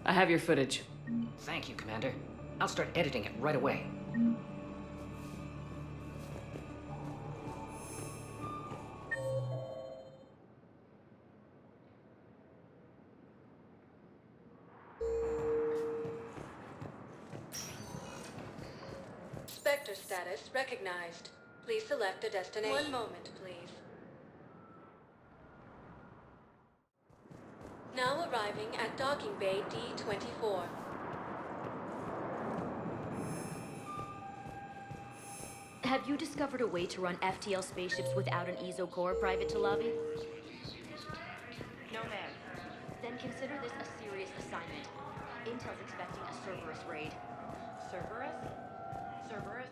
I have your footage. Thank you, Commander. I'll start editing it right away. Spectre status recognized. Please select a destination. One moment, please. Now arriving at Docking Bay D-24. Have you discovered a way to run FTL spaceships without an EZO core, Private Talabi? No, ma'am. Then consider this a serious assignment. Intel's expecting a Cerberus raid. Cerberus? Cerberus?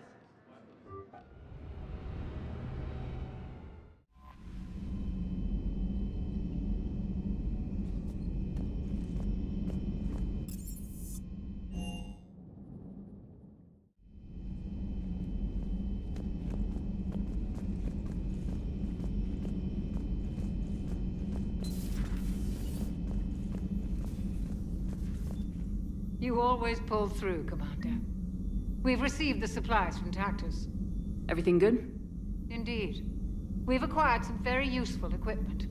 You always pull through, Commander. We've received the supplies from Tactus. Everything good? Indeed. We've acquired some very useful equipment.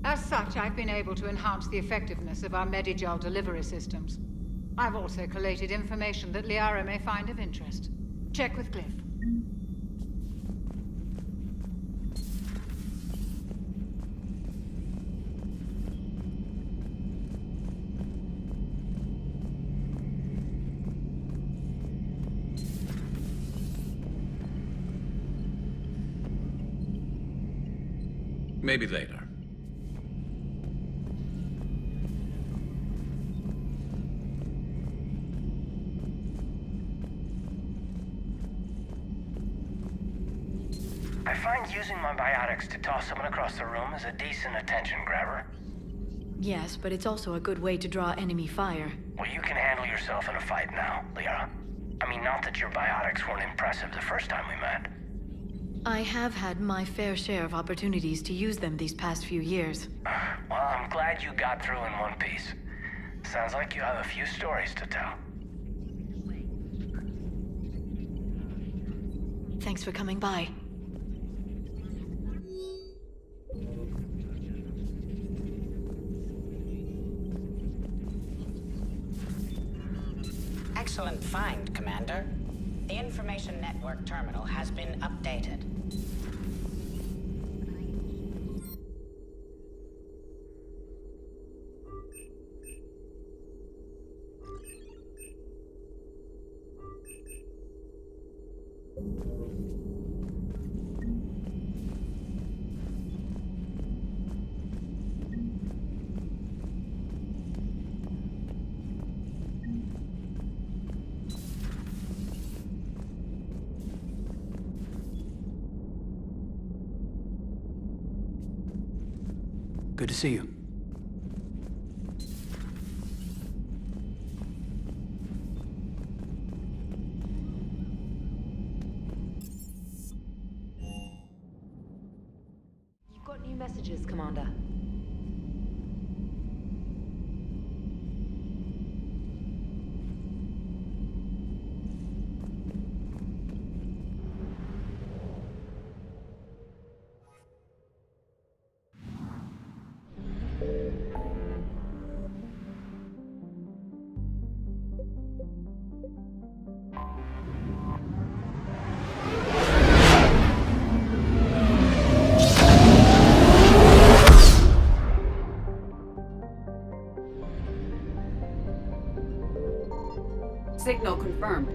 As such, I've been able to enhance the effectiveness of our Medigel delivery systems. I've also collated information that Liara may find of interest. Check with Glyph. Maybe later. I find using my biotics to toss someone across the room is a decent attention grabber. Yes, but it's also a good way to draw enemy fire. Well, you can handle yourself in a fight now, Liara. I mean, not that your biotics weren't impressive the first time we met. I have had my fair share of opportunities to use them these past few years. Well, I'm glad you got through in one piece. Sounds like you have a few stories to tell. Thanks for coming by. Excellent find, Commander. The Information Network terminal has been updated. Good to see you. You've got new messages, Commander. Signal confirmed.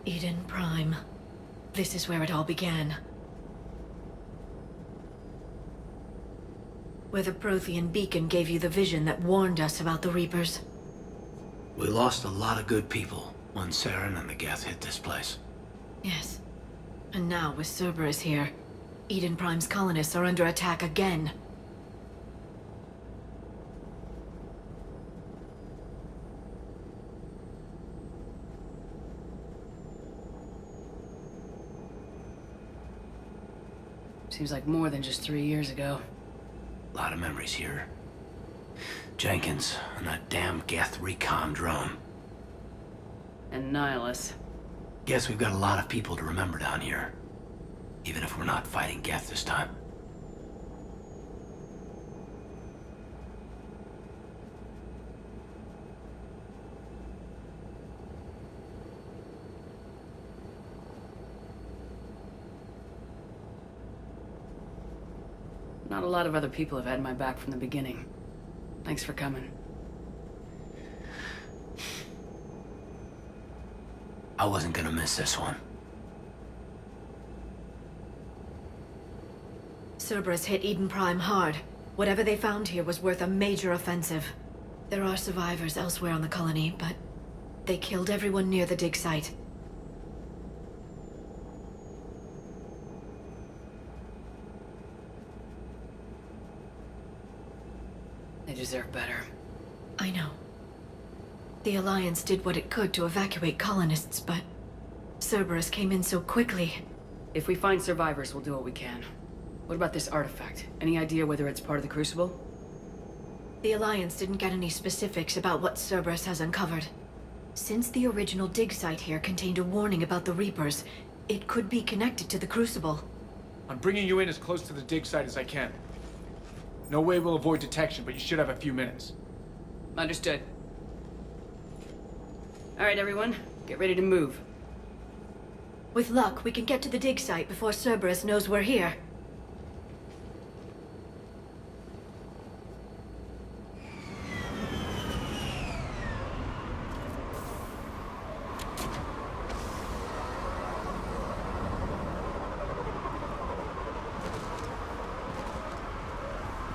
Eden Prime. This is where it all began. Where the Prothean beacon gave you the vision that warned us about the Reapers. We lost a lot of good people when Saren and the Geth hit this place. Yes. And now, with Cerberus here, Eden Prime's colonists are under attack again. Seems like more than just 3 years ago. A lot of memories here. Jenkins and that damn Geth recon drone. And Nihilus. Guess we've got a lot of people to remember down here. Even if we're not fighting Geth this time. Not a lot of other people have had my back from the beginning. Thanks for coming. I wasn't gonna miss this one. Cerberus hit Eden Prime hard. Whatever they found here was worth a major offensive. There are survivors elsewhere on the colony, but they killed everyone near the dig site. They deserve better. I know. The Alliance did what it could to evacuate colonists, but Cerberus came in so quickly. If we find survivors, we'll do what we can. What about this artifact? Any idea whether it's part of the Crucible? The Alliance didn't get any specifics about what Cerberus has uncovered. Since the original dig site here contained a warning about the Reapers, it could be connected to the Crucible. I'm bringing you in as close to the dig site as I can. No way we'll avoid detection, but you should have a few minutes. Understood. All right, everyone. Get ready to move. With luck, we can get to the dig site before Cerberus knows we're here.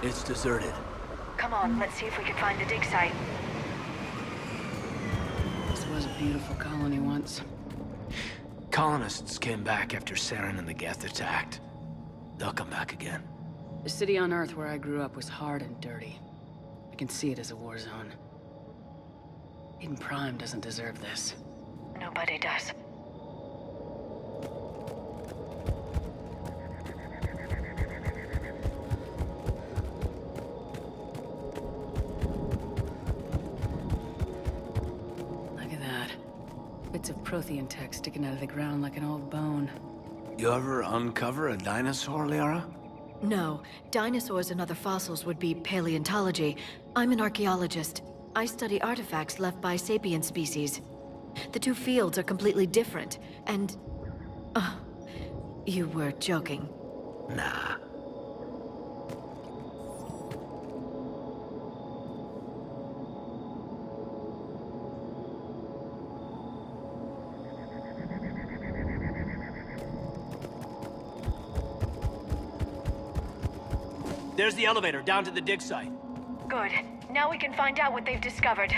It's deserted. Come on, let's see if we can find the dig site. This was a beautiful colony once. Colonists came back after Saren and the Geth attacked. They'll come back again. The city on Earth where I grew up was hard and dirty. I can see it as a war zone. Eden Prime doesn't deserve this. Nobody does. Look at that. Bits of Prothean tech sticking out of the ground like an old bone. You ever uncover a dinosaur, Liara? No, dinosaurs and other fossils would be paleontology. I'm an archaeologist. I study artifacts left by sapient species. The two fields are completely different, and... you were joking. Nah. There's the elevator down to the dig site. Good. Now we can find out what they've discovered.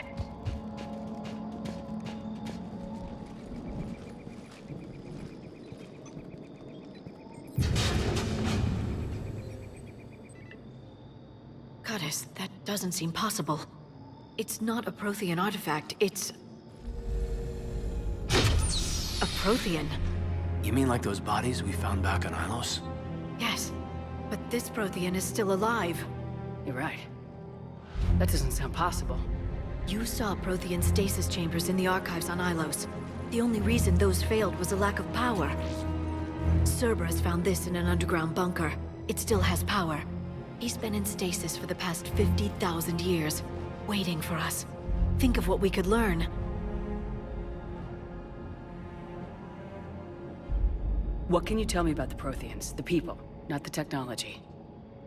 Goddess, that doesn't seem possible. It's not a Prothean artifact, it's... a Prothean. You mean like those bodies we found back on Ilos? Yes, but this Prothean is still alive. You're right. That doesn't sound possible. You saw Prothean stasis chambers in the archives on Ilos. The only reason those failed was a lack of power. Cerberus found this in an underground bunker. It still has power. He's been in stasis for the past 50,000 years, waiting for us. Think of what we could learn. What can you tell me about the Protheans, the people, not the technology?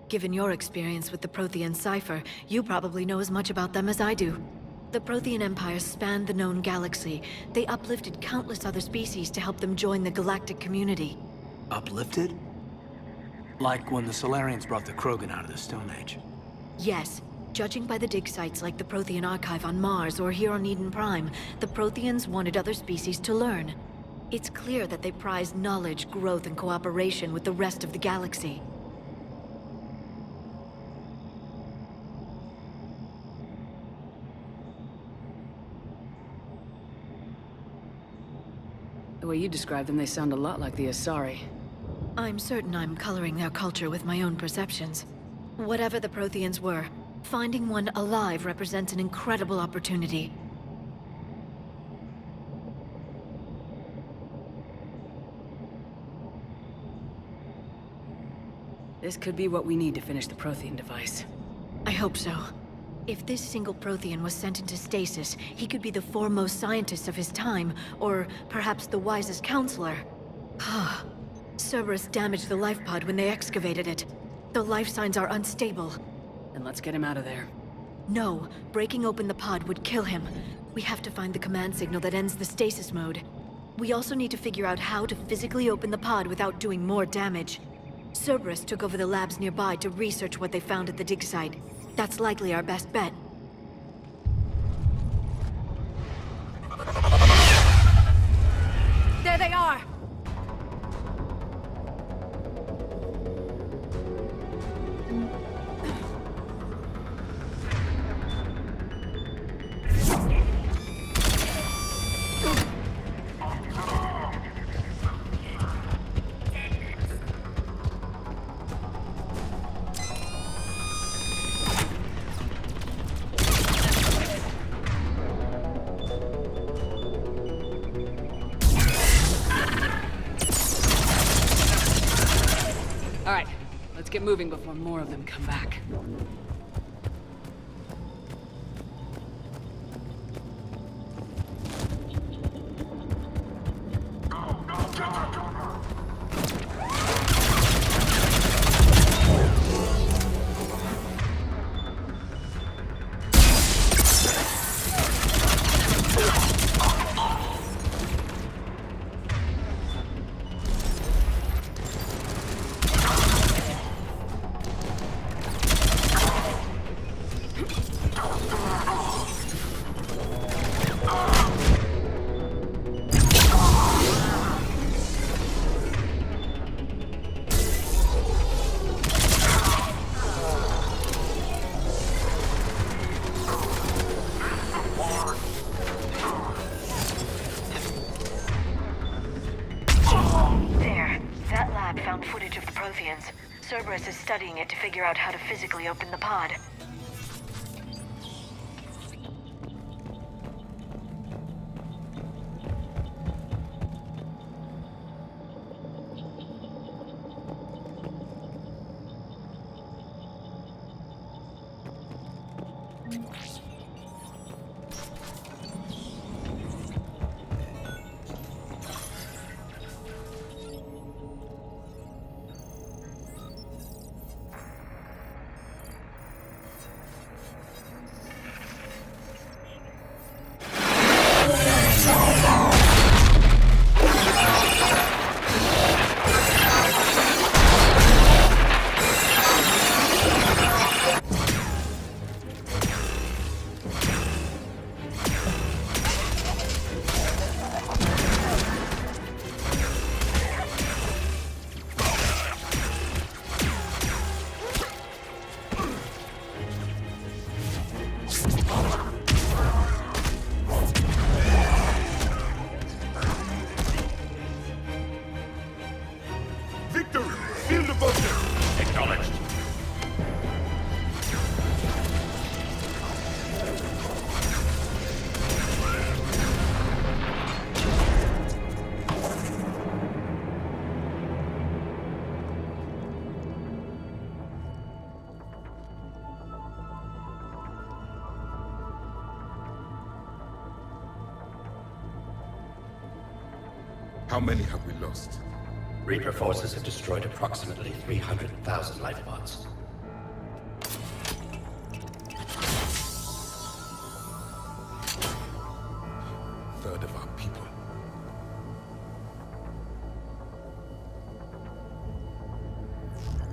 Given your experience with the Prothean cipher, you probably know as much about them as I do. The Prothean Empire spanned the known galaxy. They uplifted countless other species to help them join the galactic community. Uplifted? Like when the Solarians brought the Krogan out of the Stone Age. Yes. Judging by the dig sites like the Prothean Archive on Mars or here on Eden Prime, the Protheans wanted other species to learn. It's clear that they prized knowledge, growth, and cooperation with the rest of the galaxy. The way you describe them, they sound a lot like the Asari. I'm certain I'm coloring their culture with my own perceptions. Whatever the Protheans were, finding one alive represents an incredible opportunity. This could be what we need to finish the Prothean device. I hope so. If this single Prothean was sent into stasis, he could be the foremost scientist of his time, or perhaps the wisest counselor. Cerberus damaged the life pod when they excavated it. The life signs are unstable. Then let's get him out of there. No, breaking open the pod would kill him. We have to find the command signal that ends the stasis mode. We also need to figure out how to physically open the pod without doing more damage. Cerberus took over the labs nearby to research what they found at the dig site. That's likely our best bet. There they are! All right, let's get moving before more of them come back. Cerberus is studying it to figure out how to physically open the pod. How many have we lost? Reaper forces have destroyed approximately 300,000 life pods. Third of our people.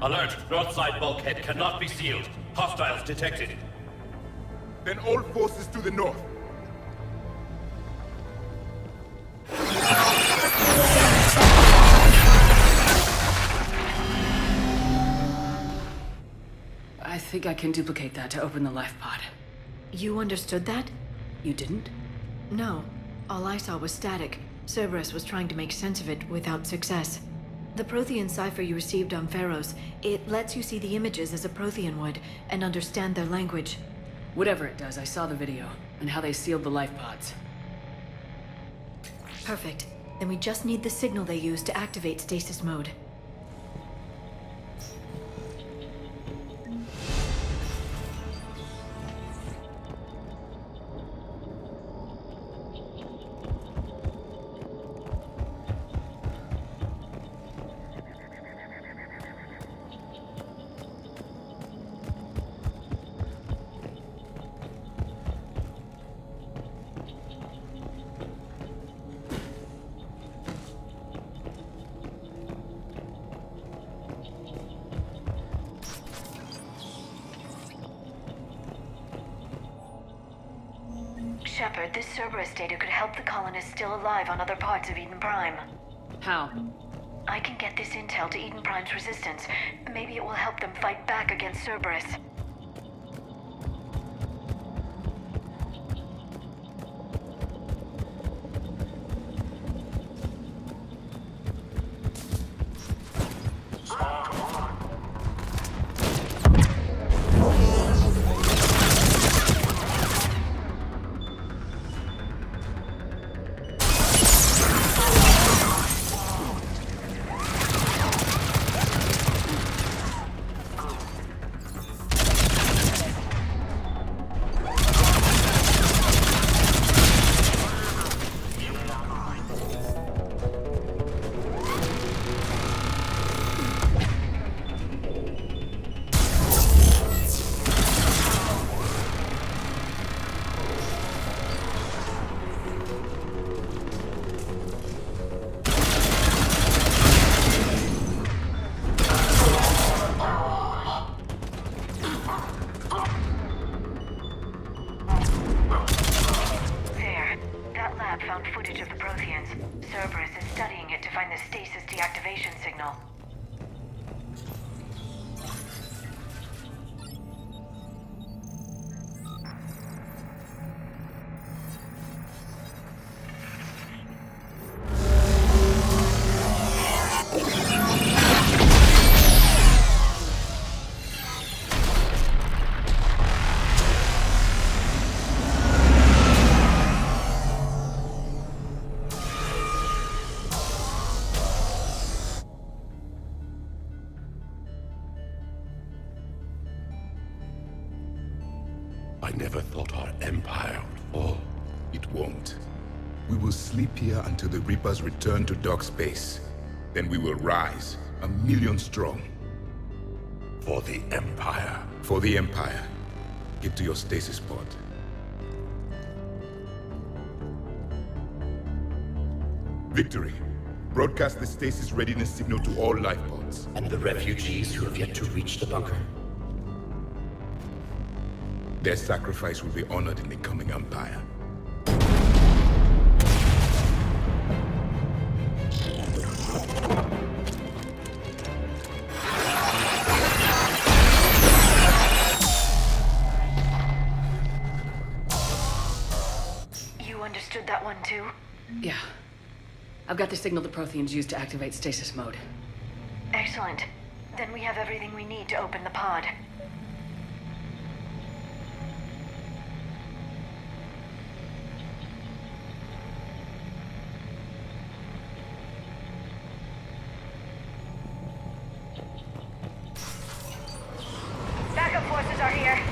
Alert! North side bulkhead cannot be sealed. Hostiles detected. Then all forces to the north. I think I can duplicate that to open the life pod. You understood that? You didn't? No. All I saw was static. Cerberus was trying to make sense of it without success. The Prothean cipher you received on Pharos, it lets you see the images as a Prothean would, and understand their language. Whatever it does, I saw the video, and how they sealed the life pods. Perfect. Then we just need the signal they use to activate stasis mode. Shepard, this Cerberus data could help the colonists still alive on other parts of Eden Prime. How? I can get this intel to Eden Prime's resistance. Maybe it will help them fight back against Cerberus. Found footage of the Protheans. Cerberus is studying it to find the stasis deactivation signal. I never thought our empire would fall. It won't. We will sleep here until the Reapers return to dark space. Then we will rise, 1,000,000 strong. For the Empire. For the Empire. Get to your stasis pod. Victory. Broadcast the stasis readiness signal to all life pods. And the refugees who have yet to reach the bunker. Their sacrifice will be honored in the coming Empire. You understood that one too? Yeah. I've got the signal the Protheans used to activate stasis mode. Excellent. Then we have everything we need to open the pod. Backup forces are here.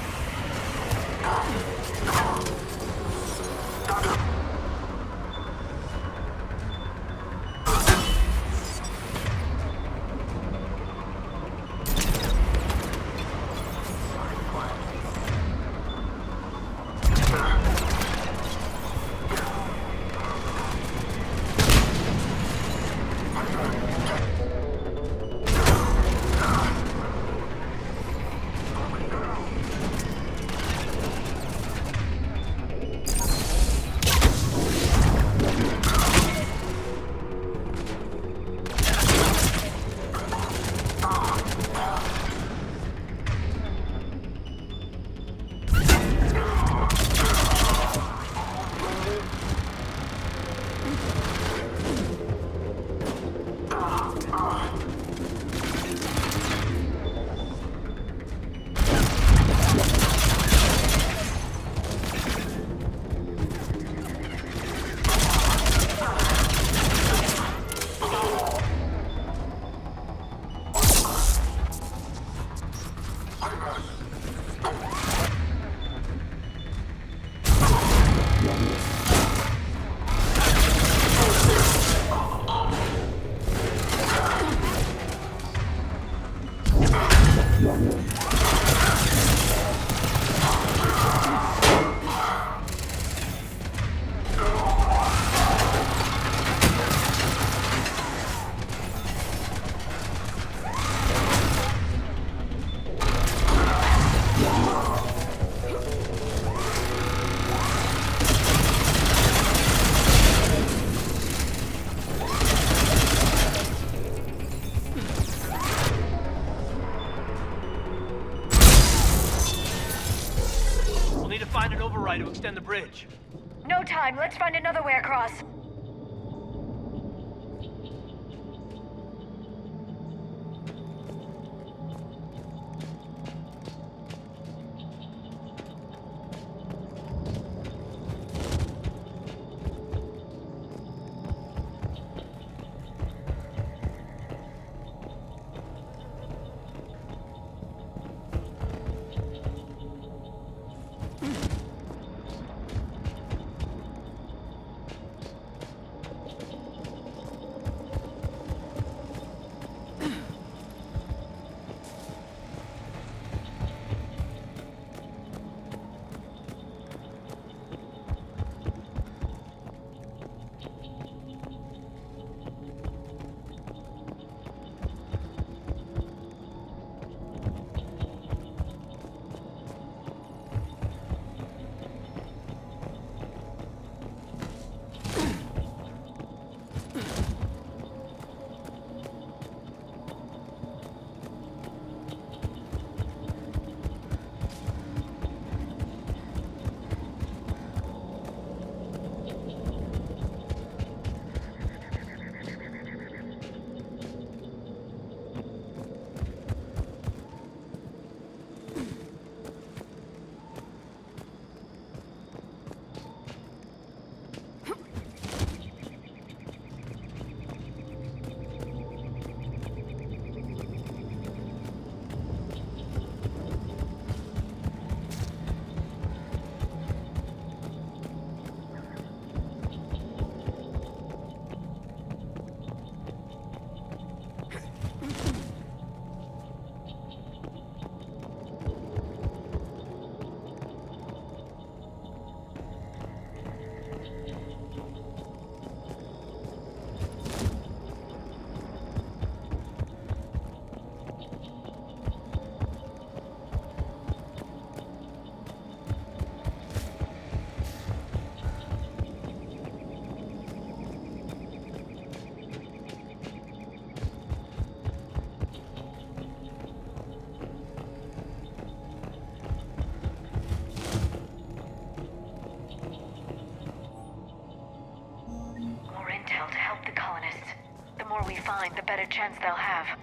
find an override to extend the bridge. No time. Let's find another way across. The better chance they'll have.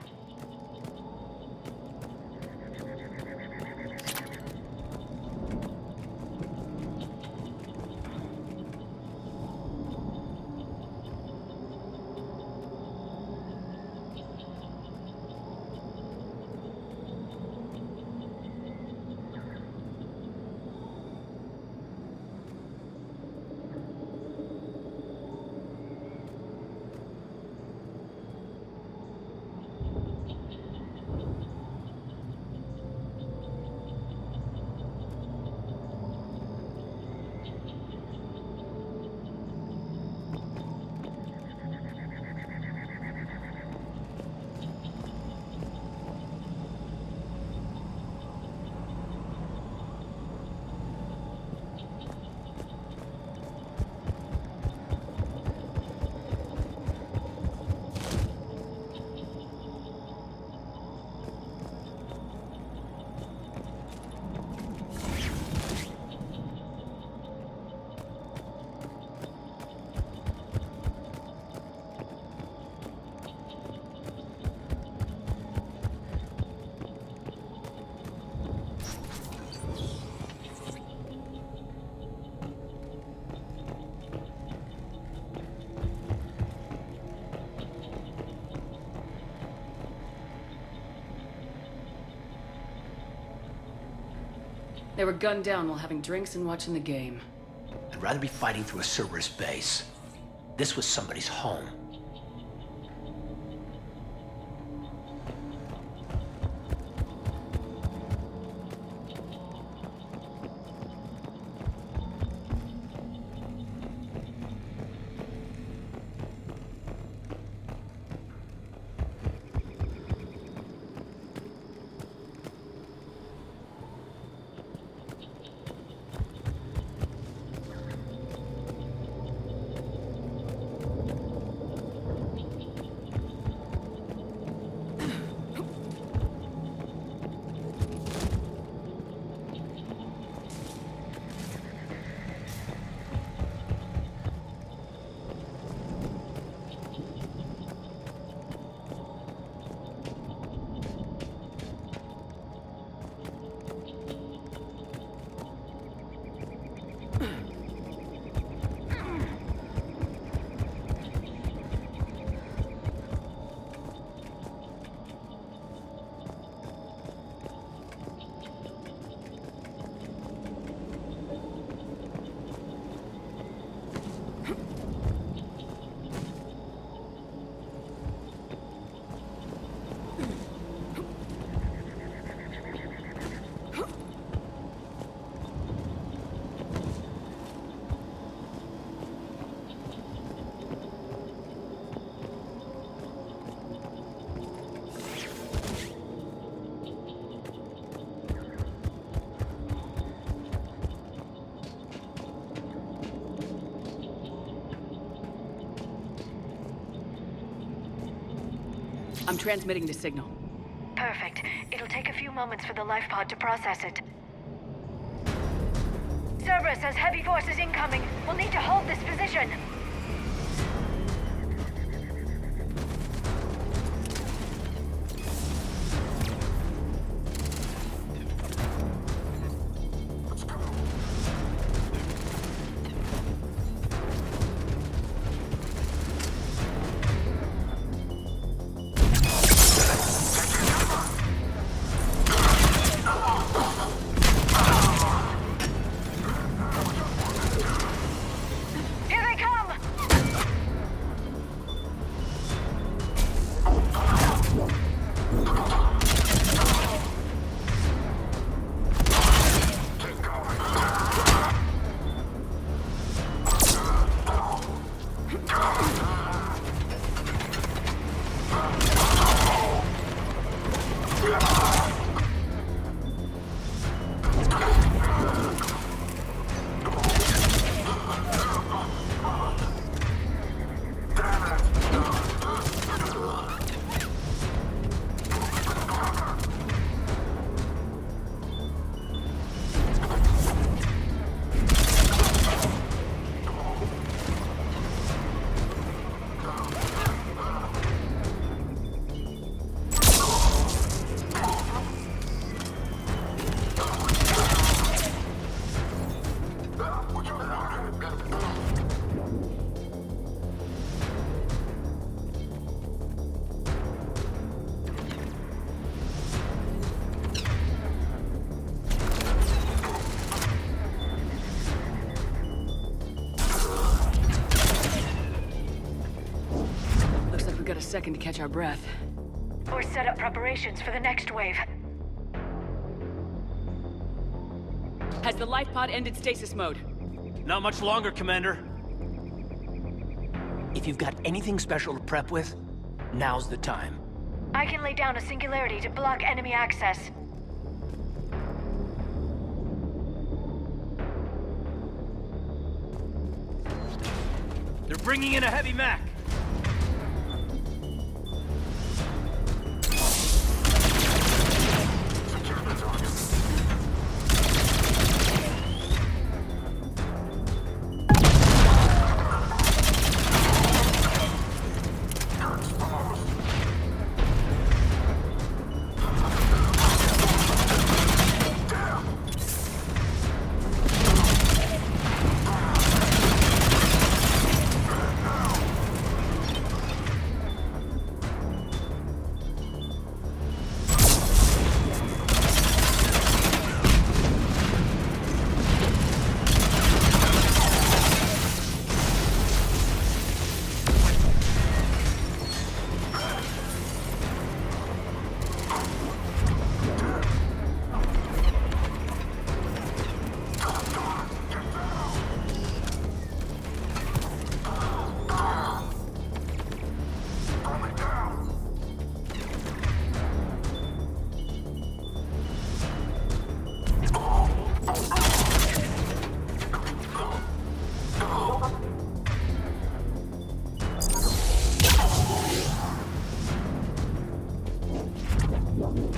They were gunned down while having drinks and watching the game. I'd rather be fighting through a Cerberus base. This was somebody's home. I'm transmitting the signal. Perfect. It'll take a few moments for the life pod to process it. Cerberus has heavy forces incoming. We'll need to hold this position. Second to catch our breath. Or set up preparations for the next wave. Has the life pod ended stasis mode? Not much longer, Commander. If you've got anything special to prep with, now's the time. I can lay down a singularity to block enemy access. They're bringing in a heavy Mac.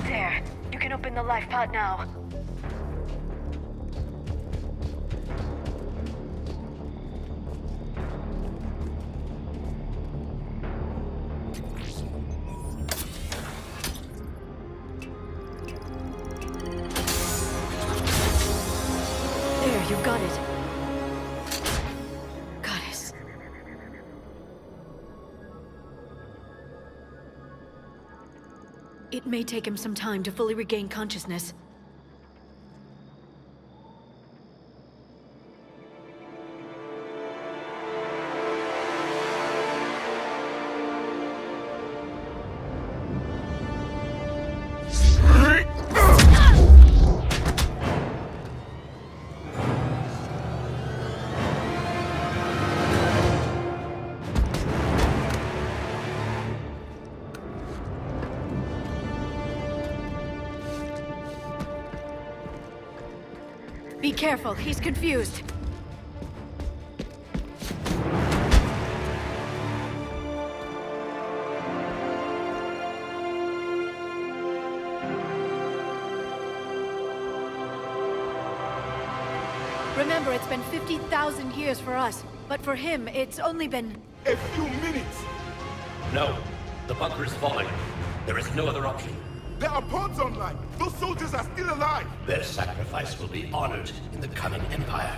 There. You can open the life pod now. There, you've got it. Goddess. It may take him some time to fully regain consciousness. Be careful, he's confused. Remember, it's been 50,000 years for us, but for him, it's only been... A few minutes! No. The bunker is falling. There is no other option. There are pods online! Those soldiers are still alive! Their sacrifice will be honored in the coming Empire.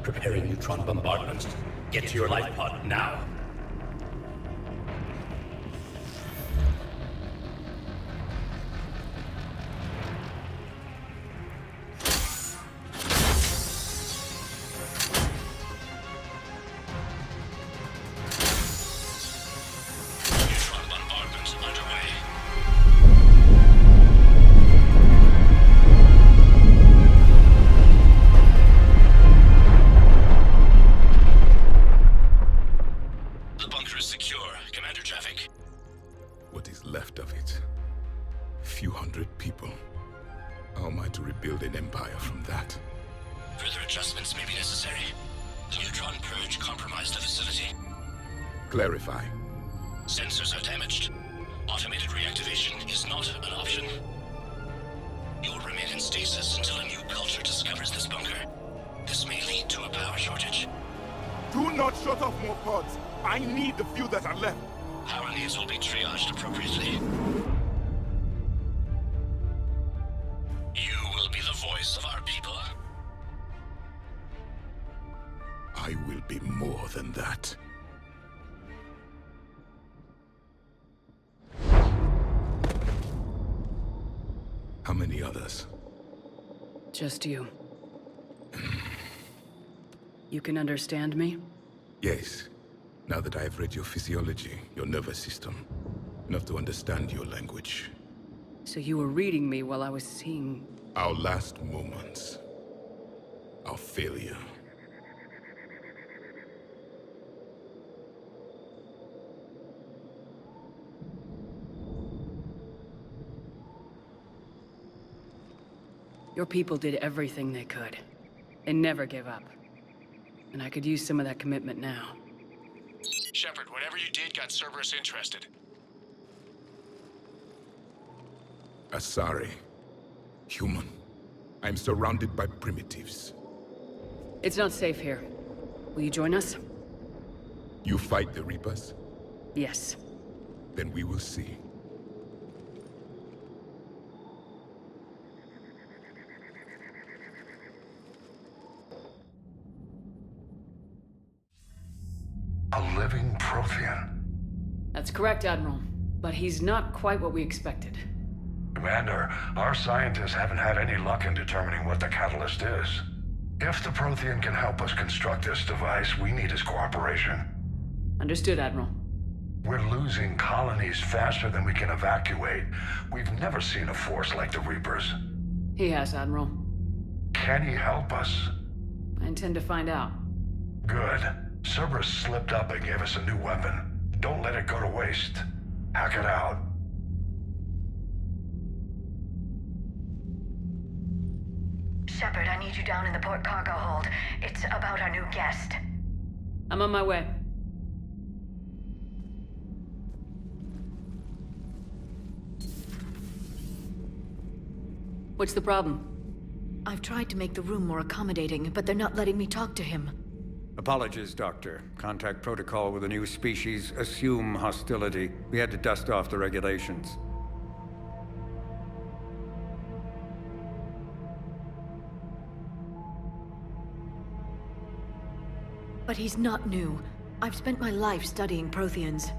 Preparing neutron bombardment. Get to your life pod now. What is left of it? Few hundred people. How am I to rebuild an empire from that? Further adjustments may be necessary. The neutron purge compromised the facility. Clarify. Sensors are damaged. Automated reactivation is not an option. You'll remain in stasis until a new culture discovers this bunker. This may lead to a power shortage. Do not shut off more pods. I need the few that are left. Power needs will be triaged appropriately. You will be the voice of our people. I will be more than that. How many others? Just you. You can understand me? Yes. Now that I have read your physiology, your nervous system, enough to understand your language. So you were reading me while I was seeing... Our last moments. Our failure. Your people did everything they could. They never gave up. And I could use some of that commitment now. Shepard, whatever you did got Cerberus interested. Asari. Human. I'm surrounded by primitives. It's not safe here. Will you join us? You fight the Reapers? Yes. Then we will see. A living Prothean. That's correct, Admiral. But he's not quite what we expected. Commander, our scientists haven't had any luck in determining what the catalyst is. If the Prothean can help us construct this device, we need his cooperation. Understood, Admiral. We're losing colonies faster than we can evacuate. We've never seen a force like the Reapers. He has, Admiral. Can he help us? I intend to find out. Good. Cerberus slipped up and gave us a new weapon. Don't let it go to waste. Hack it out. Shepard, I need you down in the port cargo hold. It's about our new guest. I'm on my way. What's the problem? I've tried to make the room more accommodating, but they're not letting me talk to him. Apologies, Doctor. Contact protocol with a new species. Assume hostility. We had to dust off the regulations. But he's not new. I've spent my life studying Protheans.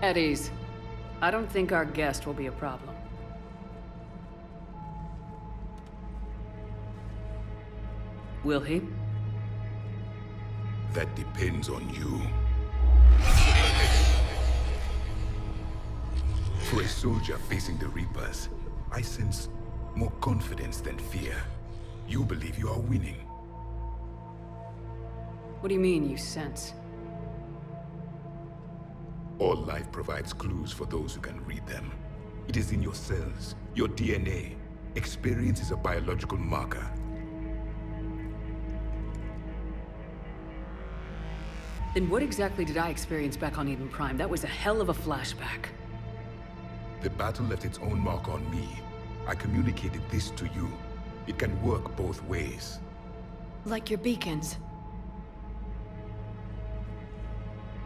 At ease. I don't think our guest will be a problem. Will he? That depends on you. For a soldier facing the Reapers, I sense more confidence than fear. You believe you are winning. What do you mean, you sense? All life provides clues for those who can read them. It is in your cells, your DNA. Experience is a biological marker. Then what exactly did I experience back on Eden Prime? That was a hell of a flashback. The battle left its own mark on me. I communicated this to you. It can work both ways. Like your beacons.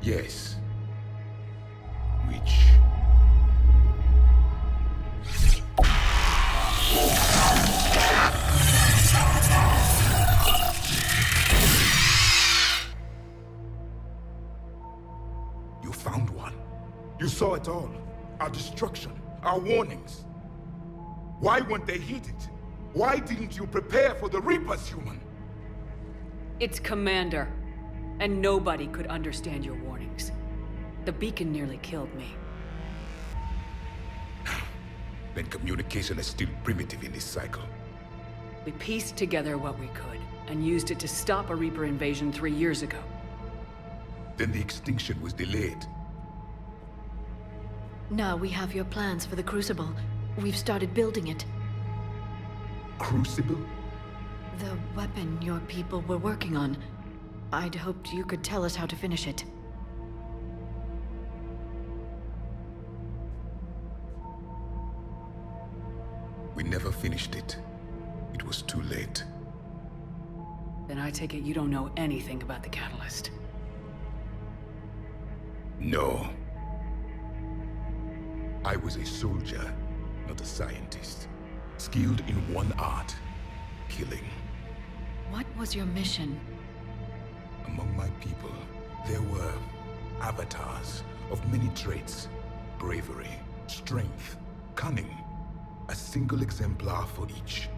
Yes. Which... You found one. You saw it all. Our destruction, our warnings. Why weren't they heeded? Why didn't you prepare for the Reapers, human? It's Commander. And nobody could understand your warnings. The beacon nearly killed me. Then communication is still primitive in this cycle. We pieced together what we could, and used it to stop a Reaper invasion 3 years ago. Then the extinction was delayed. Now we have your plans for the Crucible. We've started building it. Crucible? The weapon your people were working on. I'd hoped you could tell us how to finish it. We never finished it. It was too late. Then I take it you don't know anything about the Catalyst. No. I was a soldier, not a scientist. Skilled in one art, killing. What was your mission? Among my people, there were avatars of many traits. Bravery, strength, cunning. A single exemplar for each.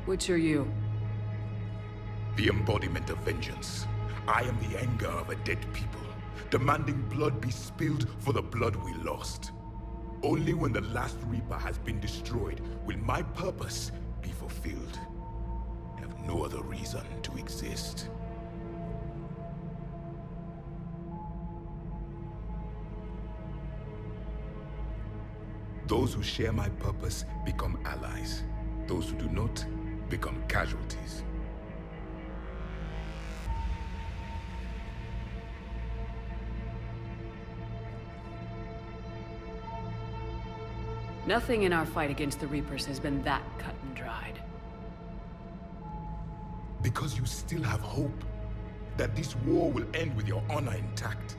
Which are you? The embodiment of vengeance. I am the anger of a dead people, demanding blood be spilled for the blood we lost. Only when the last Reaper has been destroyed will my purpose be fulfilled. I have no other reason to exist. Those who share my purpose become allies. Those who do not become casualties. Nothing in our fight against the Reapers has been that cut and dried. Because you still have hope that this war will end with your honor intact.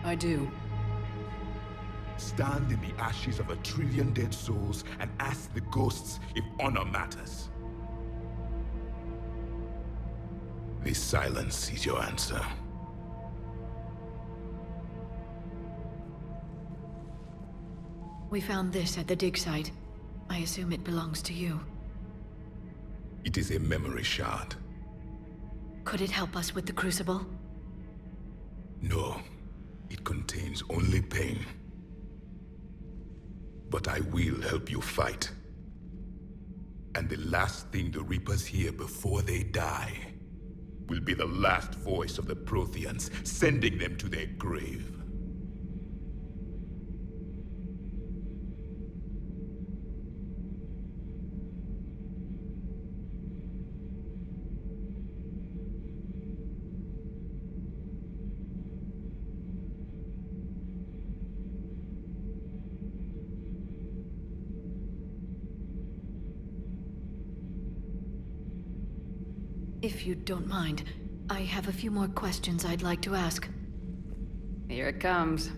I do. Stand in the ashes of 1 trillion dead souls and ask the ghosts if honor matters. This silence is your answer. We found this at the dig site. I assume it belongs to you. It is a memory shard. Could it help us with the Crucible? No. It contains only pain. But I will help you fight. And the last thing the Reapers hear before they die will be the last voice of the Protheans, sending them to their grave. If you don't mind, I have a few more questions I'd like to ask. Here it comes.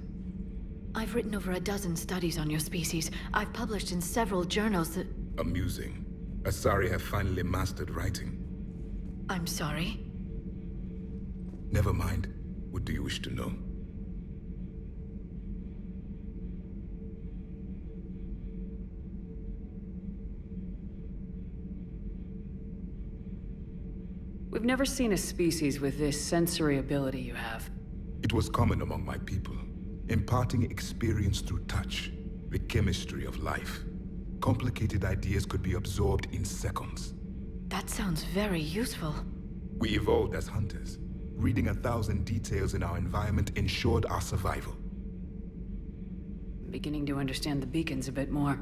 I've written over a dozen studies on your species. I've published in several journals that... Amusing. Asari have finally mastered writing. I'm sorry? Never mind. What do you wish to know? We've never seen a species with this sensory ability you have. It was common among my people, imparting experience through touch, the chemistry of life. Complicated ideas could be absorbed in seconds. That sounds very useful. We evolved as hunters. Reading 1,000 details in our environment ensured our survival. I'm beginning to understand the beacons a bit more.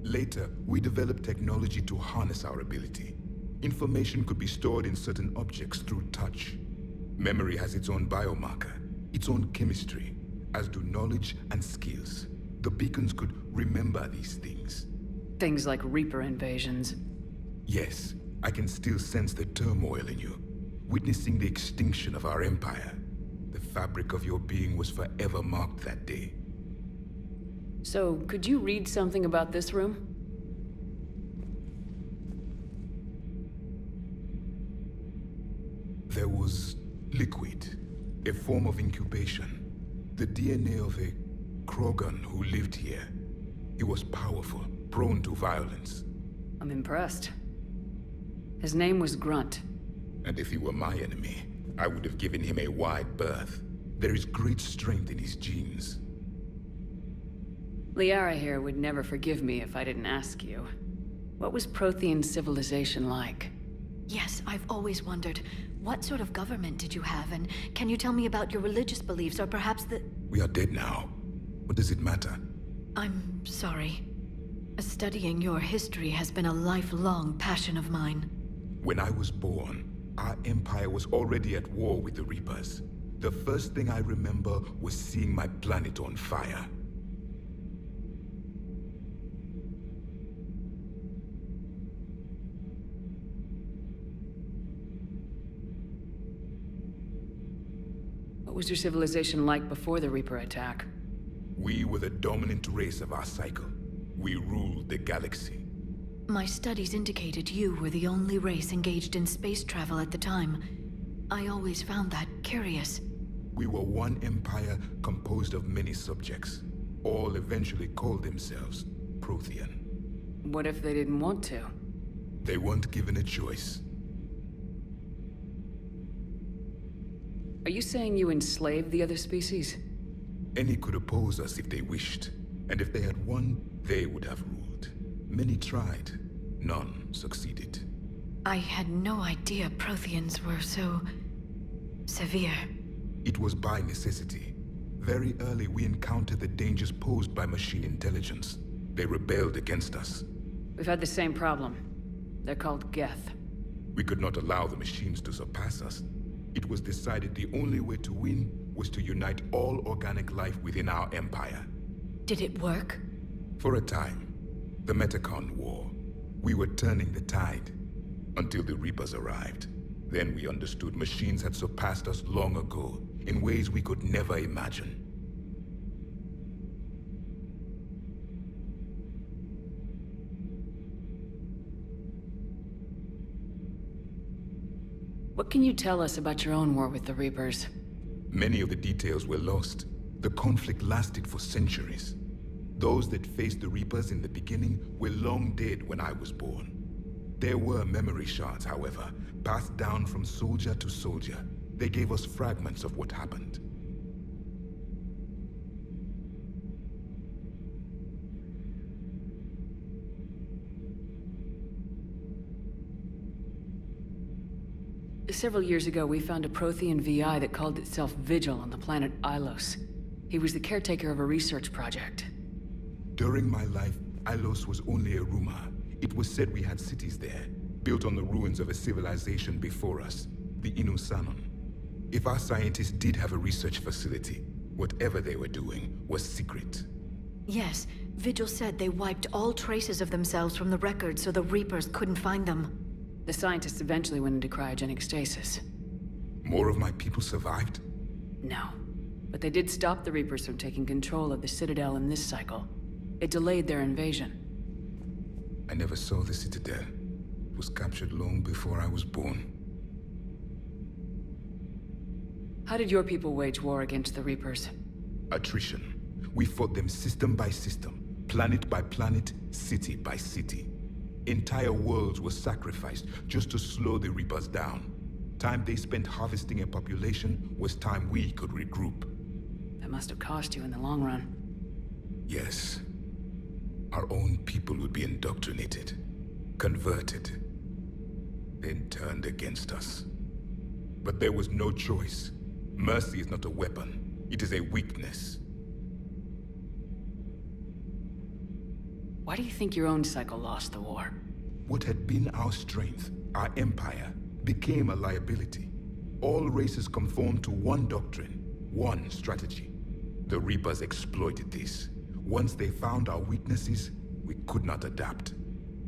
Later, we developed technology to harness our ability. Information could be stored in certain objects through touch. Memory has its own biomarker, its own chemistry, as do knowledge and skills. The beacons could remember these things. Things like Reaper invasions. Yes, I can still sense the turmoil in you, witnessing the extinction of our empire. The fabric of your being was forever marked that day. So, could you read something about this room? There was liquid, a form of incubation. The DNA of a Krogan who lived here. He was powerful, prone to violence. I'm impressed. His name was Grunt. And if he were my enemy, I would have given him a wide berth. There is great strength in his genes. Liara here would never forgive me if I didn't ask you. What was Prothean civilization like? Yes, I've always wondered, what sort of government did you have, and can you tell me about your religious beliefs, or perhaps the... We are dead now. What does it matter? I'm sorry. Studying your history has been a lifelong passion of mine. When I was born, our empire was already at war with the Reapers. The first thing I remember was seeing my planet on fire. What was your civilization like before the Reaper attack? We were the dominant race of our cycle. We ruled the galaxy. My studies indicated you were the only race engaged in space travel at the time. I always found that curious. We were one empire composed of many subjects. All eventually called themselves Prothean. What if they didn't want to? They weren't given a choice. Are you saying you enslaved the other species? Any could oppose us if they wished. And if they had won, they would have ruled. Many tried. None succeeded. I had no idea Protheans were so... severe. It was by necessity. Very early we encountered the dangers posed by machine intelligence. They rebelled against us. We've had the same problem. They're called Geth. We could not allow the machines to surpass us. It was decided the only way to win was to unite all organic life within our empire. Did it work? For a time. The Metacon War. We were turning the tide. Until the Reapers arrived. Then we understood machines had surpassed us long ago, in ways we could never imagine. What can you tell us about your own war with the Reapers? Many of the details were lost. The conflict lasted for centuries. Those that faced the Reapers in the beginning were long dead when I was born. There were memory shards, however, passed down from soldier to soldier. They gave us fragments of what happened. Several years ago, we found a Prothean VI that called itself Vigil on the planet Ilos. He was the caretaker of a research project. During my life, Ilos was only a rumor. It was said we had cities there, built on the ruins of a civilization before us, the Inusanon. If our scientists did have a research facility, whatever they were doing was secret. Yes, Vigil said they wiped all traces of themselves from the records so the Reapers couldn't find them. The scientists eventually went into cryogenic stasis. More of my people survived? No. But they did stop the Reapers from taking control of the Citadel in this cycle. It delayed their invasion. I never saw the Citadel. It was captured long before I was born. How did your people wage war against the Reapers? Attrition. We fought them system by system, planet by planet, city by city. Entire worlds were sacrificed just to slow the Reapers down. Time they spent harvesting a population was time we could regroup. That must have cost you in the long run. Yes. Our own people would be indoctrinated, converted, then turned against us. But there was no choice. Mercy is not a weapon. It is a weakness. Why do you think your own cycle lost the war? What had been our strength, our empire, became a liability. All races conform to one doctrine, one strategy. The Reapers exploited this. Once they found our weaknesses, we could not adapt.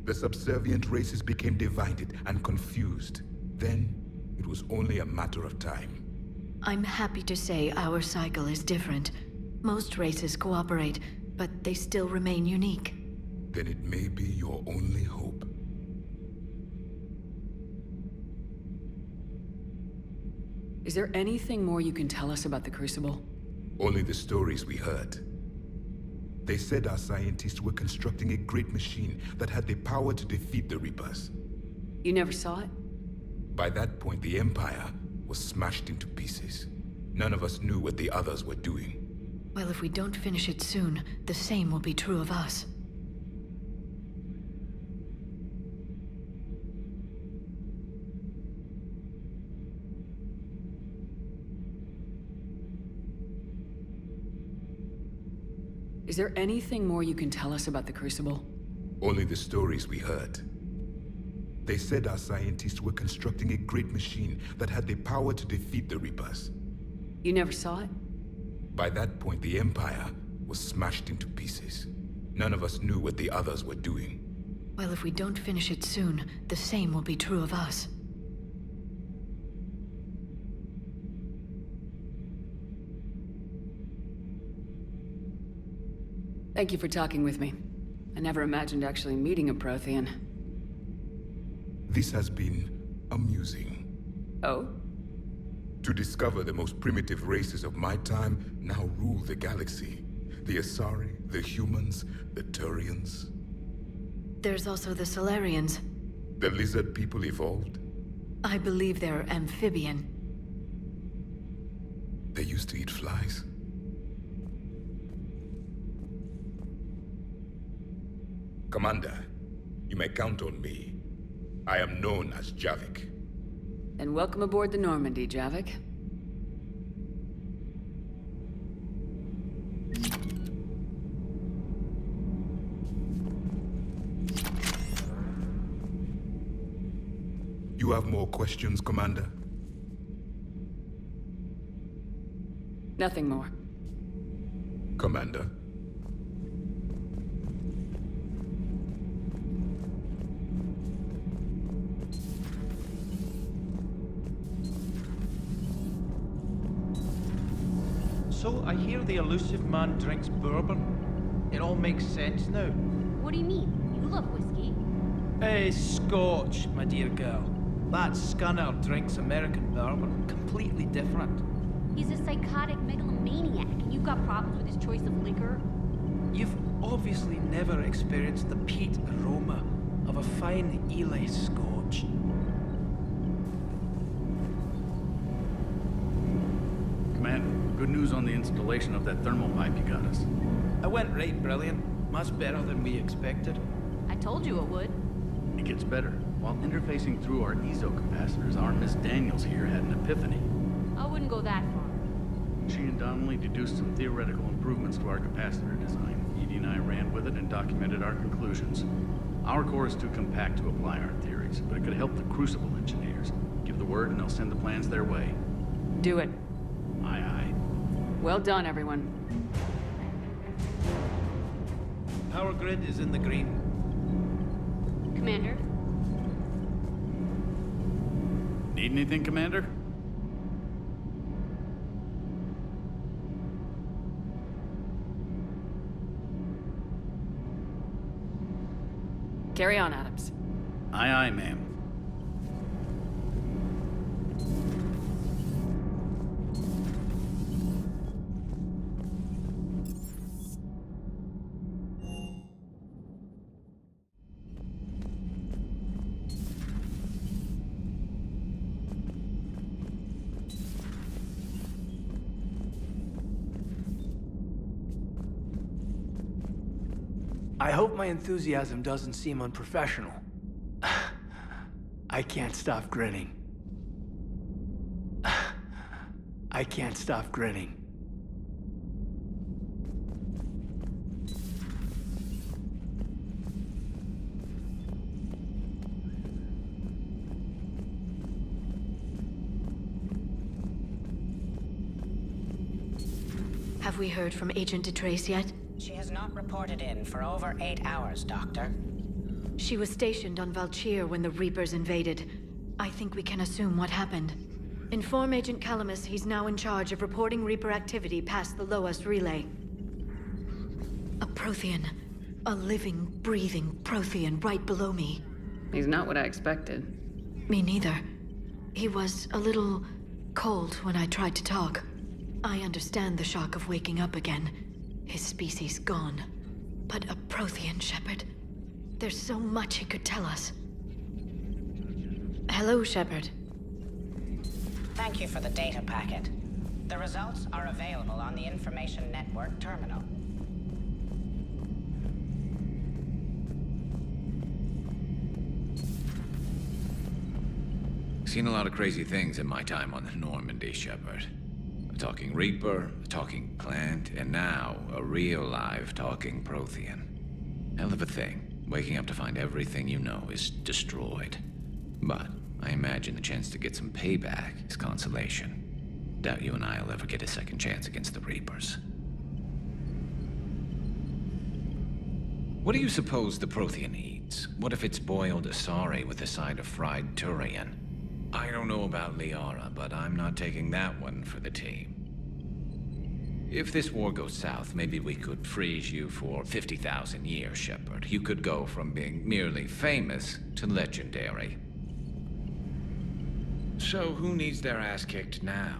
The subservient races became divided and confused. Then, it was only a matter of time. I'm happy to say our cycle is different. Most races cooperate, but they still remain unique. Then it may be your only hope. Is there anything more you can tell us about the Crucible? Only the stories we heard. They said our scientists were constructing a great machine that had the power to defeat the Reapers. You never saw it? By that point, the Empire was smashed into pieces. None of us knew what the others were doing. Well, if we don't finish it soon, the same will be true of us. Is there anything more you can tell us about the Crucible? Only the stories we heard. They said our scientists were constructing a great machine that had the power to defeat the Reapers. You never saw it? By that point, the Empire was smashed into pieces. None of us knew what the others were doing. Well, if we don't finish it soon, the same will be true of us. Thank you for talking with me. I never imagined actually meeting a Prothean. This has been amusing. Oh? To discover the most primitive races of my time now rule the galaxy. The Asari, the humans, the Turians. There's also the Solarians. The lizard people evolved. I believe they're amphibian. They used to eat flies. Commander, you may count on me. I am known as Javik. And welcome aboard the Normandy, Javik. You have more questions, Commander? Nothing more. Commander. So, I hear the elusive man drinks bourbon. It all makes sense now. What do you mean? You love whiskey. Hey, Scotch, my dear girl. That scunner drinks American bourbon. Completely different. He's a psychotic megalomaniac, and you've got problems with his choice of liquor? You've obviously never experienced the peat aroma of a fine Ely Scotch. Commander, good news on the installation of that thermal pipe you got us. I went right brilliant. Much better than we expected. I told you it would. It gets better. While interfacing through our EZO capacitors, our Miss Daniels here had an epiphany. I wouldn't go that far. She and Donnelly deduced some theoretical improvements to our capacitor design. Edie and I ran with it and documented our conclusions. Our core is too compact to apply our theories, but it could help the Crucible engineers. Give the word and they'll send the plans their way. Do it. Aye, aye. Well done, everyone. Power grid is in the green. Commander? Need anything, Commander? Carry on, Adams. Aye, aye, ma'am. I hope my enthusiasm doesn't seem unprofessional. I can't stop grinning. I can't stop grinning. Have we heard from Agent DeTrace yet? She has not reported in for over 8 hours, Doctor. She was stationed on Valchir when the Reapers invaded. I think we can assume what happened. Inform Agent Calamus he's now in charge of reporting Reaper activity past the Loas relay. A Prothean. A living, breathing Prothean right below me. He's not what I expected. Me neither. He was a little cold when I tried to talk. I understand the shock of waking up again. His species gone. But a Prothean, Shepard. There's so much he could tell us. Hello, Shepard. Thank you for the data packet. The results are available on the Information Network terminal. Seen a lot of crazy things in my time on the Normandy, Shepard. A talking Reaper, a talking plant, and now a real live talking Prothean. Hell of a thing, waking up to find everything you know is destroyed. But I imagine the chance to get some payback is consolation. Doubt you and I'll ever get a second chance against the Reapers. What do you suppose the Prothean eats? What if it's boiled Asari with a side of fried Turian? I don't know about Liara, but I'm not taking that one for the team. If this war goes south, maybe we could freeze you for 50,000 years, Shepard. You could go from being merely famous to legendary. So who needs their ass kicked now?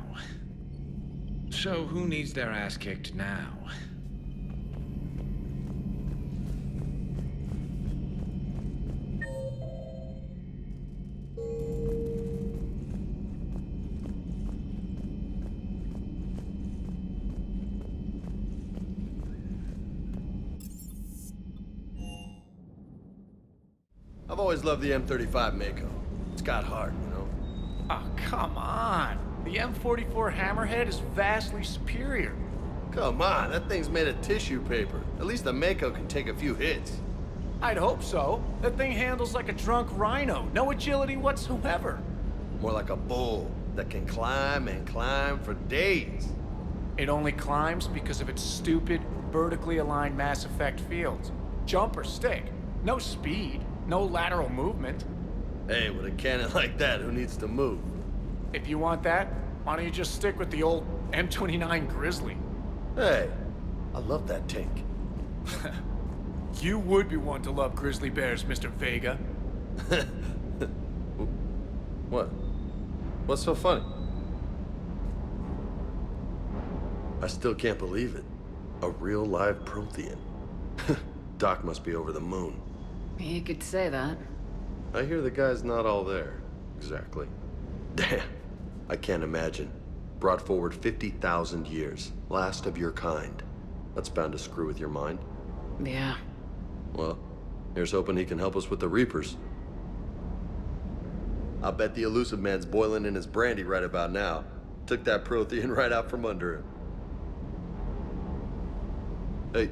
I've always loved the M35 Mako. It's got heart, you know? Oh, come on. The M44 Hammerhead is vastly superior. Come on, that thing's made of tissue paper. At least the Mako can take a few hits. I'd hope so. That thing handles like a drunk rhino. No agility whatsoever. More like a bull that can climb and climb for days. It only climbs because of its stupid, vertically aligned Mass Effect fields. Jump or stick. No speed. No lateral movement. Hey, with a cannon like that, who needs to move? If you want that, why don't you just stick with the old M29 Grizzly? Hey, I love that tank. You would be one to love grizzly bears, Mr. Vega. What? What's so funny? I still can't believe it. A real live Prothean. Doc must be over the moon. You could say that. I hear the guy's not all there. Exactly. Damn. I can't imagine. Brought forward 50,000 years. Last of your kind. That's bound to screw with your mind. Yeah. Well, here's hoping he can help us with the Reapers. I'll bet the Elusive Man's boiling in his brandy right about now. Took that Prothean right out from under him. Hey.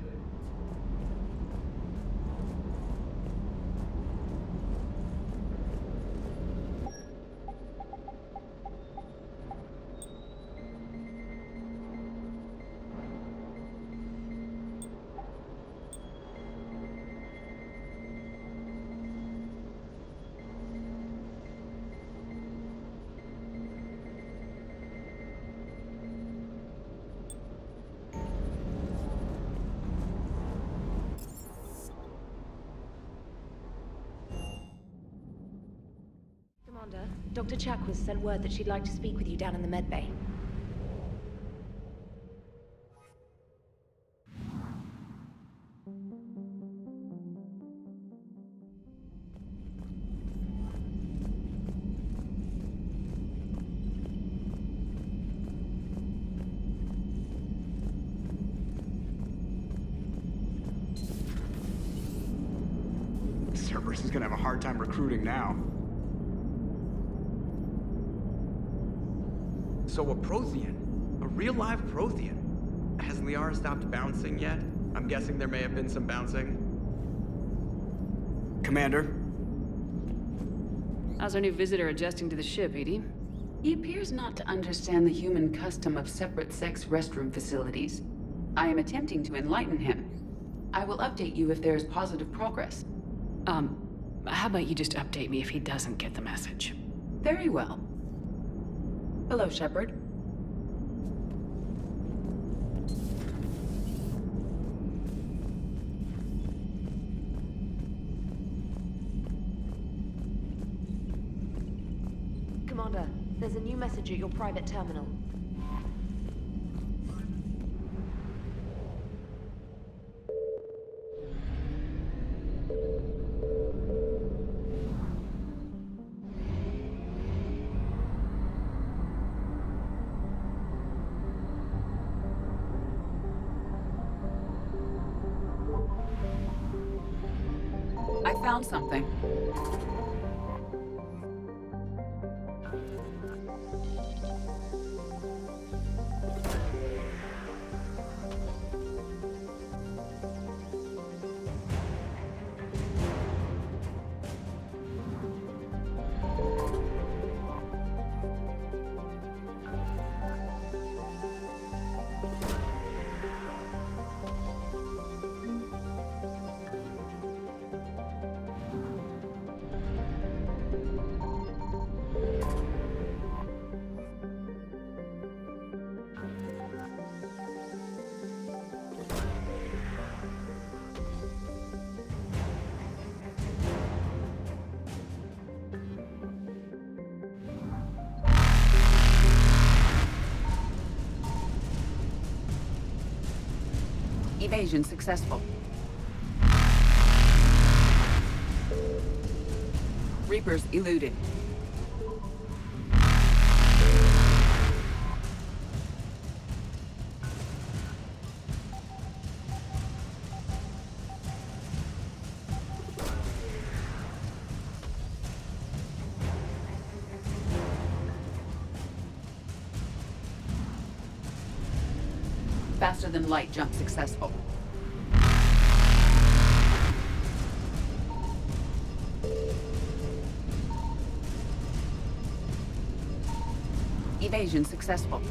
Commander, Dr. Chakwas sent word that she'd like to speak with you down in the medbay. Cerberus is gonna have a hard time recruiting now. So a Prothean? A real live Prothean? Has Liara stopped bouncing yet? I'm guessing there may have been some bouncing. Commander? How's our new visitor adjusting to the ship, EDI? He appears not to understand the human custom of separate sex restroom facilities. I am attempting to enlighten him. I will update you if there is positive progress. How about you just update me if he doesn't get the message? Very well. Hello, Shepard. Commander, there's a new message at your private terminal. I found something. Evasion successful. Reapers eluded. Faster than light jump successful. Evasion successful.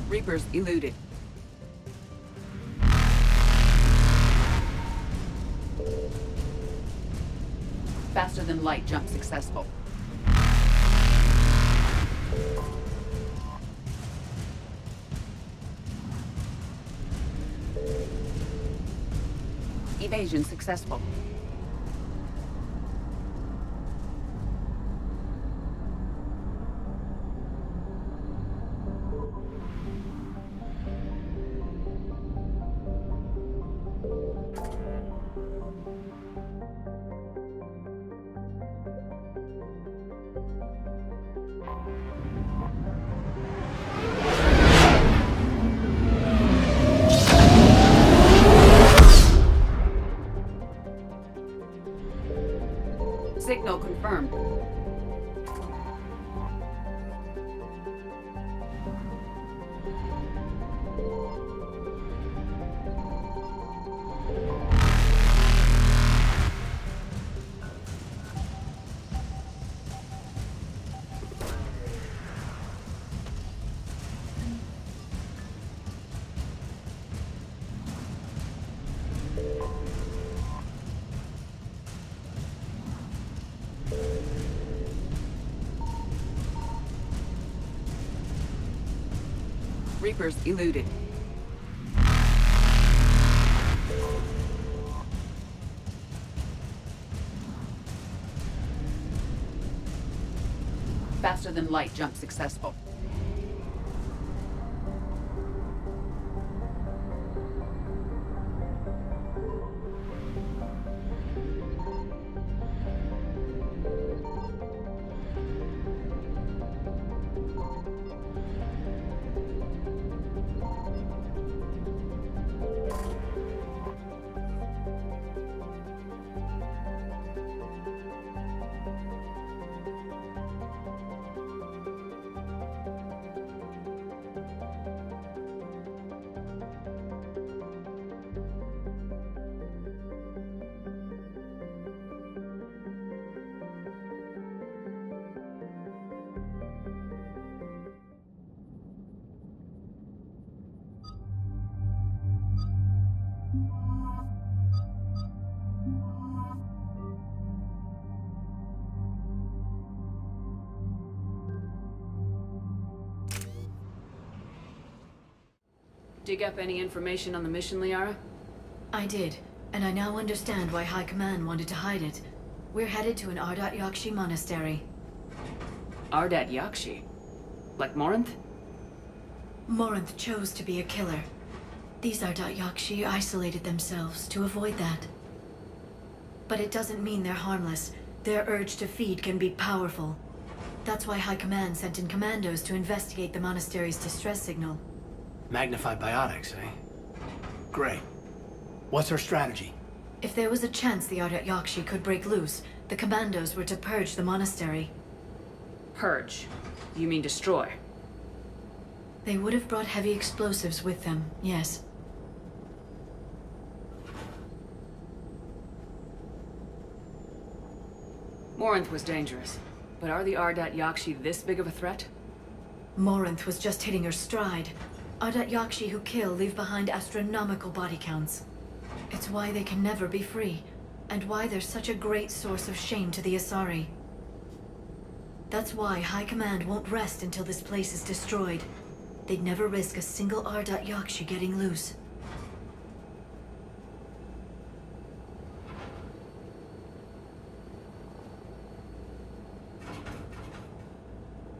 Reapers eluded. Faster than light jump successful. Evasion successful. Signal confirmed. Reapers eluded. Faster than light jump successful. Dig up any information on the mission, Liara? I did, and I now understand why High Command wanted to hide it. We're headed to an Ardat Yakshi monastery. Ardat Yakshi? Like Morinth? Morinth chose to be a killer. These Ardat Yakshi isolated themselves to avoid that. But it doesn't mean they're harmless. Their urge to feed can be powerful. That's why High Command sent in commandos to investigate the monastery's distress signal. Magnified biotics, eh? Great. What's our strategy? If there was a chance the Ardat Yakshi could break loose, the commandos were to purge the monastery. Purge? You mean destroy? They would have brought heavy explosives with them, yes. Morinth was dangerous, but are the Ardat Yakshi this big of a threat? Morinth was just hitting her stride. Ardat Yakshi who kill leave behind astronomical body counts. It's why they can never be free, and why they're such a great source of shame to the Asari. That's why High Command won't rest until this place is destroyed. They'd never risk a single Ardat Yakshi getting loose.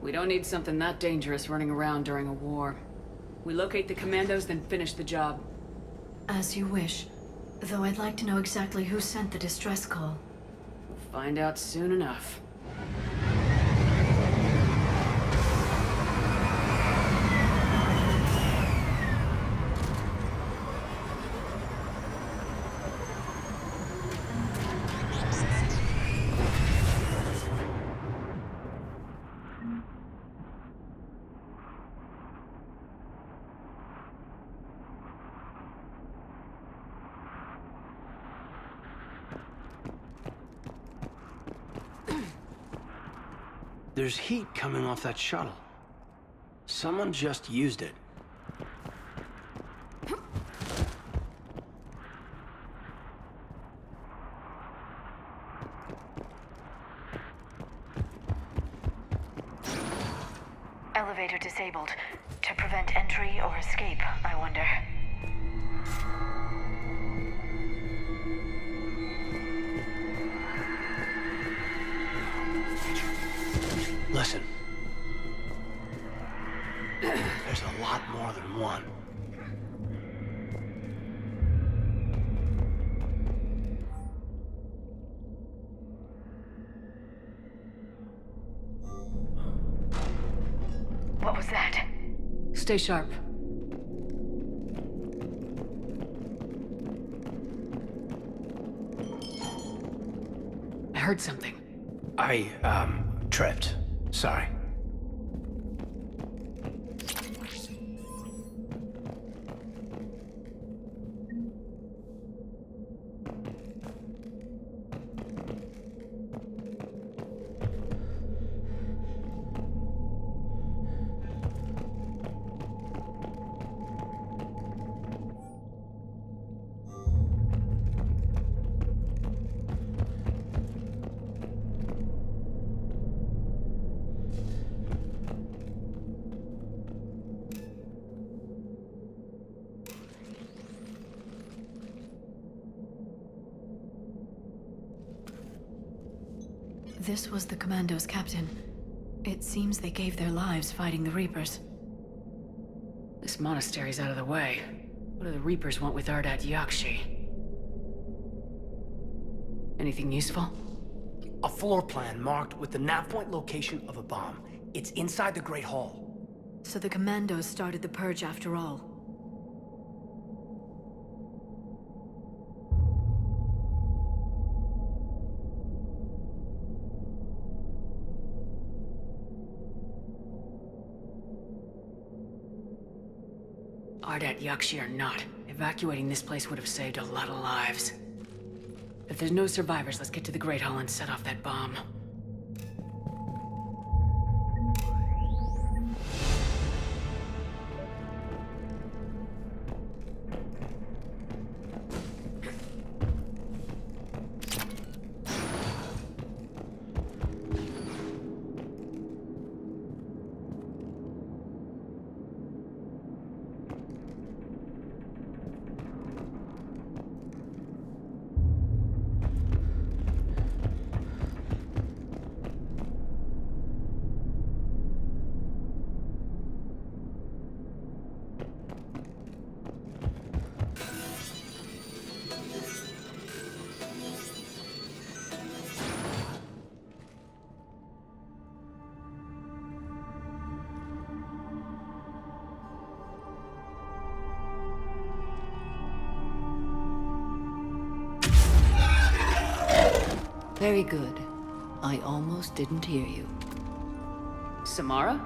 We don't need something that dangerous running around during a war. We locate the commandos, then finish the job. As you wish. Though I'd like to know exactly who sent the distress call. We'll find out soon enough. There's heat coming off that shuttle. Someone just used it. Elevator disabled. To prevent entry or escape, I wonder. Listen. There's a lot more than one. What was that? Stay sharp. I heard something. I, tripped. Sorry. This was the Commandos' captain. It seems they gave their lives fighting the Reapers. This monastery's out of the way. What do the Reapers want with Ardat Yakshi? Anything useful? A floor plan marked with the nav point location of a bomb. It's inside the Great Hall. So the Commandos started the purge after all. Ardat Yakshi or not, evacuating this place would have saved a lot of lives. If there's no survivors, let's get to the Great Hall and set off that bomb. Very good. I almost didn't hear you. Samara?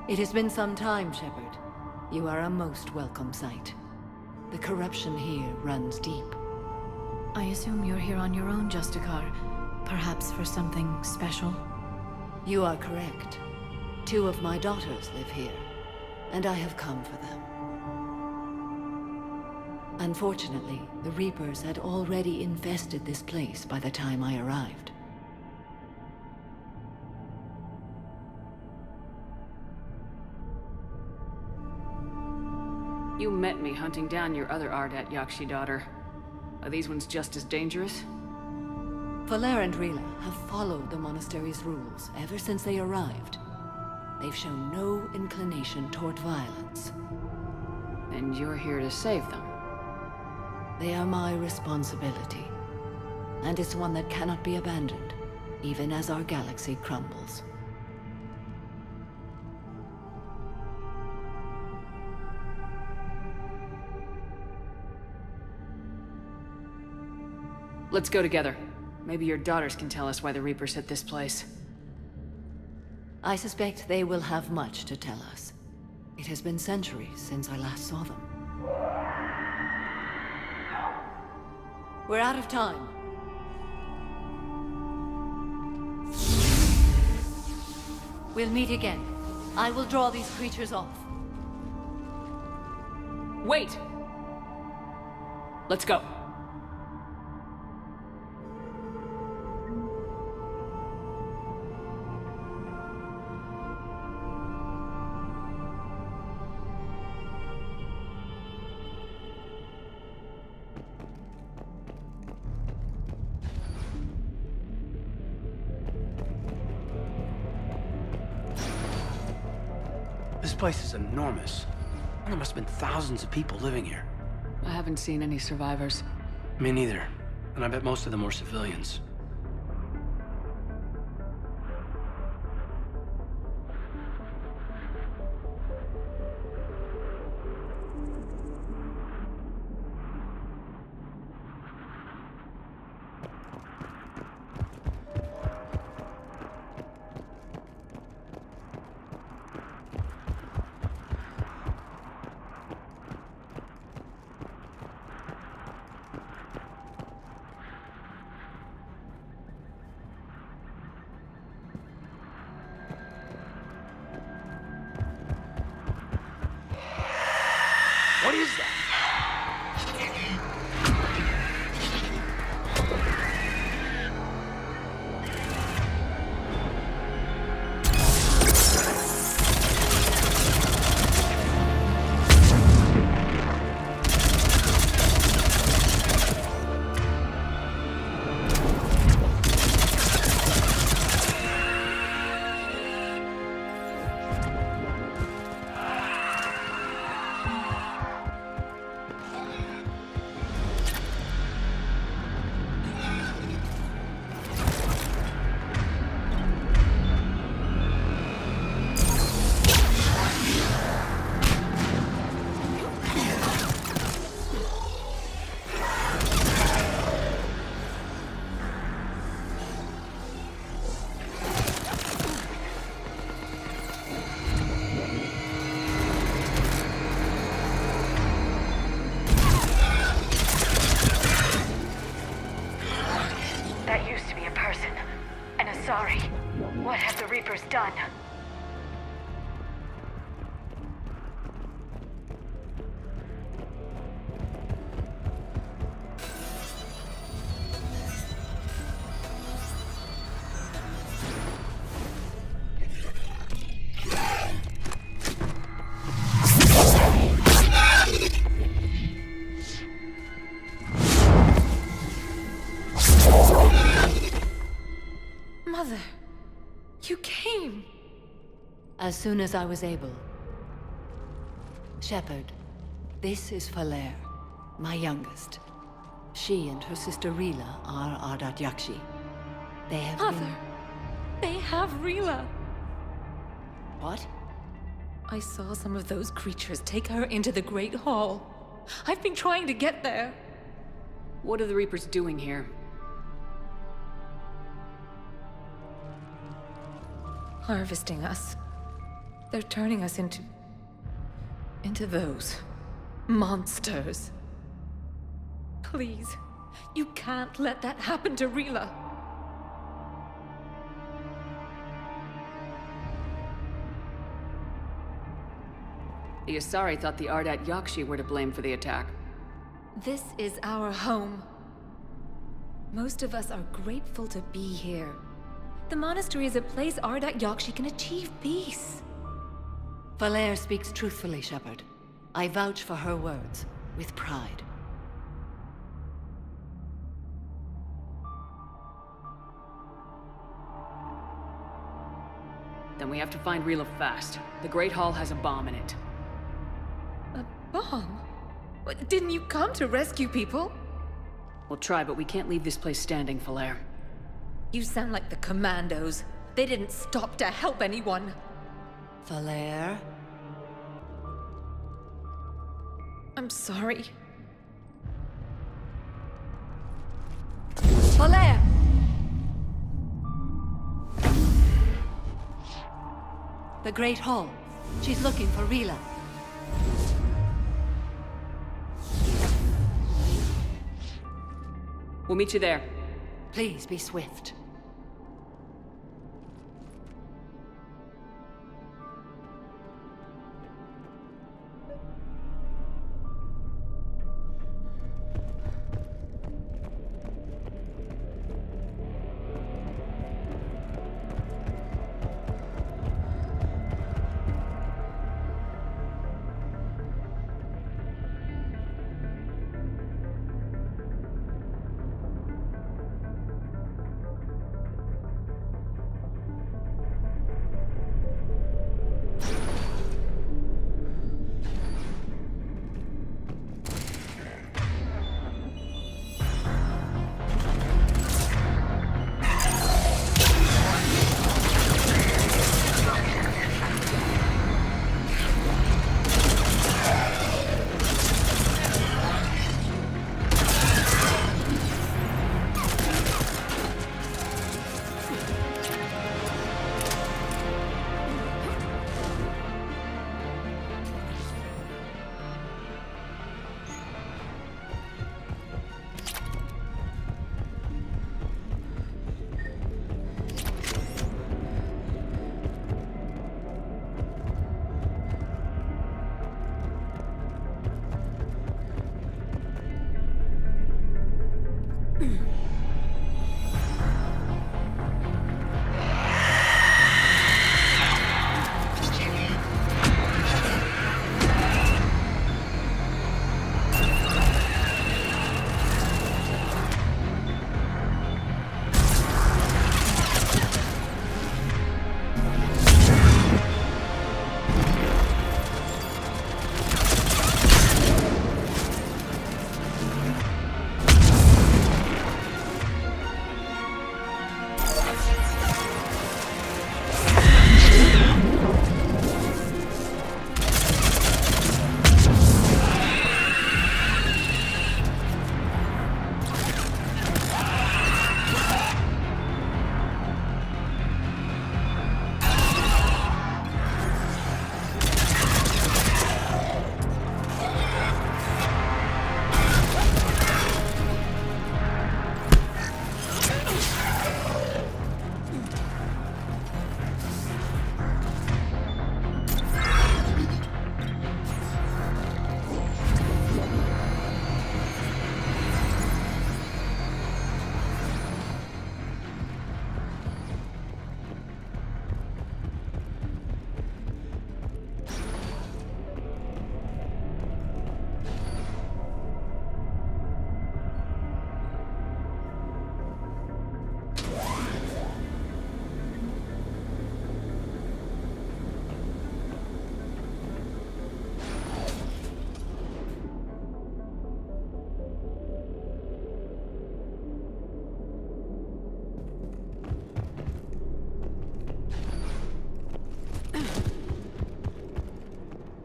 It has been some time, Shepard. You are a most welcome sight. The corruption here runs deep. I assume you're here on your own, Justicar. Perhaps for something special? You are correct. 2 of my daughters live here, and I have come for them. Unfortunately, the Reapers had already infested this place by the time I arrived. You met me hunting down your other Ardat Yakshi daughter. Are these ones just as dangerous? Falere and Rila have followed the monastery's rules ever since they arrived. They've shown no inclination toward violence. And you're here to save them? They are my responsibility. And it's one that cannot be abandoned, even as our galaxy crumbles. Let's go together. Maybe your daughters can tell us why the Reapers hit this place. I suspect they will have much to tell us. It has been centuries since I last saw them. We're out of time. We'll meet again. I will draw these creatures off. Wait! Let's go. This place is enormous. There must have been thousands of people living here. I haven't seen any survivors. Me neither. And I bet most of them were civilians. What is that? Sorry. What have the Reapers done? Mother, you came. As soon as I was able. Shepard, this is Falere, my youngest. She and her sister Rila are Ardat Yakshi. They have Mother, they have Rila. What? I saw some of those creatures take her into the Great Hall. I've been trying to get there. What are the Reapers doing here? harvesting us. They're turning us into those monsters. Please, you can't let that happen to Rila. The Asari thought the Ardat Yakshi were to blame for the attack. This is our home. Most of us are grateful to be here. The monastery is a place Ardat Yakshi can achieve peace. Valere speaks truthfully, Shepard. I vouch for her words, with pride. Then we have to find Rila fast. The Great Hall has a bomb in it. A bomb? What, didn't you come to rescue people? We'll try, but we can't leave this place standing, Valere. You sound like the Commandos. They didn't stop to help anyone. Valere? I'm sorry. Valere! The Great Hall. She's looking for Rila. We'll meet you there. Please be swift.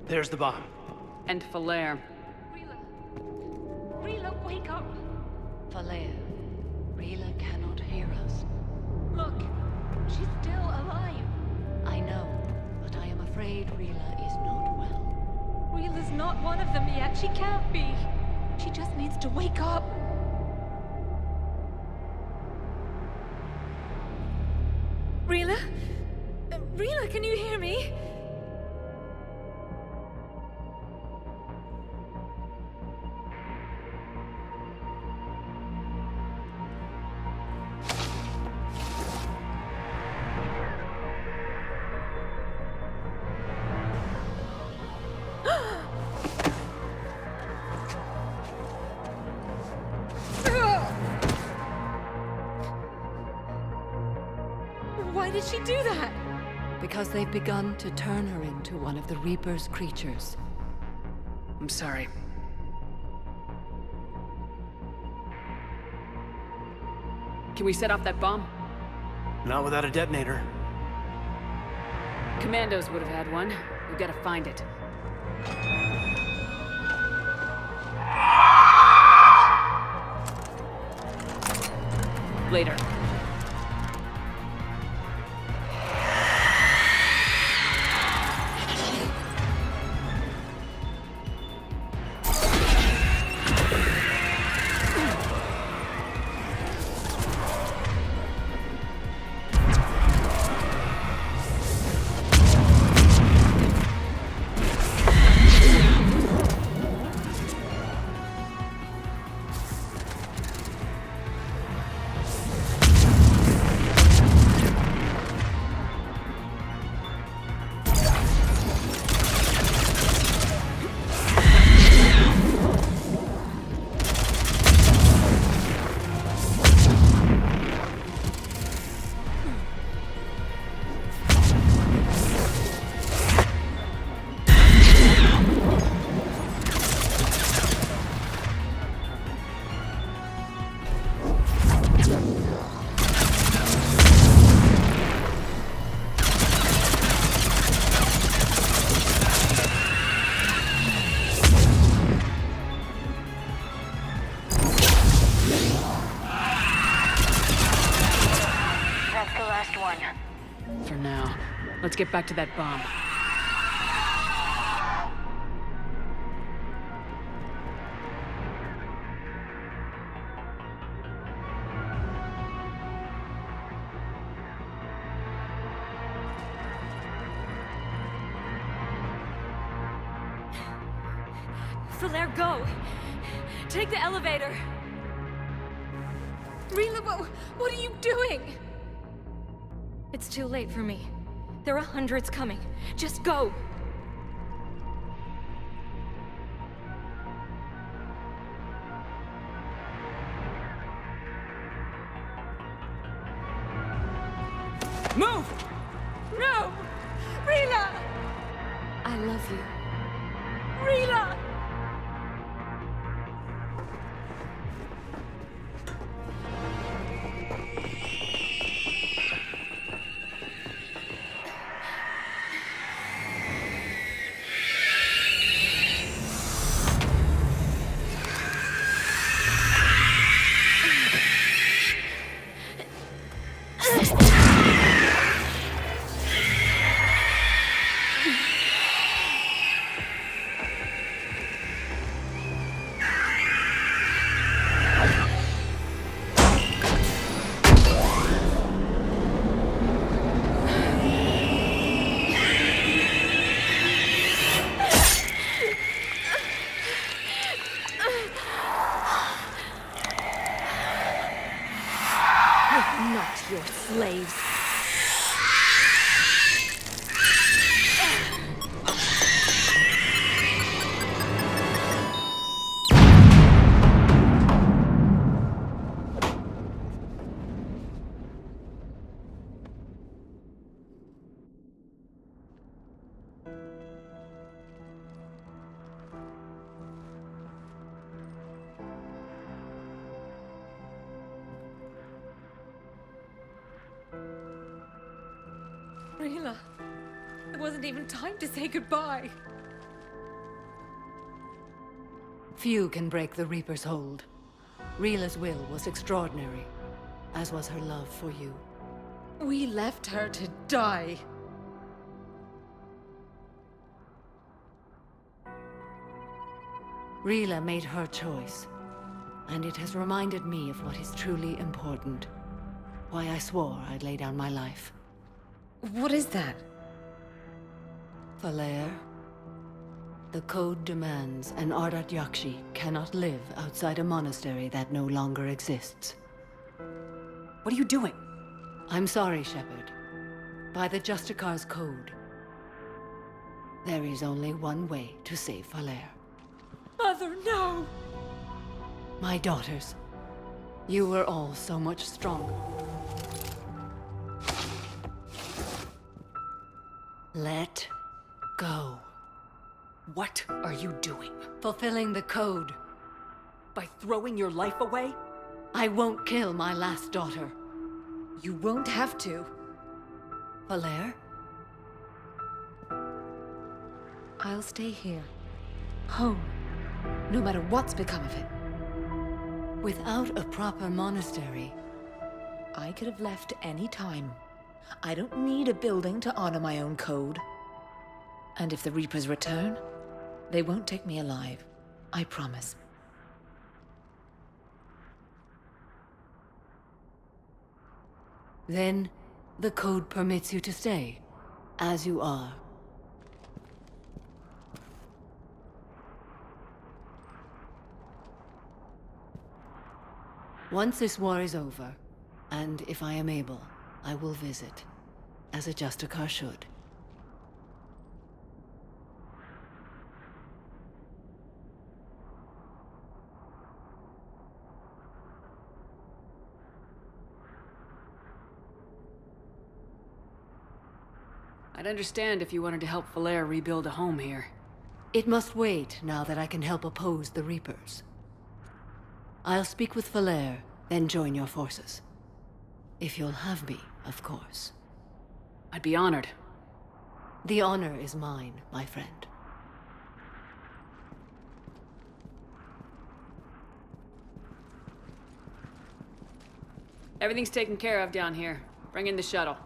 There's the bomb. And Valere. Rila, wake up! Valere, Rila cannot hear us. Look, she's still alive. afraid Rila is not well. Rila's not one of them yet. She can't be. She just needs to wake up. Rila? Rila, can you hear me? Why did she do that? Because they've begun to turn her into one of the Reaper's creatures. I'm sorry. Can we set off that bomb? Not without a detonator. Commandos would have had one. We've got to find it. Later. For now. Let's get back to that bomb. Solaire, go! Take the elevator! Rila, what are you doing? It's too late for me. There are hundreds coming. Just go! Move! No! Rila! I love you. Rila! Not your slaves. Rila, there wasn't even time to say goodbye. Few can break the Reaper's hold. Rila's will was extraordinary, as was her love for you. We left her to die. Rila made her choice, and it has reminded me of what is truly important. Why I swore I'd lay down my life. What is that? Falere, the code demands an Ardat Yakshi cannot live outside a monastery that no longer exists. What are you doing? I'm sorry, Shepard. By the Justicar's code, there is only one way to save Falere. Mother, no! My daughters, you were all so much stronger. Let go. What are you doing? Fulfilling the code. By throwing your life away? I won't kill my last daughter. You won't have to. Falere? I'll stay here. Home. No matter what's become of it. Without a proper monastery, I could have left any time. I don't need a building to honor my own code. And if the Reapers return, they won't take me alive. I promise. Then, the code permits you to stay, as you are. Once this war is over, and if I am able, I will visit, as a Justicar should. I'd understand if you wanted to help Falere rebuild a home here. It must wait now that I can help oppose the Reapers. I'll speak with Falere, then join your forces. If you'll have me, of course. I'd be honored. The honor is mine, my friend. Everything's taken care of down here. Bring in the shuttle.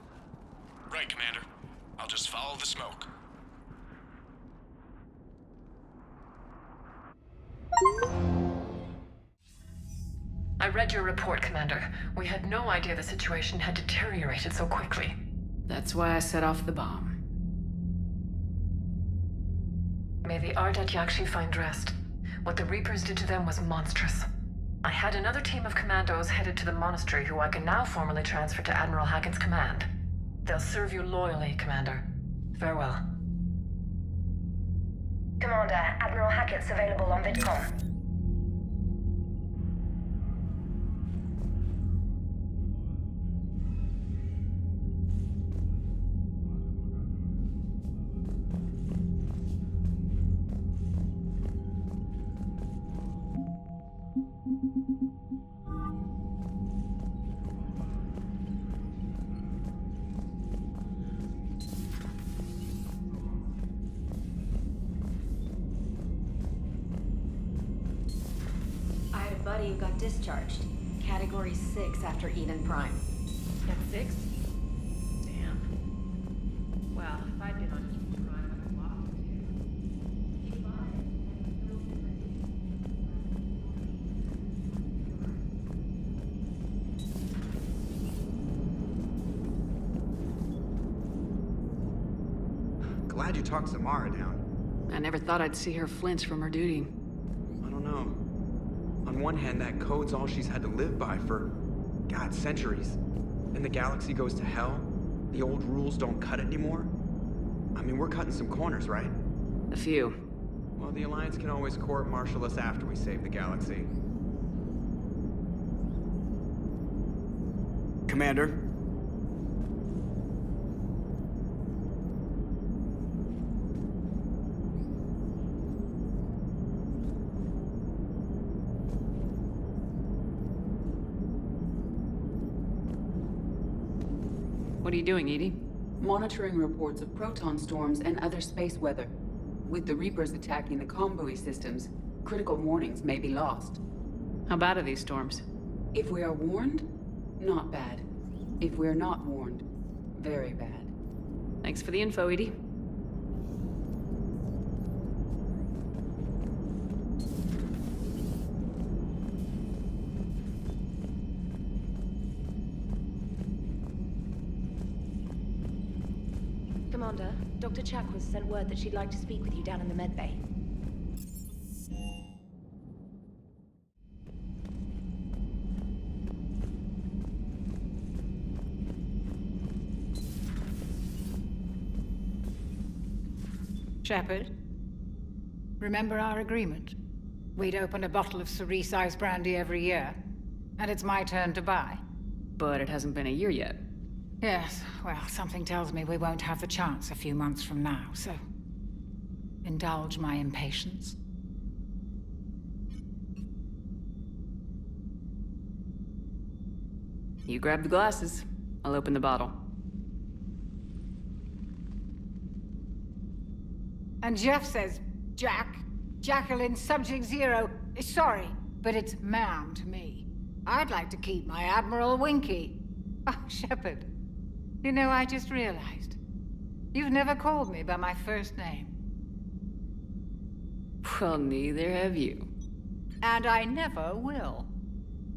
Right, Commander. I'll just follow the smoke. I read your report, Commander. We had no idea the situation had deteriorated so quickly. That's why I set off the bomb. May the Ardat Yakshi find rest. What the Reapers did to them was monstrous. I had another team of commandos headed to the monastery who I can now formally transfer to Admiral Hackett's command. They'll serve you loyally, Commander. Farewell. Commander, Admiral Hackett's available on VidCom. Buddy who got discharged. Category 6 after Eden Prime. That's 6? Damn. Well, if I'd been on Eden Prime, I'd have lost it. Glad you talked Samara down. I never thought I'd see her flinch from her duty. I don't know. On one hand, that code's all she's had to live by for, God, centuries. Then the galaxy goes to hell. The old rules don't cut anymore. I mean, we're cutting some corners, right? A few. Well, the Alliance can always court-martial us after we save the galaxy. Commander? What are you doing, Edie? Monitoring reports of proton storms and other space weather. With the Reapers attacking the comm buoy systems, critical warnings may be lost. How bad are these storms? If we are warned, not bad. If we're not warned, very bad. Thanks for the info, Edie. Commander. Dr. Chakwas sent word that she'd like to speak with you down in the medbay. Shepard, remember our agreement? We'd open a bottle of cerise ice brandy every year, and it's my turn to buy. But it hasn't been a year yet. Yes, well, something tells me we won't have the chance a few months from now, so indulge my impatience. You grab the glasses. I'll open the bottle. And Jeff says, Jacqueline Subject Zero is sorry, but it's ma'am to me. I'd like to keep my Admiral Winky. Oh, Shepard, you know, I just realized. You've never called me by my first name. Well, neither have you. And I never will.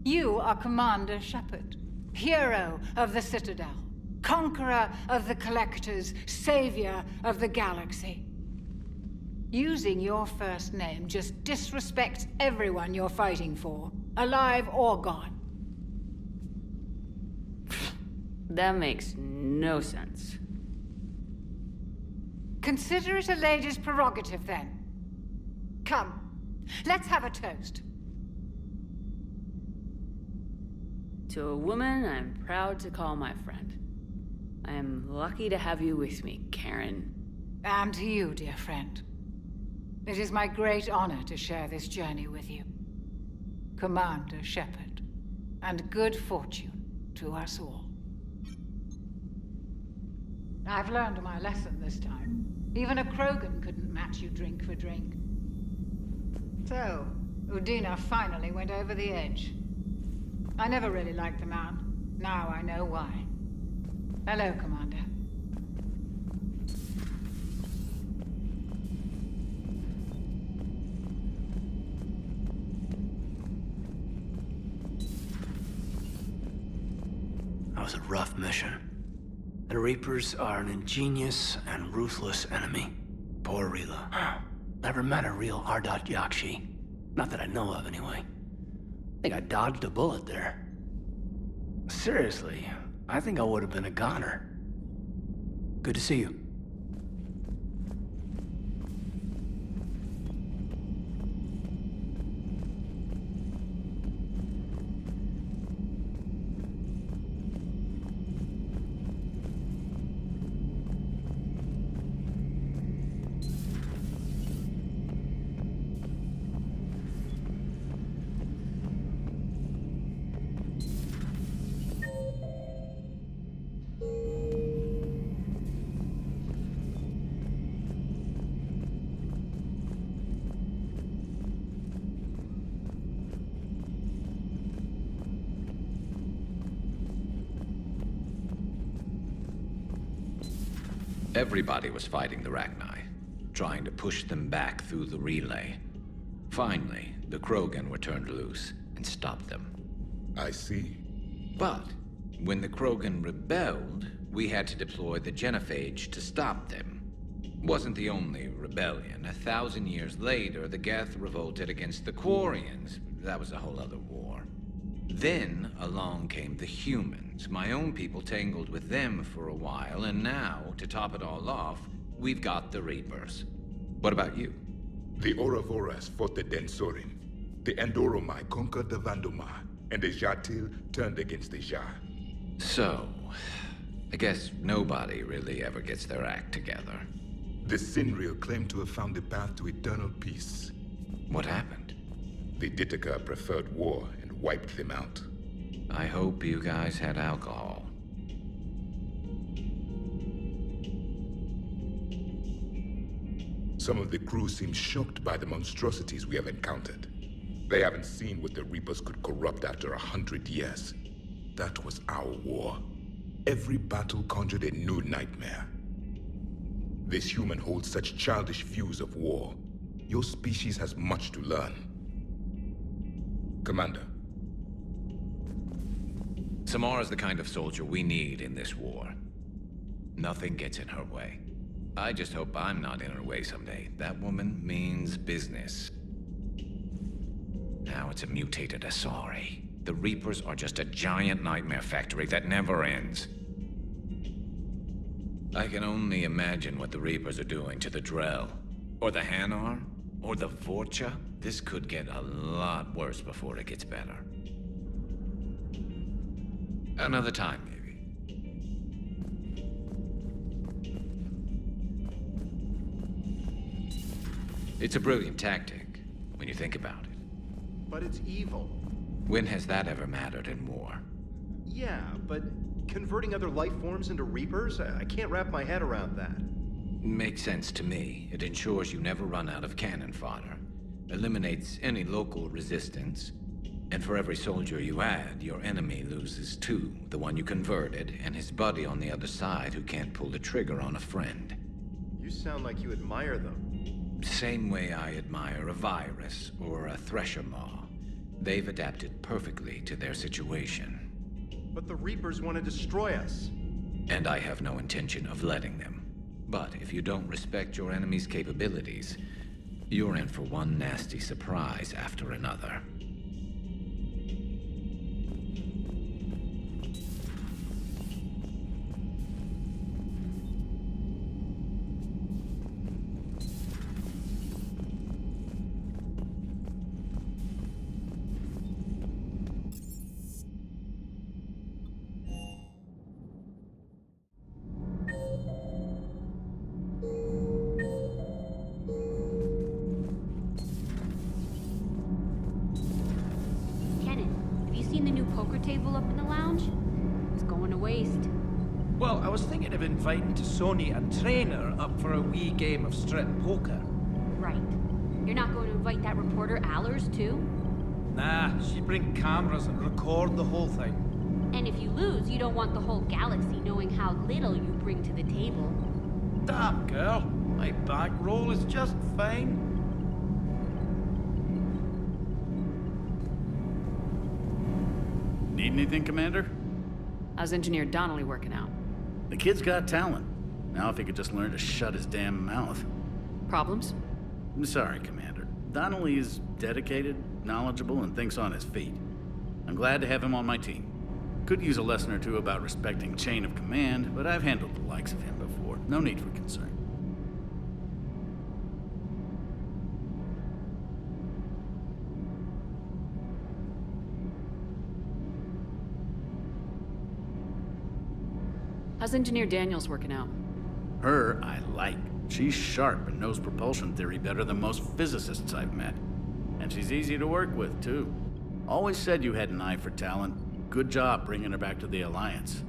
You are Commander Shepard, hero of the Citadel, conqueror of the Collectors, savior of the galaxy. Using your first name just disrespects everyone you're fighting for, alive or gone. That makes no sense. Consider it a lady's prerogative, then. Come, let's have a toast. To a woman I'm proud to call my friend. I am lucky to have you with me, Karen. And to you, dear friend. It is my great honor to share this journey with you, Commander Shepard, and good fortune to us all. I've learned my lesson this time. Even a Krogan couldn't match you drink for drink. So, Udina finally went over the edge. I never really liked the man. Now I know why. Hello, Commander. That was a rough mission. The Reapers are an ingenious and ruthless enemy. Poor Rila. Never met a real Ardat Yakshi. Not that I know of, anyway. I think I dodged a bullet there. Seriously, I think I would have been a goner. Good to see you. Everybody was fighting the Rachni, trying to push them back through the relay. Finally, the Krogan were turned loose and stopped them. I see. But when the Krogan rebelled, we had to deploy the Genophage to stop them. Wasn't the only rebellion. 1,000 years later, the Geth revolted against the Quarians. That was a whole other war. Then along came the humans. My own people tangled with them for a while, and now, to top it all off, we've got the Reapers. What about you? The Ouroboros fought the Densorim. The Andoromai conquered the Vandomar, and the Jatil turned against the Jah. So, I guess nobody really ever gets their act together. The Sinriel claimed to have found the path to eternal peace. What happened? The Ditaka preferred war and wiped them out. I hope you guys had alcohol. Some of the crew seem shocked by the monstrosities we have encountered. They haven't seen what the Reapers could corrupt after 100 years. That was our war. Every battle conjured a new nightmare. This human holds such childish views of war. Your species has much to learn. Commander. Samara's the kind of soldier we need in this war. Nothing gets in her way. I just hope I'm not in her way someday. That woman means business. Now it's a mutated Asari. The Reapers are just a giant nightmare factory that never ends. I can only imagine what the Reapers are doing to the Drell. Or the Hanar. Or the Vorcha. This could get a lot worse before it gets better. Another time, maybe. It's a brilliant tactic, when you think about it. But it's evil. When has that ever mattered in war? Yeah, but converting other life forms into Reapers? I can't wrap my head around that. Makes sense to me. It ensures you never run out of cannon fodder. Eliminates any local resistance. And for every soldier you add, your enemy loses two. The one you converted, and his buddy on the other side who can't pull the trigger on a friend. You sound like you admire them. Same way I admire a virus or a thresher maw. They've adapted perfectly to their situation. But the Reapers want to destroy us. And I have no intention of letting them. But if you don't respect your enemy's capabilities, you're in for one nasty surprise after another. Table up in the lounge? It's going to waste. Well, I was thinking of inviting T'Soni and Trainer up for a wee game of strip poker. Right. You're not going to invite that reporter Allers, too? Nah, she'd bring cameras and record the whole thing. And if you lose, you don't want the whole galaxy knowing how little you bring to the table. Damn, girl. My bankroll is just fine. Need anything, Commander? How's Engineer Donnelly working out? The kid's got talent. Now if he could just learn to shut his damn mouth. Problems? I'm sorry, Commander. Donnelly is dedicated, knowledgeable, and thinks on his feet. I'm glad to have him on my team. Could use a lesson or two about respecting chain of command, but I've handled the likes of him before. No need for concern. How's Engineer Daniels working out? Her, I like. She's sharp and knows propulsion theory better than most physicists I've met. And she's easy to work with, too. Always said you had an eye for talent. Good job bringing her back to the Alliance.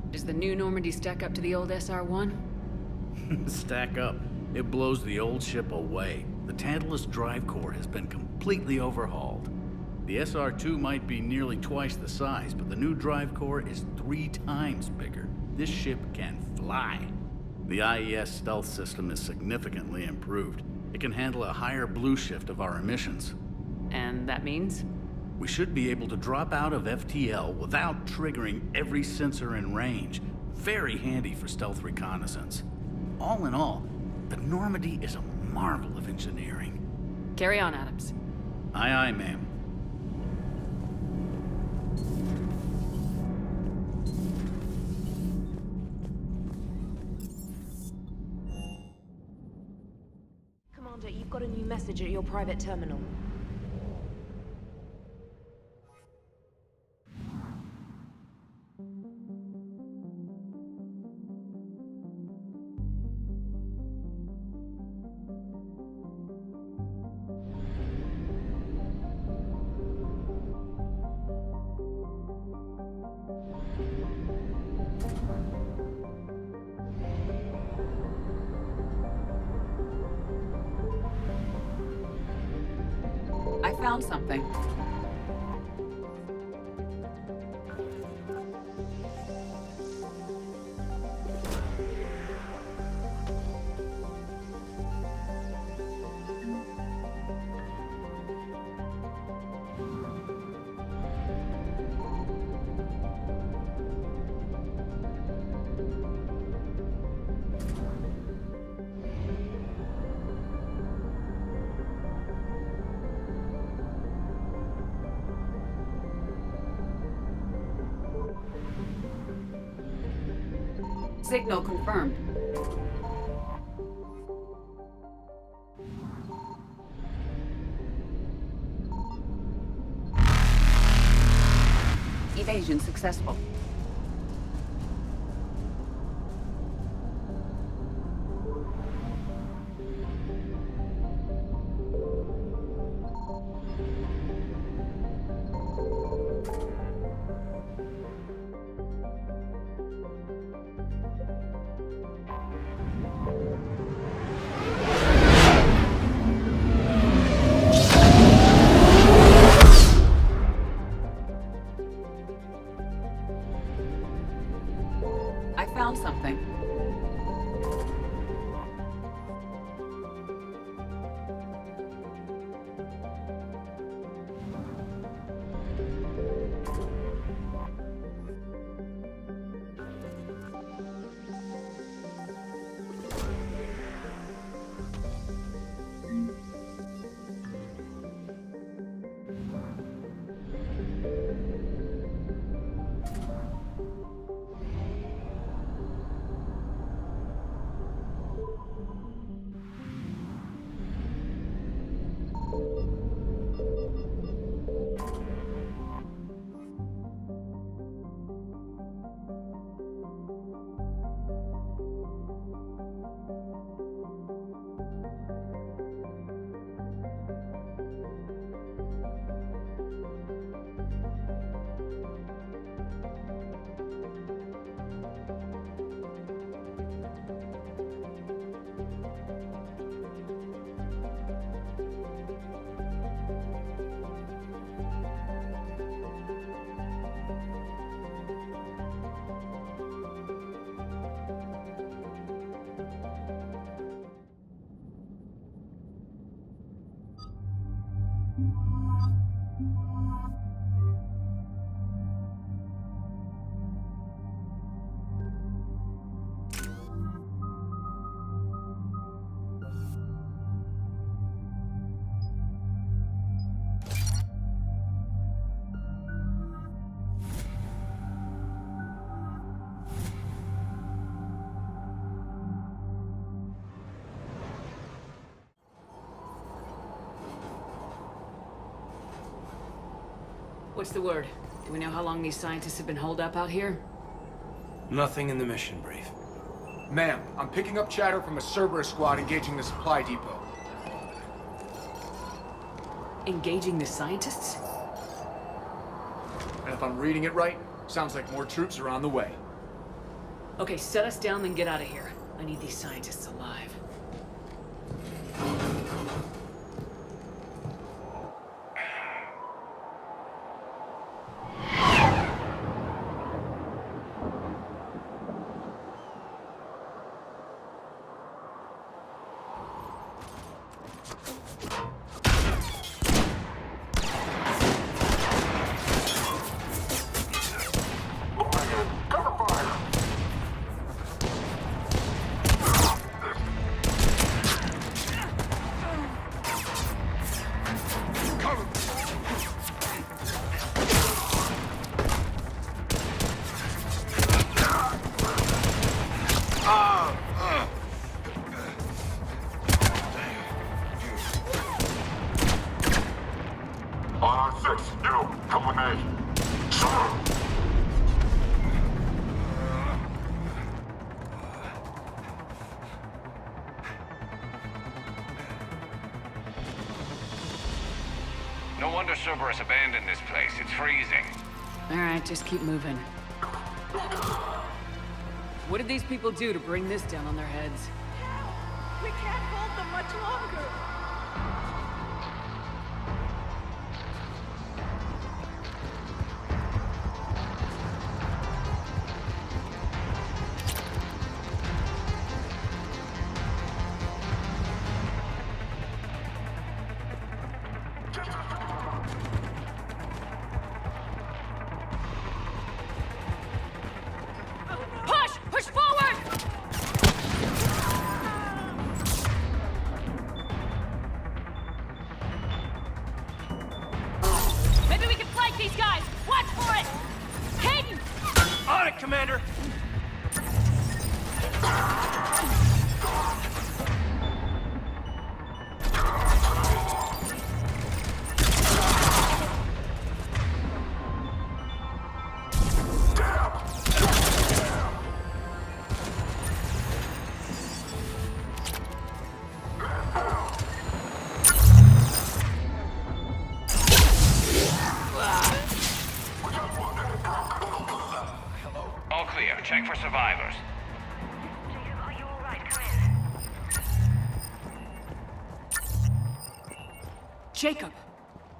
Does the new Normandy stack up to the old SR-1? Stack up. It blows the old ship away. The Tantalus drive core has been completely overhauled. The SR-2 might be nearly twice the size, but the new drive core is 3 times bigger. This ship can fly. The IES stealth system is significantly improved. It can handle a higher blue shift of our emissions. And that means? We should be able to drop out of FTL without triggering every sensor in range. Very handy for stealth reconnaissance. All in all, the Normandy is a marvel of engineering. Carry on, Adams. Aye, aye, ma'am. Commander, you've got a new message at your private terminal. I found something. Signal confirmed. Evasion successful. I found something. What's the word? Do we know how long these scientists have been holed up out here? Nothing in the mission brief. Ma'am, I'm picking up chatter from a Cerberus squad engaging the supply depot. Engaging the scientists? And if I'm reading it right, sounds like more troops are on the way. Okay, set us down, then get out of here. I need these scientists alive. No wonder Cerberus abandoned this place. It's freezing. Alright, just keep moving. What did these people do to bring this down on their heads? We can't hold them much longer. Push forward! Maybe we can flank these guys! Watch for it! Hayden! On it, Commander! All clear. Check for survivors. Jacob!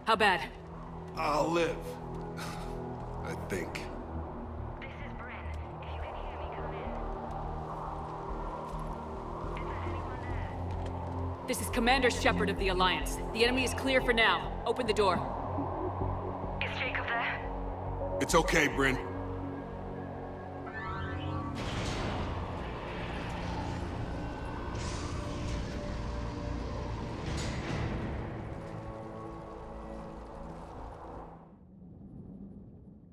How bad? I'll live. I think. This is Commander Shepard of the Alliance. The enemy is clear for now. Open the door. Is Jacob there? It's okay, Bryn.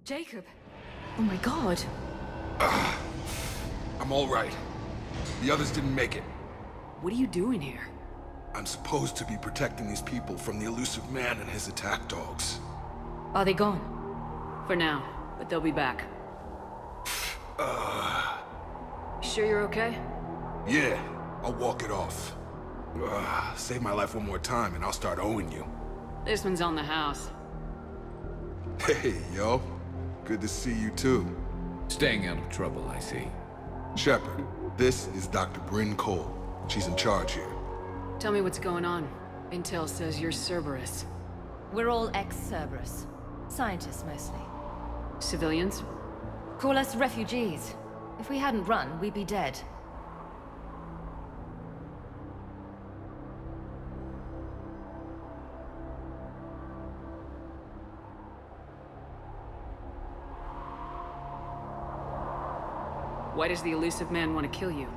Jacob! Oh my god. I'm all right. The others didn't make it. What are you doing here? I'm supposed to be protecting these people from the elusive man and his attack dogs. Are they gone? For now, but they'll be back. Sure you're okay? Yeah, I'll walk it off. Save my life one more time and I'll start owing you. This one's on the house. Hey, yo. Good to see you too. Staying out of trouble, I see. Shepard, this is Dr. Bryn Cole. She's in charge here. Tell me what's going on. Intel says you're Cerberus. We're all ex-Cerberus. Scientists, mostly. Civilians? Call us refugees. If we hadn't run, we'd be dead. Why does the elusive man want to kill you?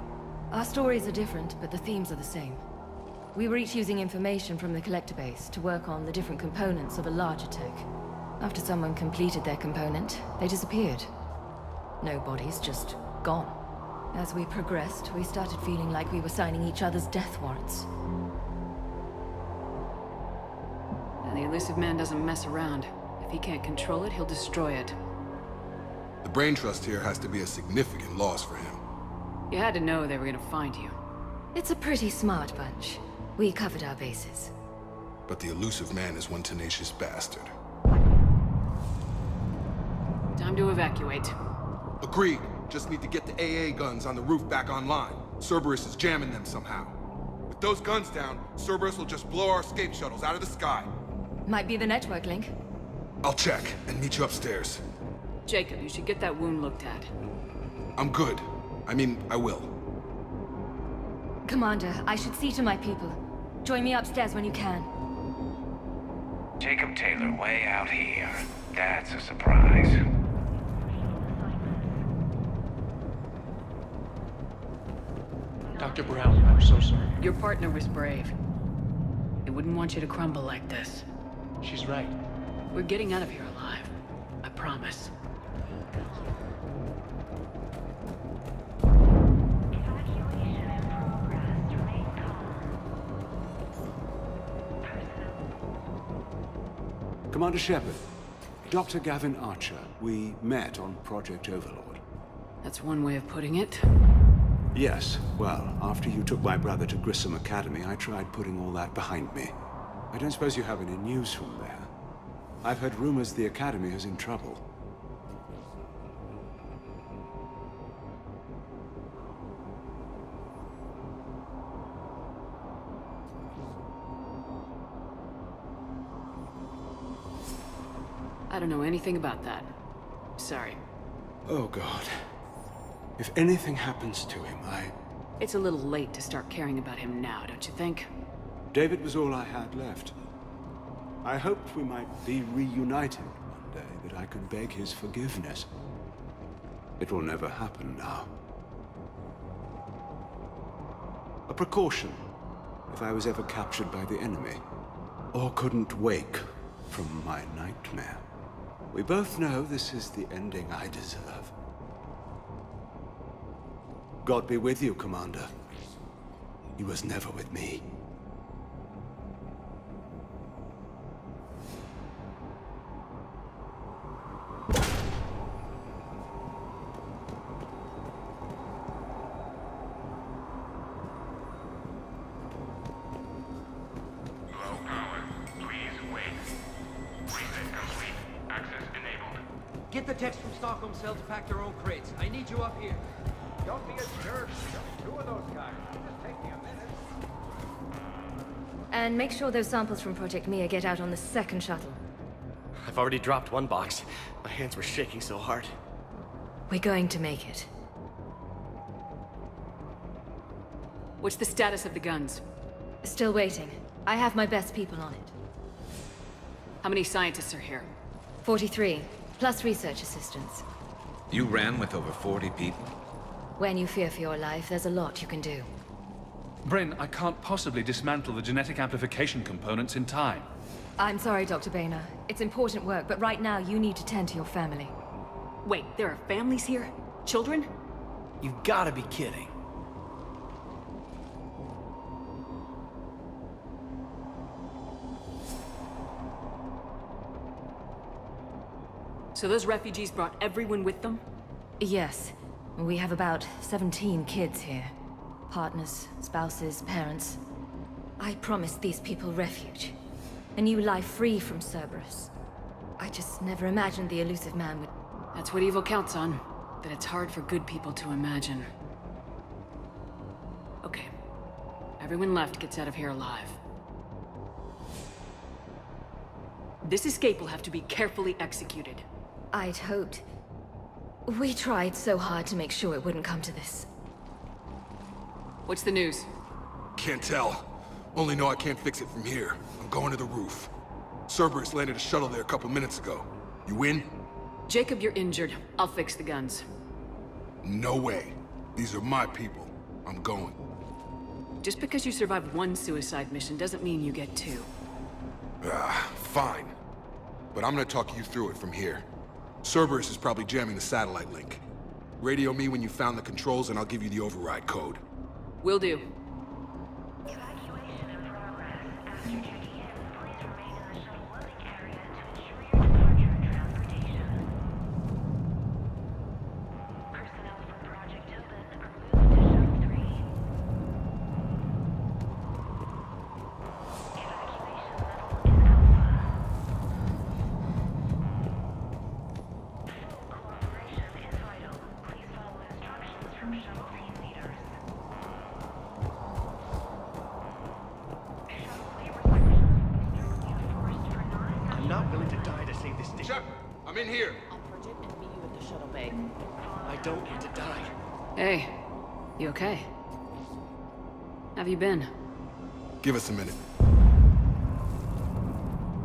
Our stories are different, but the themes are the same. We were each using information from the Collector base to work on the different components of a larger tech. After someone completed their component, they disappeared. No bodies, just gone. As we progressed, we started feeling like we were signing each other's death warrants. And the elusive man doesn't mess around. If he can't control it, he'll destroy it. The brain trust here has to be a significant loss for him. You had to know they were gonna find you. It's a pretty smart bunch. We covered our bases. But the elusive man is one tenacious bastard. Time to evacuate. Agreed. Just need to get the AA guns on the roof back online. Cerberus is jamming them somehow. With those guns down, Cerberus will just blow our escape shuttles out of the sky. Might be the network link. I'll check and meet you upstairs. Jacob, you should get that wound looked at. I'm good. I mean, I will. Commander, I should see to my people. Join me upstairs when you can. Jacob Taylor way out here. That's a surprise. Dr. Brown, I'm so sorry. Your partner was brave. They wouldn't want you to crumble like this. She's right. We're getting out of here alive. I promise. Commander Shepard, Dr. Gavin Archer, we met on Project Overlord. That's one way of putting it. Yes, well, after you took my brother to Grissom Academy, I tried putting all that behind me. I don't suppose you have any news from there. I've heard rumors the Academy is in trouble. I don't know anything about that. Sorry. Oh, God. If anything happens to him, It's a little late to start caring about him now, don't you think? David was all I had left. I hoped we might be reunited one day, that I could beg his forgiveness. It will never happen now. A precaution, if I was ever captured by the enemy, or couldn't wake from my nightmare. We both know this is the ending I deserve. God be with you, Commander. He was never with me. Get the text from Stockholm Cell to pack their own crates. I need you up here. Don't be a jerk. Just 2 of those guys. It'll just take me a minute. And make sure those samples from Project Mia get out on the second shuttle. I've already dropped one box. My hands were shaking so hard. We're going to make it. What's the status of the guns? Still waiting. I have my best people on it. How many scientists are here? 43, plus research assistants. You ran with over 40 people? When you fear for your life, there's a lot you can do. Bryn, I can't possibly dismantle the genetic amplification components in time. I'm sorry, Dr. Boehner. It's important work, but right now you need to tend to your family. Wait, there are families here? Children? You've gotta be kidding. So those refugees brought everyone with them? Yes. We have about 17 kids here. Partners, spouses, parents. I promised these people refuge. A new life free from Cerberus. I just never imagined the elusive man would... That's what evil counts on. That it's hard for good people to imagine. Okay. Everyone left gets out of here alive. This escape will have to be carefully executed. I'd hoped. We tried so hard to make sure it wouldn't come to this. What's the news? Can't tell. Only know I can't fix it from here. I'm going to the roof. Cerberus landed a shuttle there a couple minutes ago. You in? Jacob, you're injured. I'll fix the guns. No way. These are my people. I'm going. Just because you survived one suicide mission doesn't mean you get 2. Fine. But I'm gonna talk you through it from here. Cerberus is probably jamming the satellite link. Radio me when you found the controls and I'll give you the override code. Will do. I'm in here. I'll purge it and meet you at the shuttle bay. I don't need to die. Hey, you okay? Have you been? Give us a minute.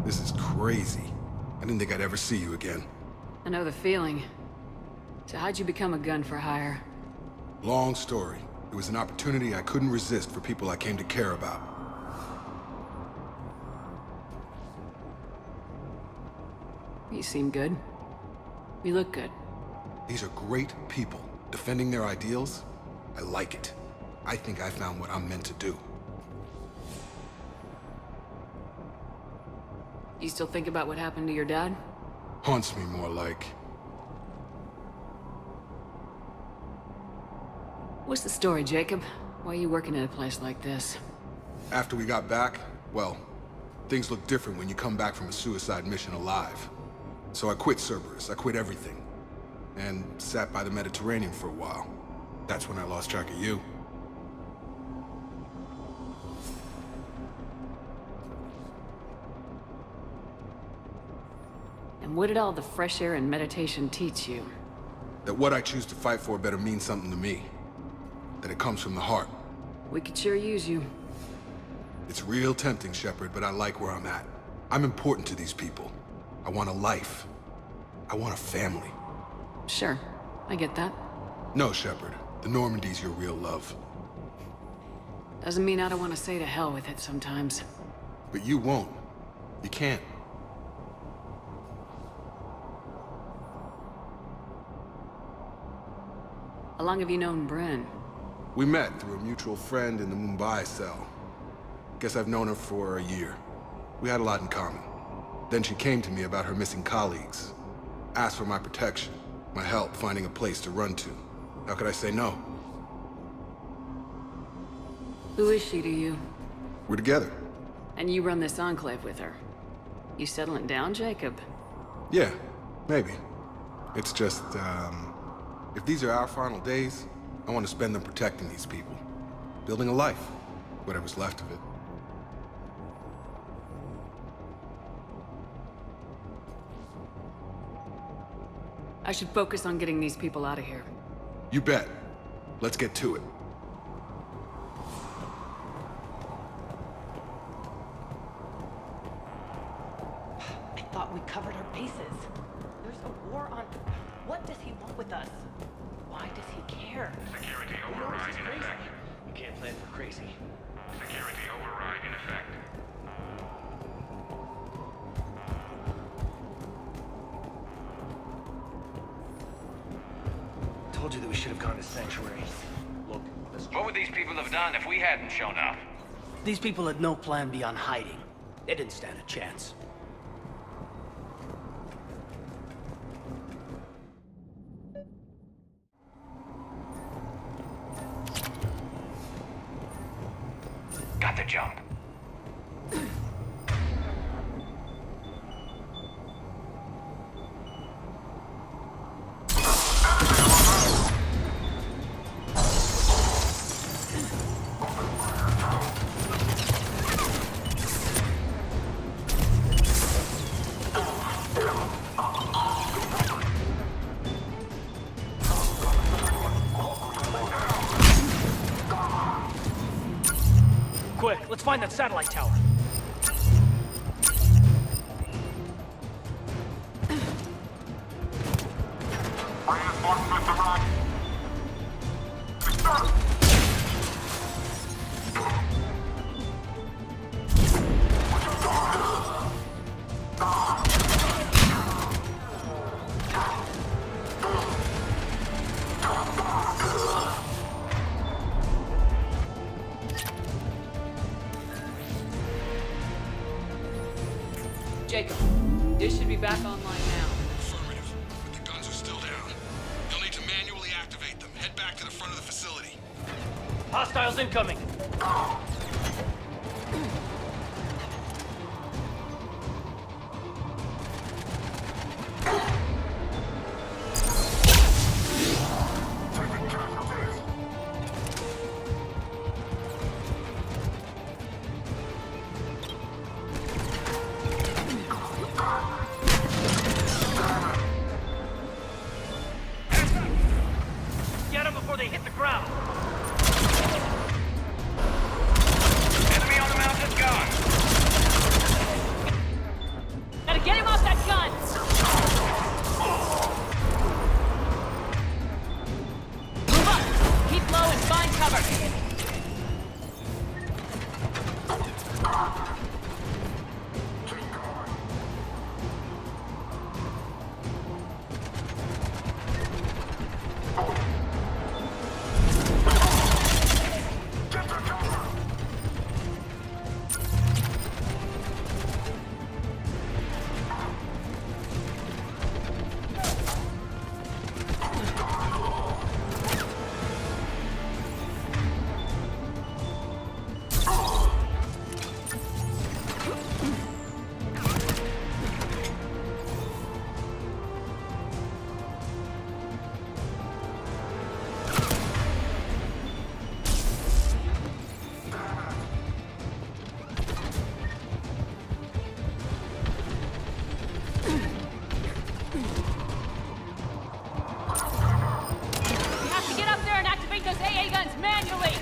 This is crazy. I didn't think I'd ever see you again. I know the feeling. So how'd you become a gun for hire? Long story. It was an opportunity I couldn't resist for people I came to care about. You seem good. You look good. These are great people. Defending their ideals, I like it. I think I found what I'm meant to do. You still think about what happened to your dad? Haunts me more like. What's the story, Jacob? Why are you working at a place like this? After we got back, well, things look different when you come back from a suicide mission alive. So I quit Cerberus, I quit everything. And sat by the Mediterranean for a while. That's when I lost track of you. And what did all the fresh air and meditation teach you? That what I choose to fight for better mean something to me. That it comes from the heart. We could sure use you. It's real tempting, Shepard, but I like where I'm at. I'm important to these people. I want a life. I want a family. Sure, I get that. No, Shepard. The Normandy's your real love. Doesn't mean I don't want to say to hell with it sometimes. But you won't. You can't. How long have you known Bryn? We met through a mutual friend in the Mumbai cell. Guess I've known her for a year. We had a lot in common. Then she came to me about her missing colleagues. Asked for my protection, my help finding a place to run to. How could I say no? Who is she to you? We're together. And you run this enclave with her? You settling down, Jacob? Yeah, maybe. It's just, if these are our final days, I want to spend them protecting these people. Building a life, whatever's left of it. I should focus on getting these people out of here. You bet. Let's get to it. I thought we covered our bases. There's a war on... What does he want with us? Why does he care? Security We know override he's in crazy. effect. You can't plan for crazy. Security override in effect. Told you that we should have gone to Sanctuary. Look, What would these people have done if we hadn't shown up? These people had no plan beyond hiding. They didn't stand a chance. Got the jump. quick, let's find that satellite tower. Jacob, this should be back online now. Affirmative, but the guns are still down. You'll need to manually activate them. Head back to the front of the facility. Hostiles incoming! Get them before they hit the ground! Enemy on the mountain gun! Gotta get him off that gun! Move up! Keep low and find cover! We have to get up there and activate those AA guns manually!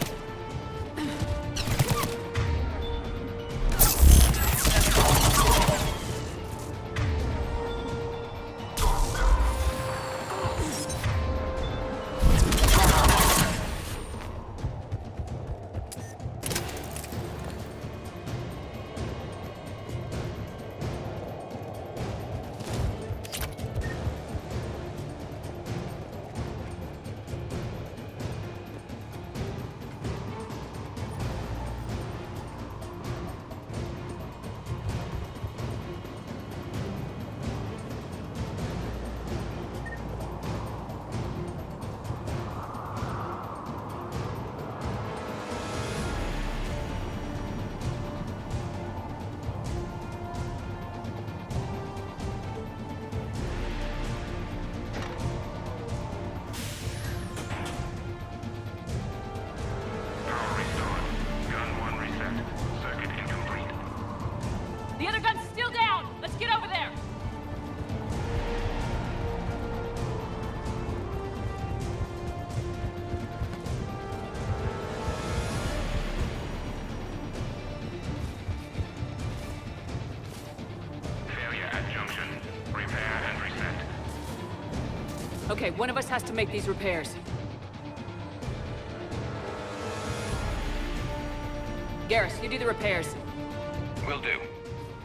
Okay, one of us has to make these repairs. Garrus, you do the repairs. Will do.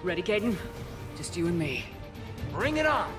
Ready, Caden? Just you and me. Bring it on!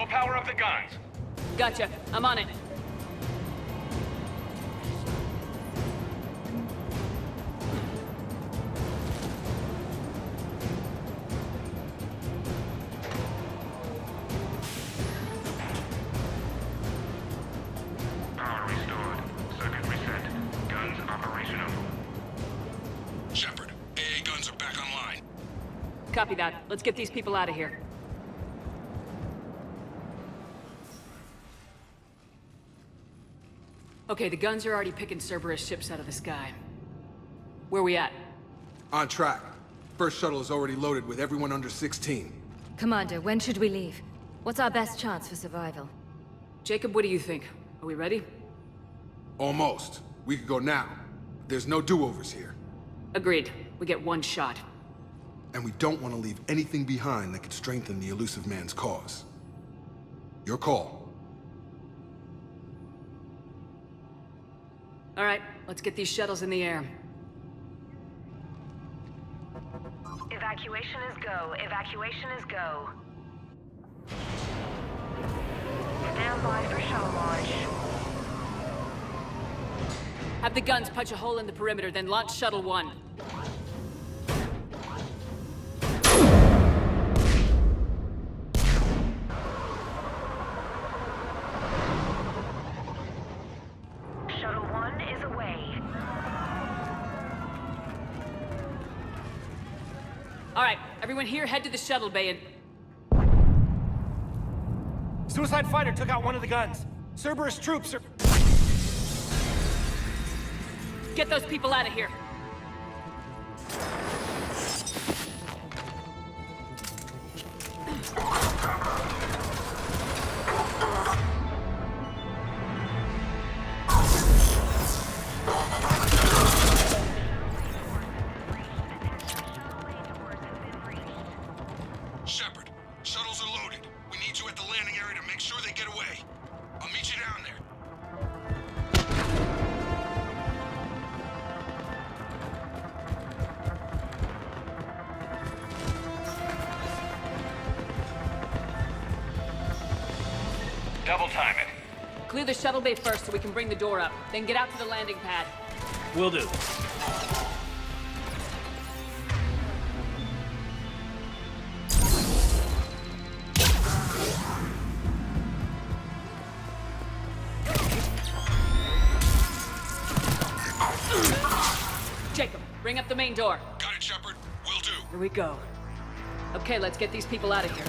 Power up the guns. Gotcha. I'm on it. Power restored. Circuit reset. Guns operational. Shepard, AA guns are back online. Copy that. Let's get these people out of here. Okay, the guns are already picking Cerberus ships out of the sky. Where we at? On track. First shuttle is already loaded with everyone under 16. Commander, when should we leave? What's our best chance for survival? Jacob, what do you think? Are we ready? Almost. We could go now. There's no do-overs here. Agreed. We get one shot. And we don't want to leave anything behind that could strengthen the Elusive Man's cause. Your call. All right, let's get these shuttles in the air. Evacuation is go. Evacuation is go. Stand by for shuttle launch. Have the guns punch a hole in the perimeter, then launch Shuttle 1. Shuttle 1 is away. All right, everyone here, head to the shuttle bay and... Suicide fighter took out one of the guns. Cerberus troops are... Get those people out of here. Shepard, shuttles are loaded. We need you at the landing area to make sure they get away. I'll meet you down there. Double time it. Clear the shuttle bay first so we can bring the door up. Then get out to the landing pad. Will do. Jacob, bring up the main door. Got it, Shepard. Will do. Here we go. Okay, let's get these people out of here.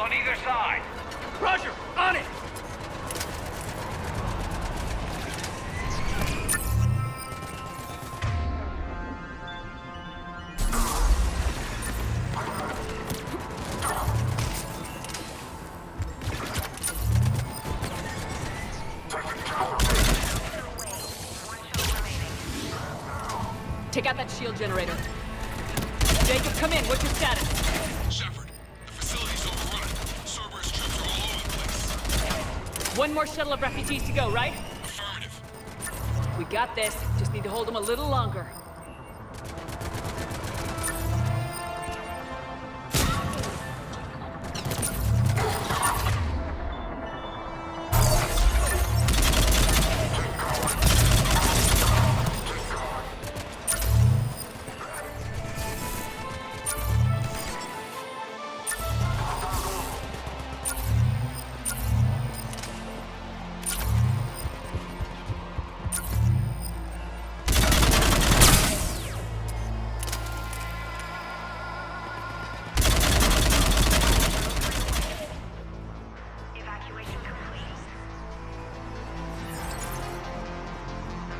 on either side. Roger, on it! Take out that shield generator. Jacob, come in. What's your status? Shepard, the facility's overrun. Cerberus troops are all over the place. One more shuttle of refugees to go, right? Affirmative. We got this. Just need to hold them a little longer.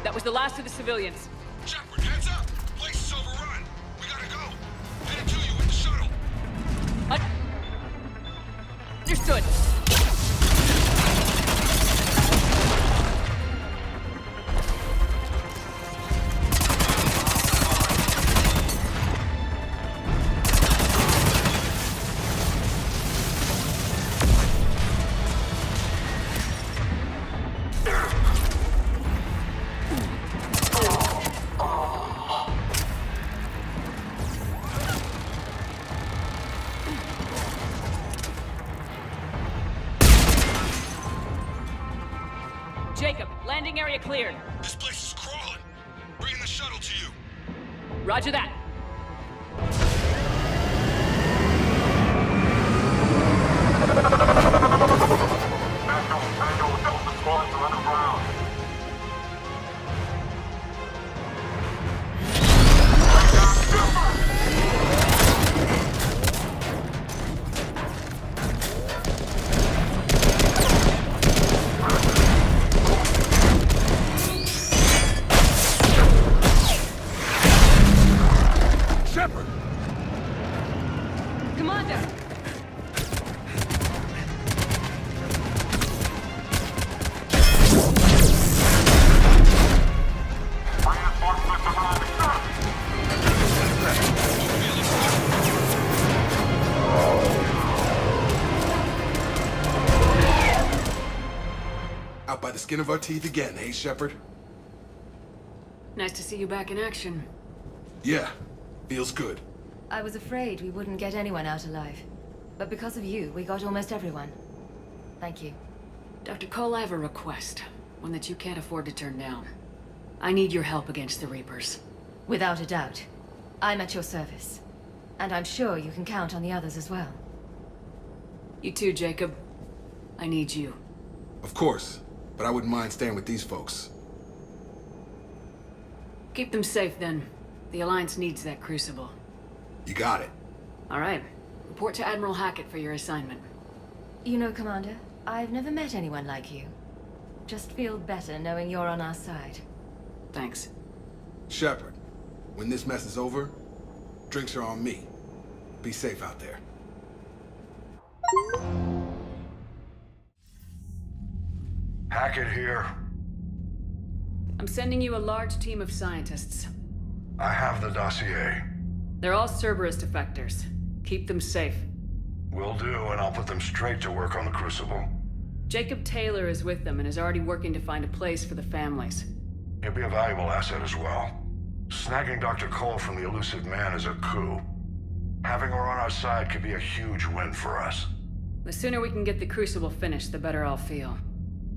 That was the last of the civilians. Shepard, heads up! Place is overrun. We gotta go. Headed to you with the shuttle. Understood. Jacob, landing area cleared. This place is crawling. Bringing the shuttle to you. Roger that. Shepard! Commander! Out by the skin of our teeth again, hey, Shepard? Nice to see you back in action. Yeah, feels good. I was afraid we wouldn't get anyone out alive. But because of you, we got almost everyone. Thank you. Dr. Cole, I have a request. One that you can't afford to turn down. I need your help against the Reapers. Without a doubt. I'm at your service. And I'm sure you can count on the others as well. You too, Jacob. I need you. Of course, but I wouldn't mind staying with these folks. Keep them safe, then. The Alliance needs that crucible. You got it. All right. Report to Admiral Hackett for your assignment. You know, Commander, I've never met anyone like you. Just feel better knowing you're on our side. Thanks. Shepard, when this mess is over, drinks are on me. Be safe out there. Hackett here. I'm sending you a large team of scientists. I have the dossier. They're all Cerberus defectors. Keep them safe. Will do, and I'll put them straight to work on the Crucible. Jacob Taylor is with them and is already working to find a place for the families. He'll be a valuable asset as well. Snagging Dr. Cole from the Elusive Man is a coup. Having her on our side could be a huge win for us. The sooner we can get the Crucible finished, the better I'll feel.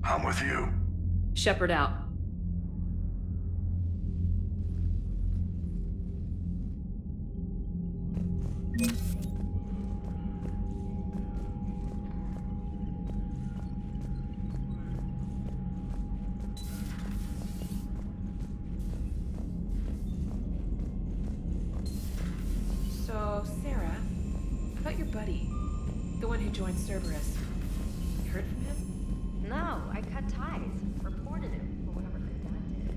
I'm with you. Shepard out. So, Sarah, about your buddy, the one who joined Cerberus. You heard from him? No, I cut ties. Reported him for whatever good that did.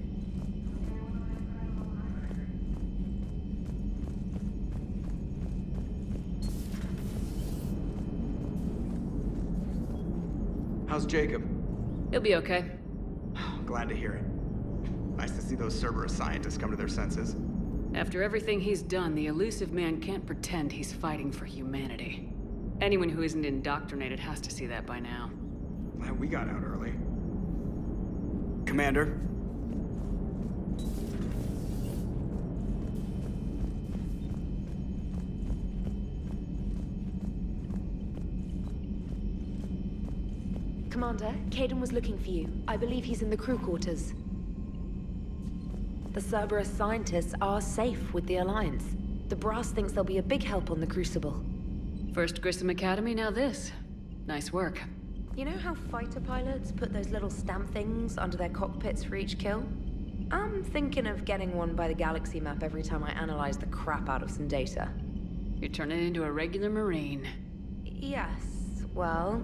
How's Jacob? He'll be okay. Glad to hear it. Nice to see those Cerberus scientists come to their senses. After everything he's done, the elusive man can't pretend he's fighting for humanity. Anyone who isn't indoctrinated has to see that by now. We got out early. Commander? Commander, Caden was looking for you. I believe he's in the crew quarters. The Cerberus scientists are safe with the Alliance. The Brass thinks they'll be a big help on the Crucible. First Grissom Academy, now this. Nice work. You know how fighter pilots put those little stamp things under their cockpits for each kill? I'm thinking of getting one by the galaxy map every time I analyze the crap out of some data. You're turning into a regular Marine. Yes, well,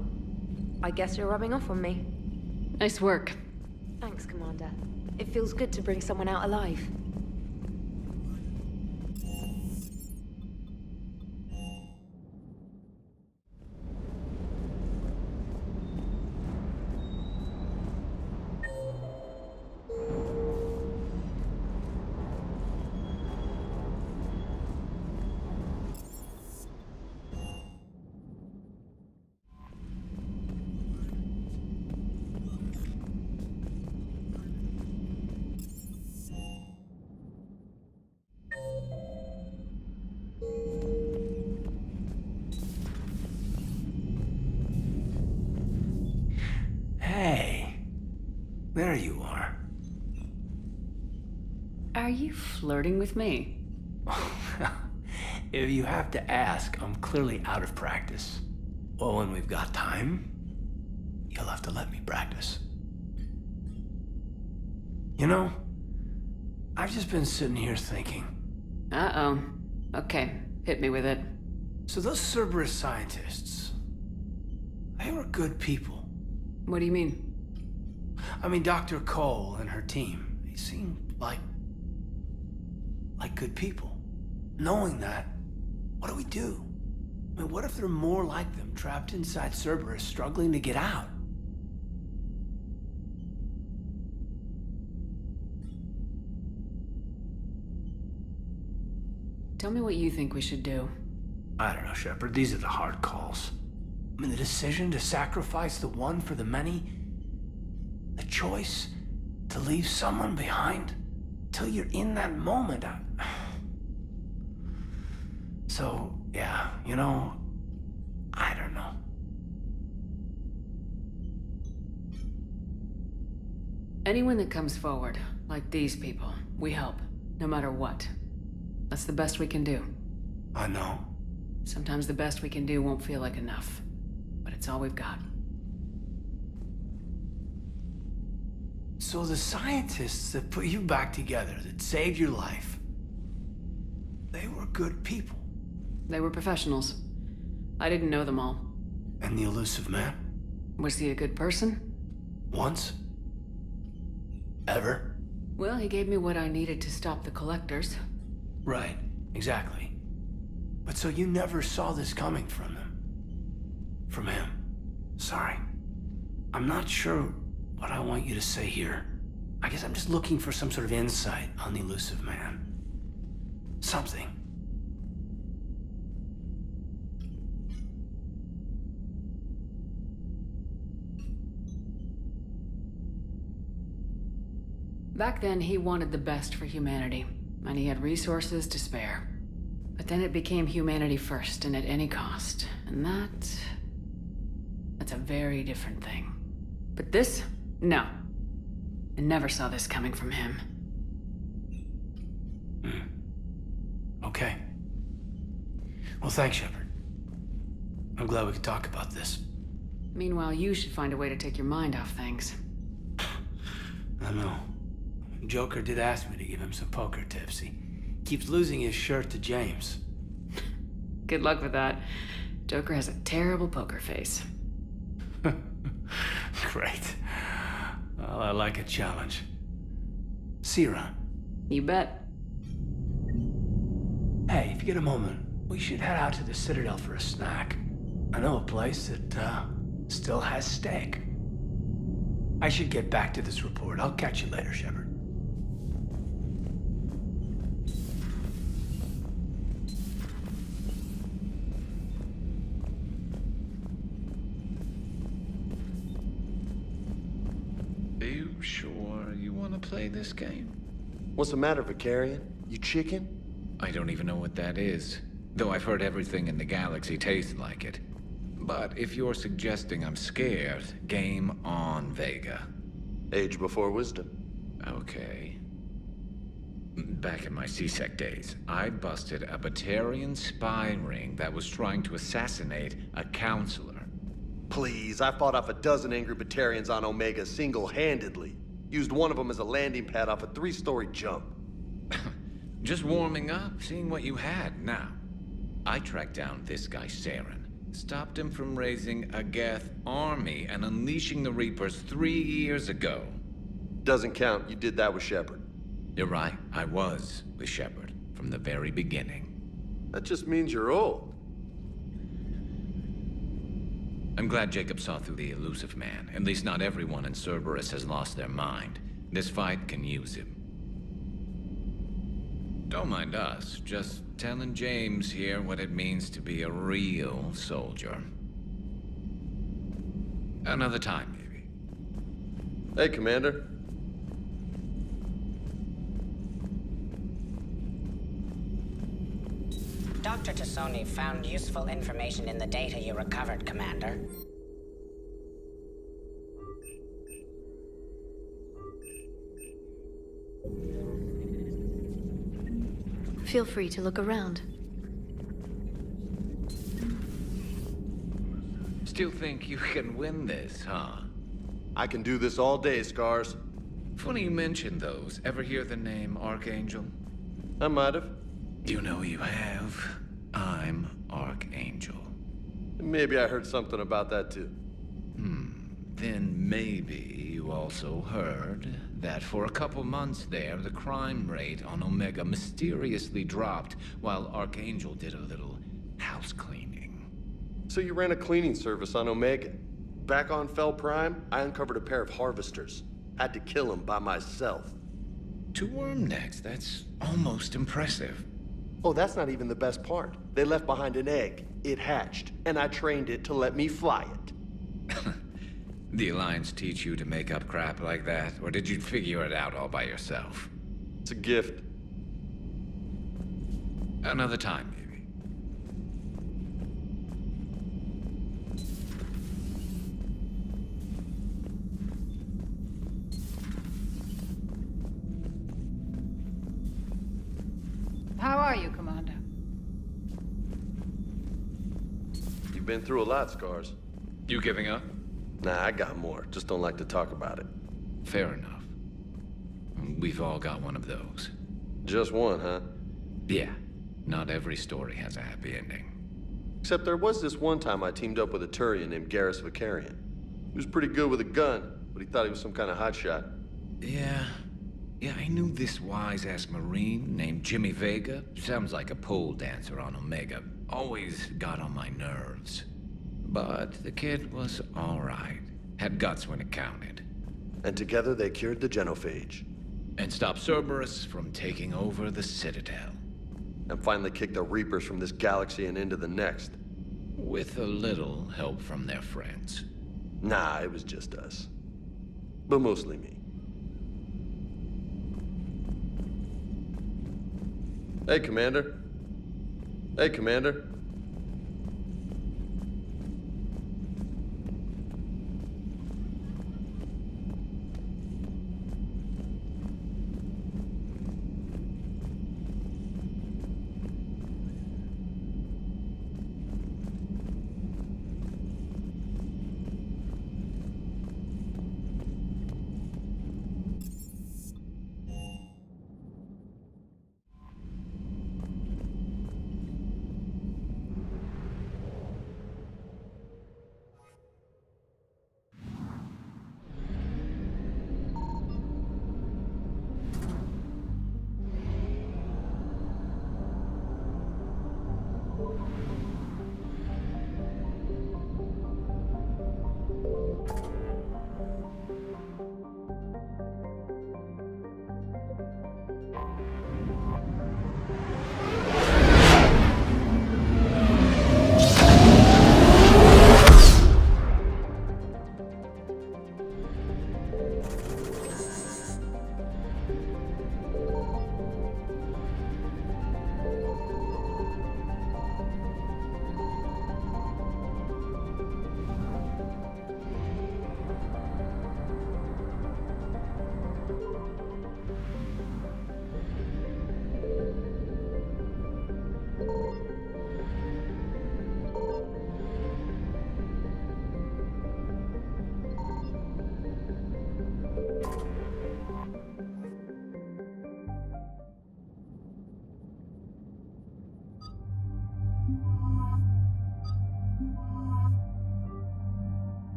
I guess you're rubbing off on me. Nice work. Thanks, Commander. It feels good to bring someone out alive. Hey, there you are. Are you flirting with me? If you have to ask, I'm clearly out of practice. Well, when we've got time, you'll have to let me practice. You know, I've just been sitting here thinking. Uh-oh. Okay, hit me with it. So those Cerberus scientists, they were good people. What do you mean? I mean, Dr. Cole and her team, they seemed like good people. Knowing that, what do we do? I mean, what if there are more like them trapped inside Cerberus struggling to get out? Tell me what you think we should do. I don't know, Shepard. These are the hard calls. I mean, the decision to sacrifice the one for the many, the choice to leave someone behind till you're in that moment. So, yeah, you know, I don't know. Anyone that comes forward, like these people, we help, no matter what. That's the best we can do. I know. Sometimes the best we can do won't feel like enough, but it's all we've got. So the scientists that put you back together, that saved your life, they were good people. They were professionals. I didn't know them all. And the elusive man? Was he a good person? Once? Ever? Well, he gave me what I needed to stop the Collectors. Right, exactly. But so you never saw this coming from them? From him? Sorry. I'm not sure what I want you to say here. I guess I'm just looking for some sort of insight on the elusive man. Something. Back then, he wanted the best for humanity, and he had resources to spare. But then it became humanity first, and at any cost. And that's a very different thing. But this? No. I never saw this coming from him. Okay. Well, thanks, Shepard. I'm glad we could talk about this. Meanwhile, you should find a way to take your mind off things. I know. Joker did ask me to give him some poker tips. He keeps losing his shirt to James. Good luck with that. Joker has a terrible poker face. Great. Well, I like a challenge. Sierra. You bet. Hey, if you get a moment, we should head out to the Citadel for a snack. I know a place that, still has steak. I should get back to this report. I'll catch you later, Shepard. Are you sure you want to play this game? What's the matter, Vicarian? You chicken? I don't even know what that is, though I've heard everything in the galaxy tastes like it. But if you're suggesting I'm scared, game on, Vega. Age before wisdom. Okay. Back in my C-Sec days, I busted a Batarian spy ring that was trying to assassinate a counselor. Please, I fought off a dozen angry Batarians on Omega single-handedly. Used one of them as a landing pad off a 3-story jump. Just warming up, seeing what you had. Now, I tracked down this guy, Saren. Stopped him from raising a Geth army and unleashing the Reapers 3 years ago. Doesn't count. You did that with Shepard. You're right. I was with Shepard from the very beginning. That just means you're old. I'm glad Jacob saw through the elusive man. At least not everyone in Cerberus has lost their mind. This fight can use him. Don't mind us, just telling James here what it means to be a real soldier. Another time, maybe. Hey, Commander. Dr. Tassoni found useful information in the data you recovered, Commander. Feel free to look around. Still think you can win this, huh? I can do this all day, Scars. Funny you mention those. Ever hear the name Archangel? I might have. You know you have. I'm Archangel. Maybe I heard something about that too. Then maybe you also heard that for a couple months there, the crime rate on Omega mysteriously dropped while Archangel did a little house cleaning. So you ran a cleaning service on Omega. Back on Fel Prime, I uncovered a pair of harvesters. Had to kill them by myself. 2 worm necks, that's almost impressive. Oh, that's not even the best part. They left behind an egg. It hatched, and I trained it to let me fly it. The Alliance teach you to make up crap like that, or did you figure it out all by yourself? It's a gift. Another time, maybe. How are you, Commander? You've been through a lot, Scars. You giving up? Nah, I got more. Just don't like to talk about it. Fair enough. We've all got one of those. Just one, huh? Yeah. Not every story has a happy ending. Except there was this one time I teamed up with a Turian named Garrus Vicarian. He was pretty good with a gun, but he thought he was some kind of hotshot. Yeah, I knew this wise-ass Marine named Jimmy Vega. Sounds like a pole dancer on Omega. Always got on my nerves. But the kid was all right. Had guts when it counted. And together they cured the Genophage. And stopped Cerberus from taking over the Citadel. And finally kicked the Reapers from this galaxy and into the next. With a little help from their friends. Nah, it was just us. But mostly me. Hey, Commander. Hey, Commander.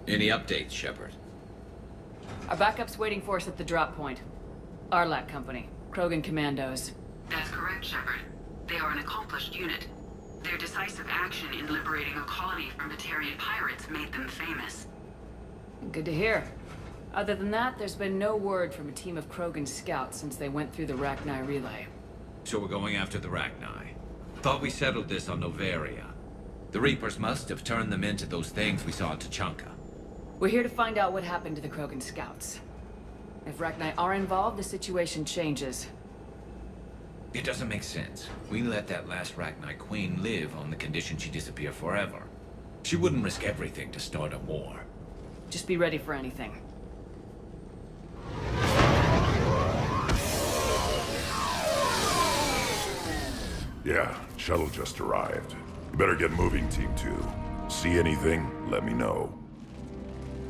Any updates, Shepard? Our backup's waiting for us at the drop point. Arlac Company, Krogan Commandos. That's correct, Shepard. They are an accomplished unit. Their decisive action in liberating a colony from Batarian pirates made them famous. Good to hear. Other than that, there's been no word from a team of Krogan scouts since they went through the Rachni relay. So we're going after the Rachni. Thought we settled this on Noveria. The Reapers must have turned them into those things we saw at Tuchanka. We're here to find out what happened to the Krogan scouts. If Rachni are involved, the situation changes. It doesn't make sense. We let that last Rachni queen live on the condition she disappear forever. She wouldn't risk everything to start a war. Just be ready for anything. Yeah, shuttle just arrived. You better get moving, Team 2. See anything, let me know.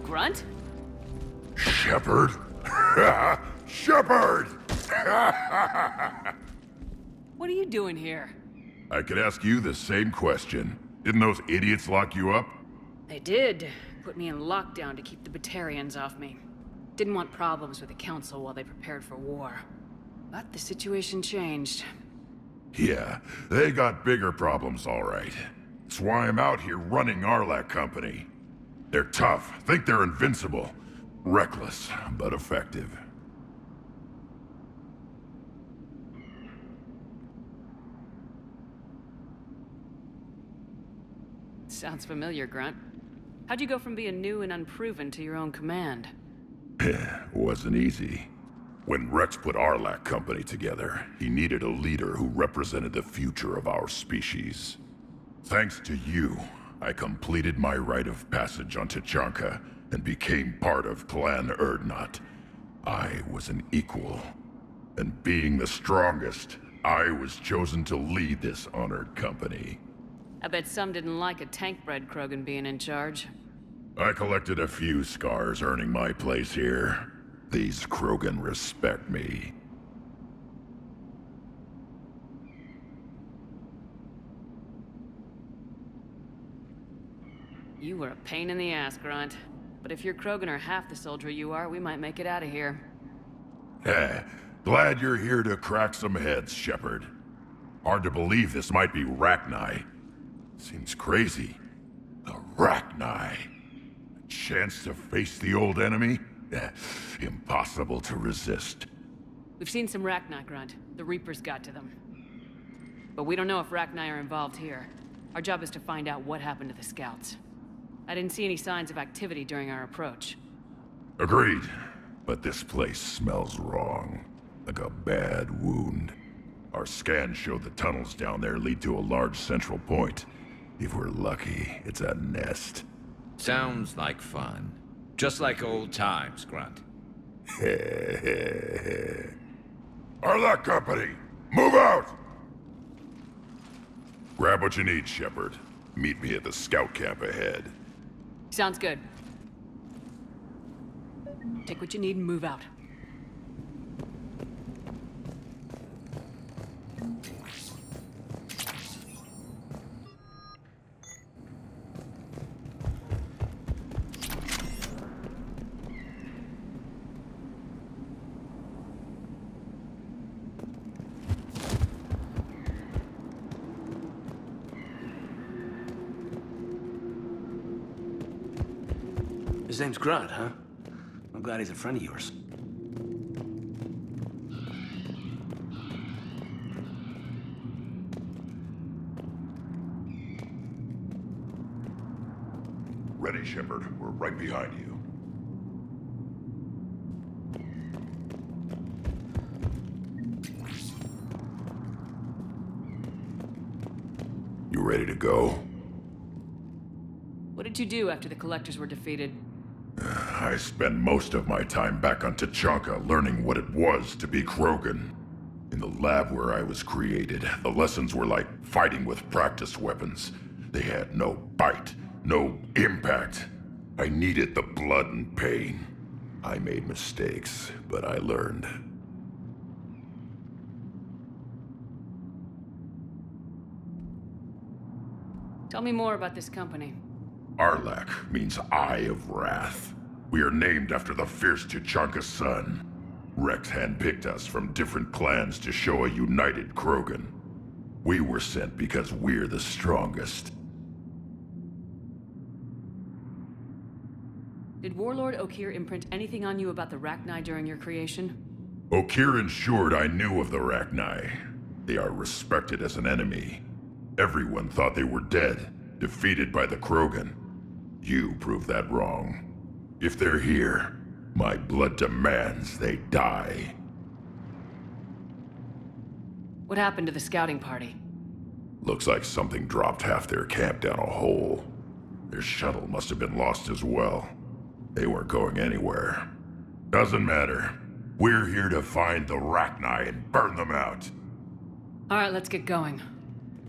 Grunt? Shepard? Shepard! What are you doing here? I could ask you the same question. Didn't those idiots lock you up? They did. Put me in lockdown to keep the Batarians off me. Didn't want problems with the Council while they prepared for war. But the situation changed. Yeah, they got bigger problems, all right. That's why I'm out here running Arlac Company. They're tough, think they're invincible. Reckless, but effective. Sounds familiar, Grunt. How'd you go from being new and unproven to your own command? Wasn't easy. When Rex put Arlac Company together, he needed a leader who represented the future of our species. Thanks to you, I completed my rite of passage on Tuchanka and became part of Clan Urdnot. I was an equal. And being the strongest, I was chosen to lead this honored company. I bet some didn't like a tank-bred Krogan being in charge. I collected a few scars earning my place here. These Krogan respect me. You were a pain in the ass, Grunt. But if your Krogan are half the soldier you are, we might make it out of here. Glad you're here to crack some heads, Shepard. Hard to believe this might be Rachni. Seems crazy. The Rachni. A chance to face the old enemy? Impossible to resist. We've seen some Rachni, Grunt. The Reapers got to them. But we don't know if Rachni are involved here. Our job is to find out what happened to the scouts. I didn't see any signs of activity during our approach. Agreed. But this place smells wrong. Like a bad wound. Our scans show the tunnels down there lead to a large central point. If we're lucky, it's a nest. Sounds like fun. Just like old times, Grunt. Arlac Company, move out! Grab what you need, Shepard. Meet me at the scout camp ahead. Sounds good. Take what you need and move out. His name's Grunt, huh? I'm glad he's a friend of yours. Ready, Shepard. We're right behind you. You ready to go? What did you do after the Collectors were defeated? I spent most of my time back on Tuchanka learning what it was to be Krogan. In the lab where I was created, the lessons were like fighting with practice weapons. They had no bite, no impact. I needed the blood and pain. I made mistakes, but I learned. Tell me more about this company. Arlak means Eye of Wrath. We are named after the fierce Tuchanka sun. Rex handpicked us from different clans to show a united Krogan. We were sent because we're the strongest. Did Warlord Okeer imprint anything on you about the Rachni during your creation? Okeer ensured I knew of the Rachni. They are respected as an enemy. Everyone thought they were dead, defeated by the Krogan. You proved that wrong. If they're here, my blood demands they die. What happened to the scouting party? Looks like something dropped half their camp down a hole. Their shuttle must have been lost as well. They weren't going anywhere. Doesn't matter. We're here to find the Rachni and burn them out. Alright, let's get going.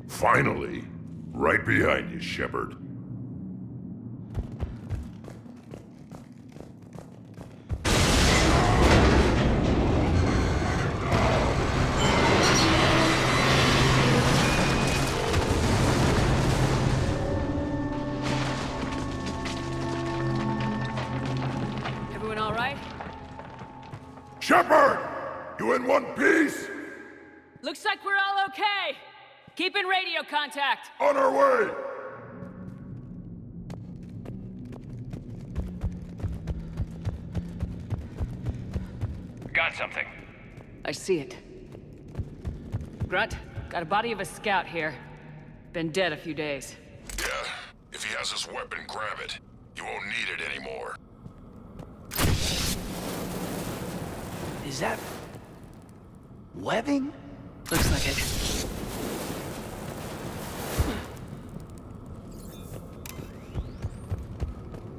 Finally. Right behind you, Shepard. Everyone alright? Shepard! You in one piece? Looks like we're all okay! Keep in radio contact! On our way! Got something. I see it. Grunt, got a body of a scout here. Been dead a few days. Yeah, if he has his weapon, grab it. You won't need it anymore. Is that... webbing? Looks like it.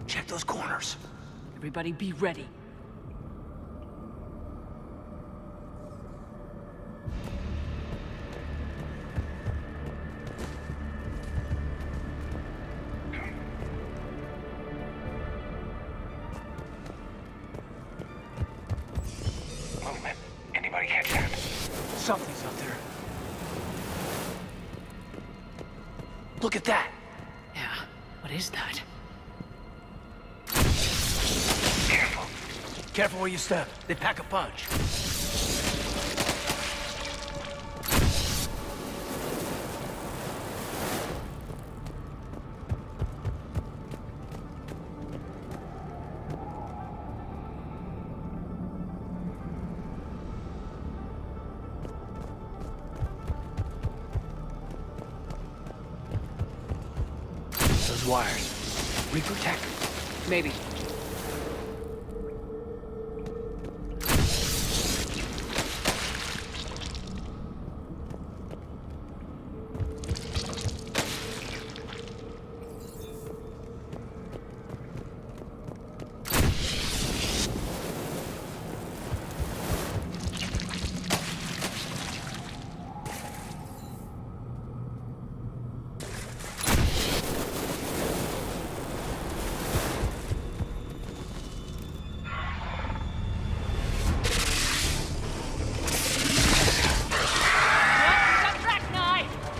Check those corners. Everybody be ready. Movement. Anybody catch that? Something's up there. Look at that! Yeah, what is that? Careful. Careful where you step. They pack a punch. Those wires. Reaper tech? Maybe.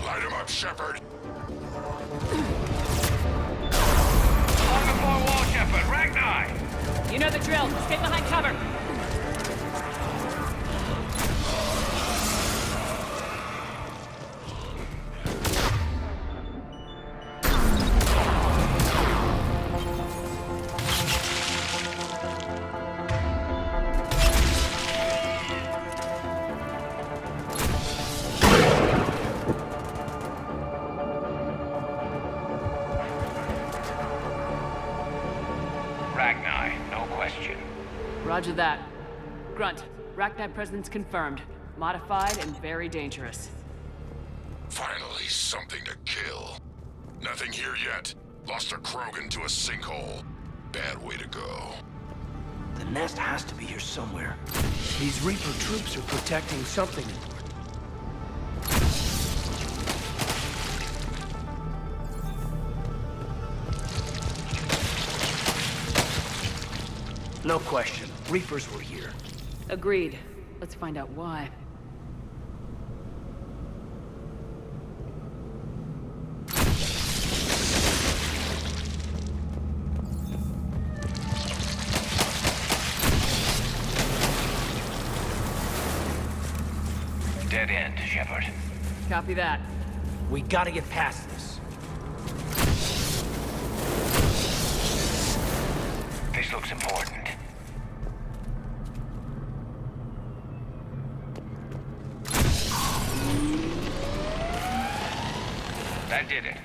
Light him up, Shepard. On the far wall, Shepard. Ragnar! You know the drill. Stay behind cover. Ragnar, no question. Roger that. Grunt, Rachni presence confirmed. Modified and very dangerous. Finally, something to kill. Nothing here yet. Lost a Krogan to a sinkhole. Bad way to go. The nest has to be here somewhere. These Reaper troops are protecting something important. No question. Reapers were here. Agreed. Let's find out why. Dead end, Shepard. Copy that. We gotta get past this. This looks important. That did it.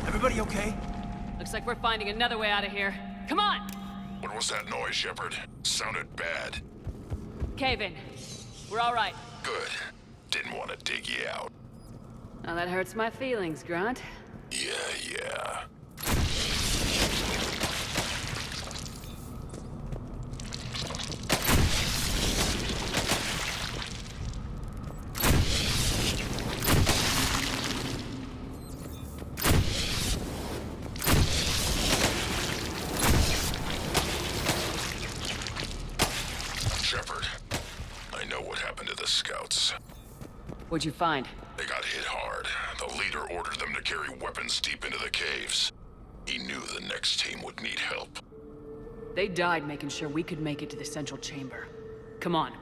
Everybody okay? Looks like we're finding another way out of here. Come on! What was that noise, Shepard? Sounded bad. Cave in. We're all right. Good. Didn't want to dig you out. Now that hurts my feelings, Grunt. Yeah. Shepard, I know what happened to the scouts. What'd you find? They got hit hard. The leader ordered them to carry weapons deep into the caves. He knew the next team would need help. They died making sure we could make it to the central chamber. Come on.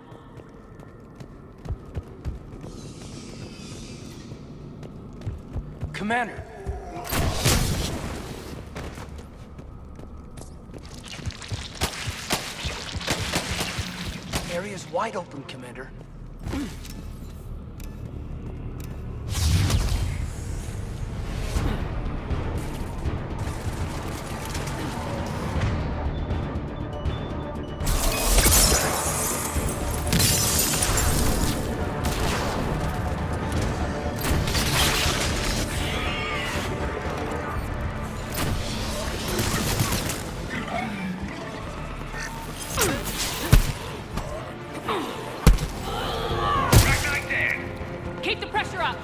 Commander! Area's wide open, Commander. Keep the pressure up!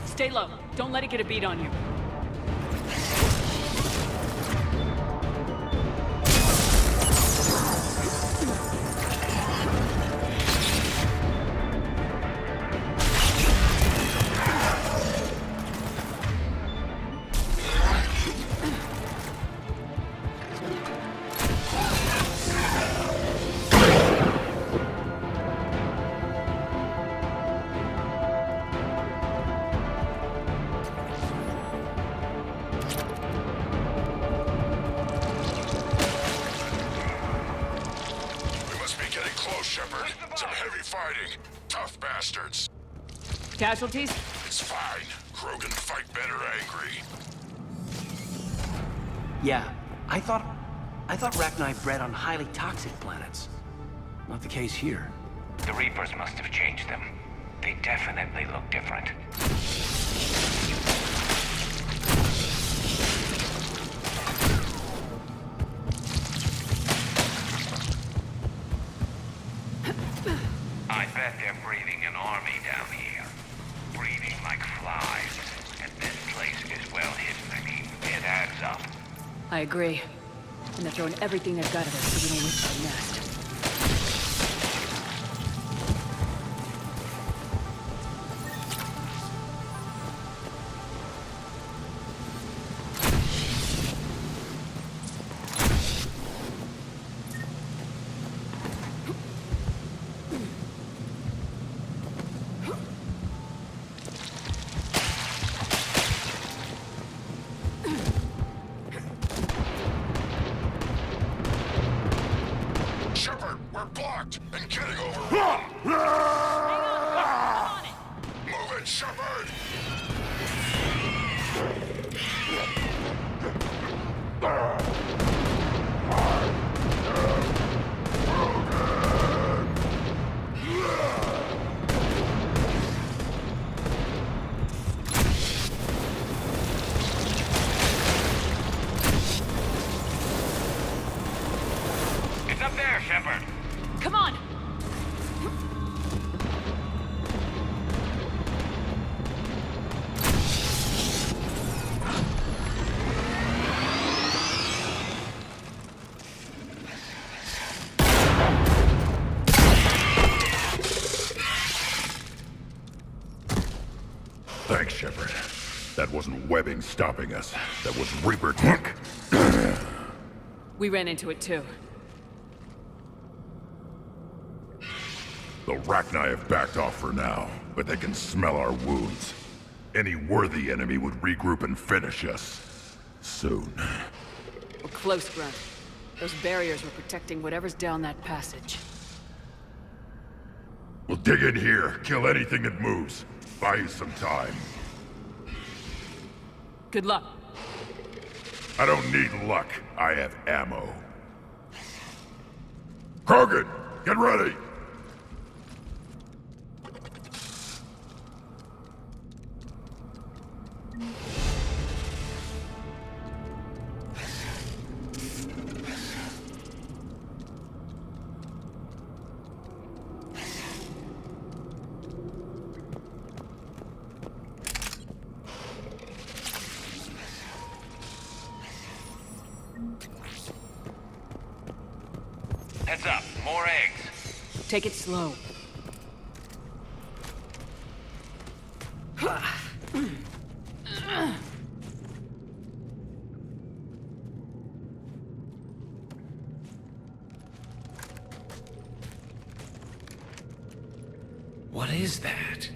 Stay low. Don't let it get a beat on you. Shepard. Some heavy fighting. Tough bastards. Casualties? It's fine. Krogan fight better angry. Yeah, I thought Rachni bred on highly toxic planets. Not the case here. The Reapers must have changed them. They definitely look different. I bet they're breeding an army down here. Breeding like flies. And this place is well hidden. I mean, it adds up. I agree. And they're throwing everything they've got at us so we don't lose our nest. Shepard, we're blocked and getting overrun. Hang on, Move it, Shepard! It's up there, Shepard. Come on! That wasn't webbing stopping us. That was Reaper tech. We ran into it too. The Rachni have backed off for now, but they can smell our wounds. Any worthy enemy would regroup and finish us. Soon. We're close, Grunt. Those barriers were protecting whatever's down that passage. We'll dig in here, kill anything that moves. Buy you some time. Good luck. I don't need luck. I have ammo. Krogan, get ready! Heads up, more eggs. Take it slow. What is that?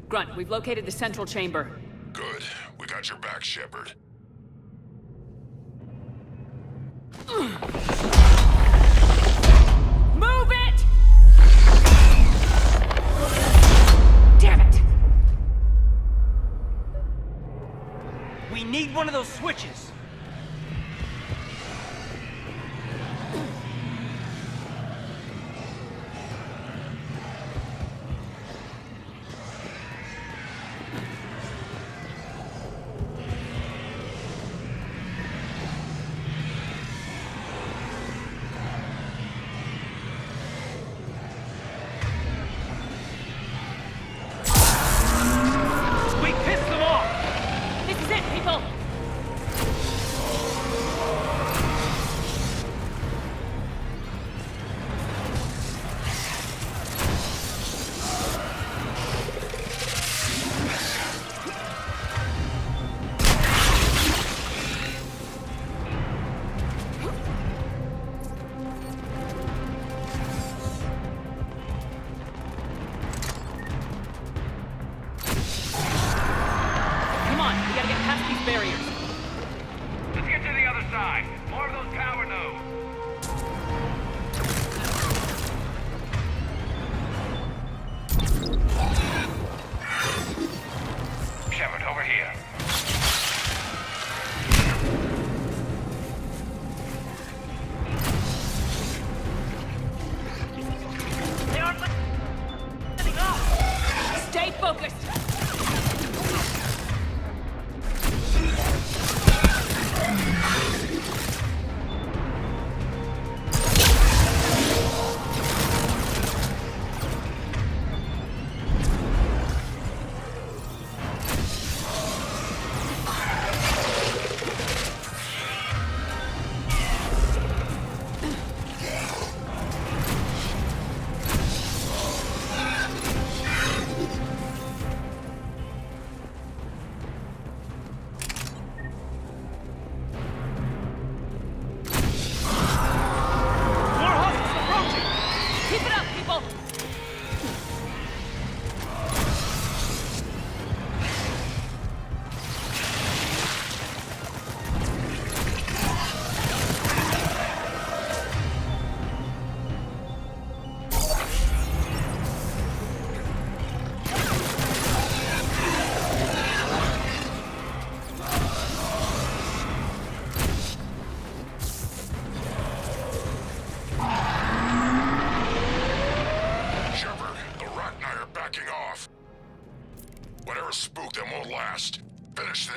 Grunt, we've located the central chamber. Good. We got your back, Shepard. Move it! Damn it! We need one of those switches.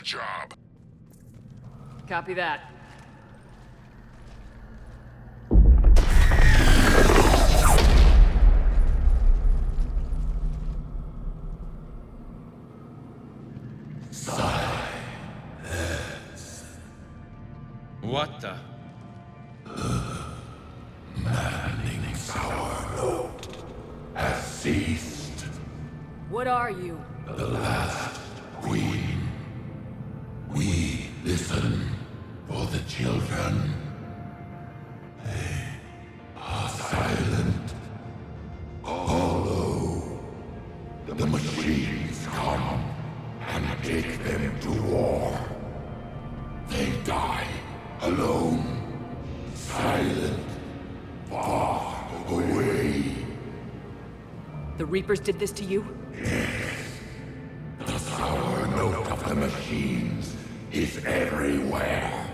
Job. Copy that. What the? Maddening power load has ceased. What What are you? The last queen. We listen for the children. They are silent. Although the machines come and take them to war, they die alone, silent, far away. The Reapers did this to you? The sour note of the machines is everywhere.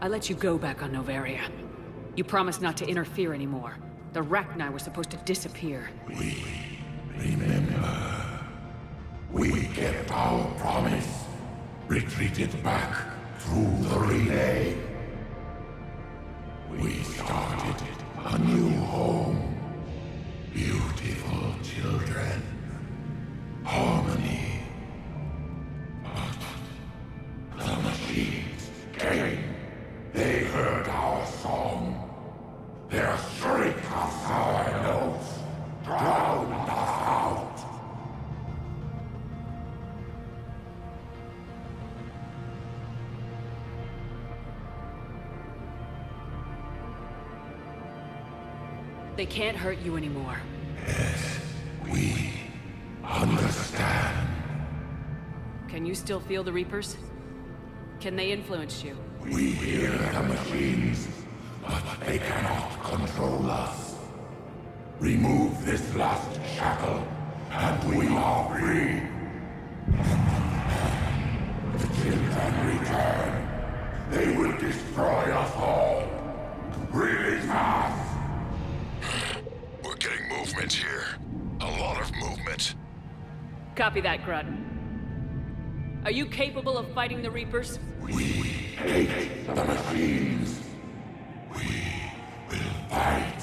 I let you go back on Noveria. You promised not to interfere anymore. The Rachni were supposed to disappear. We remember. We kept our promise. Retreated back through the relay. We started a new home. Beautiful children. Harmony. But the machines came. They heard our song. Their shriek of sour notes drowned us out. They can't hurt you anymore. Yes, we understand. Can you still feel the Reapers? Can they influence you? We hear the machines, but they cannot control us. Remove this last shackle, and we are free. The children return. They will destroy us all. Release us! We're getting movement here. A lot of movement. Copy that, Grunt. Are you capable of fighting the Reapers? We hate the machines. We will fight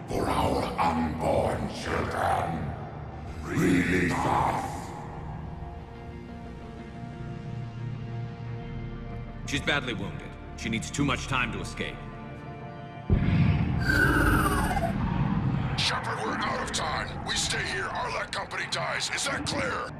for our unborn children. Release us. She's badly wounded. She needs too much time to escape. Shepard, we're out of time. We stay here, Arlec Company dies. Is that clear?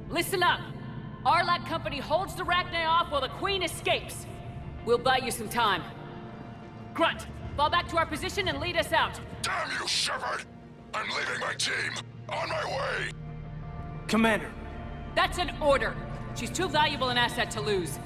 Listen up! Arlec Company holds the Rachni off while the Queen escapes. We'll buy you some time. Grunt, fall back to our position and lead us out. Damn you, Shepard! I'm leaving my team. On my way! Commander! That's an order. She's too valuable an asset to lose.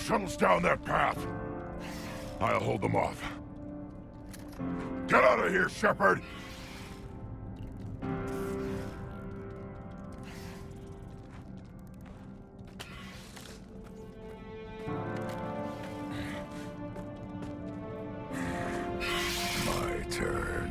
shuttles down that path. I'll hold them off. Get out of here, Shepard! My turn.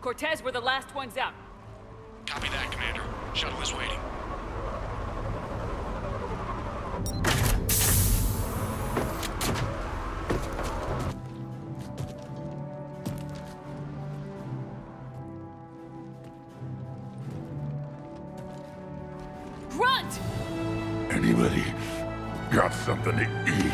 Cortez, we're the last ones out. Copy that, Commander. Shuttle is waiting. Grunt! Anybody got something to eat?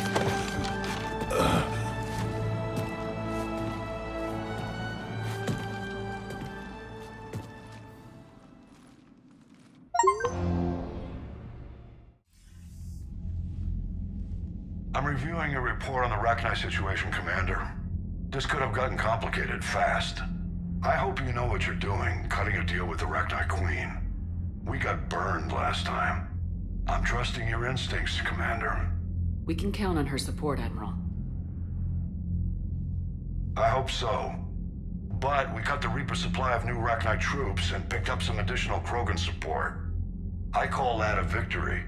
I'm reviewing your report on the Rachni situation, Commander. This could have gotten complicated fast. I hope you know what you're doing, cutting a deal with the Rachni Queen. We got burned last time. I'm trusting your instincts, Commander. We can count on her support, Admiral. I hope so. But we cut the Reaper supply of new Rachni troops and picked up some additional Krogan support. I call that a victory.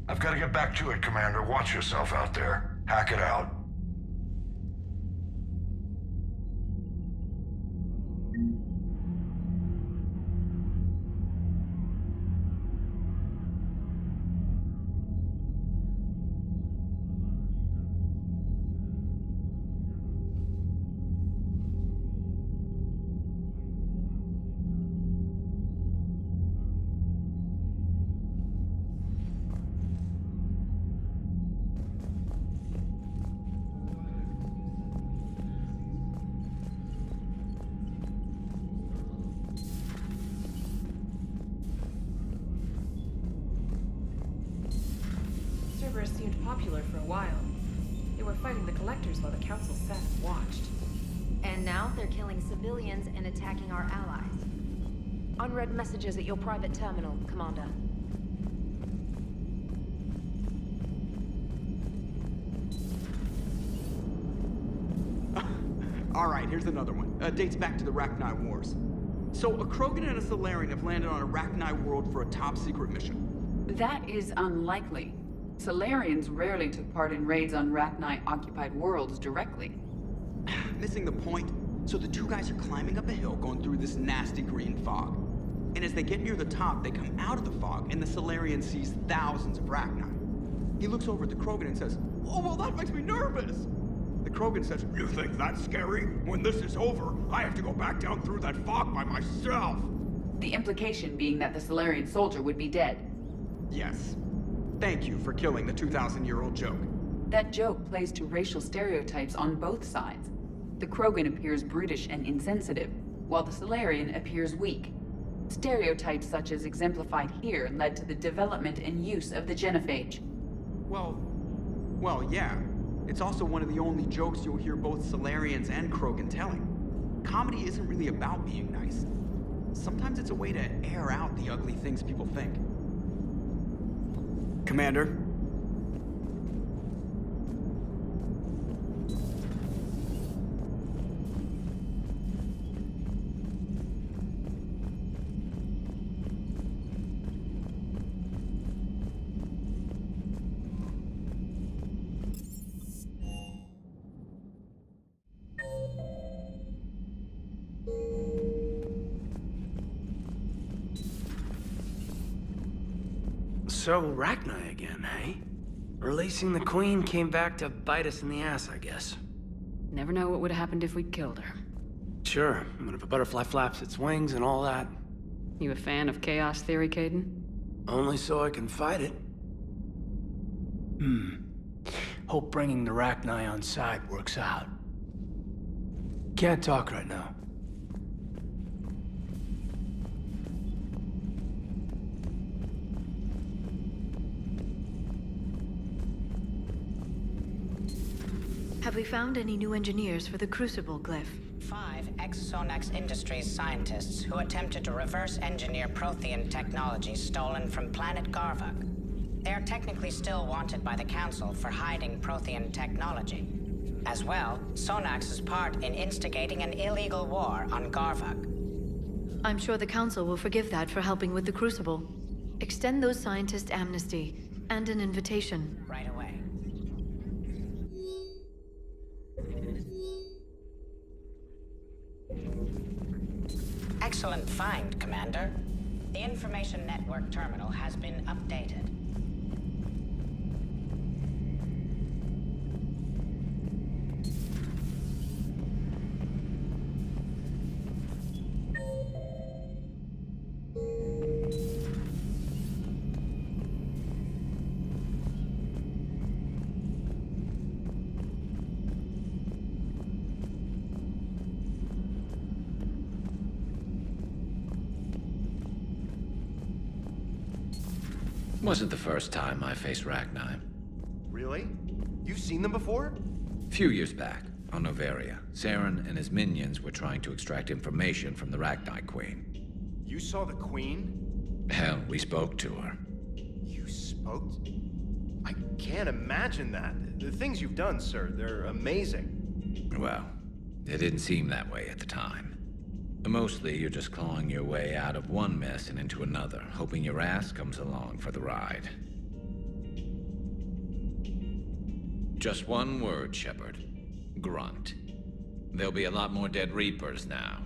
I've got to get back to it, Commander. Watch yourself out there. Hack it out. Cerberus seemed popular for a while. They were fighting the Collectors while the Council sat and watched. And now they're killing civilians and attacking our allies. Unread messages at your private terminal, Commander. Alright, here's another one. Dates back to the Rachni Wars. So, a Krogan and a Salarian have landed on a Rachni world for a top-secret mission. That is unlikely. Salarians rarely took part in raids on Rachni-occupied worlds directly. Missing the point. So the two guys are climbing up a hill going through this nasty green fog. And as they get near the top, they come out of the fog, and the Salarian sees thousands of Rachni. He looks over at the Krogan and says, "Oh, well, that makes me nervous!" The Krogan says, "You think that's scary? When this is over, I have to go back down through that fog by myself!" The implication being that the Salarian soldier would be dead. Yes. Thank you for killing the 2,000-year-old joke. That joke plays to racial stereotypes on both sides. The Krogan appears brutish and insensitive, while the Salarian appears weak. Stereotypes such as exemplified here led to the development and use of the genophage. Well, yeah. It's also one of the only jokes you'll hear both Salarians and Krogan telling. Comedy isn't really about being nice. Sometimes it's a way to air out the ugly things people think. Commander? So, Rachni again, hey? Releasing the Queen came back to bite us in the ass, I guess. Never know what would have happened if we'd killed her. Sure, but if a butterfly flaps its wings and all that... You a fan of chaos theory, Caden? Only so I can fight it. Hope bringing the Rachni on side works out. Can't talk right now. Have we found any new engineers for the Crucible glyph? 5 ex-Sonax Industries scientists who attempted to reverse engineer Prothean technology stolen from planet Garvuk. They are technically still wanted by the Council for hiding Prothean technology. As well, Sonax's part in instigating an illegal war on Garvuk. I'm sure the Council will forgive that for helping with the Crucible. Extend those scientists amnesty and an invitation. Right away. Excellent find, Commander. The Information Network terminal has been updated. Wasn't the first time I faced Rachni. Really? You've seen them before? Few years back, on Noveria, Saren and his minions were trying to extract information from the Rachni Queen. You saw the Queen? Hell, we spoke to her. You spoke? I can't imagine that. The things you've done, sir, they're amazing. Well, it didn't seem that way at the time. Mostly, you're just clawing your way out of one mess and into another, hoping your ass comes along for the ride. Just one word, Shepard. Grunt. There'll be a lot more dead Reapers now.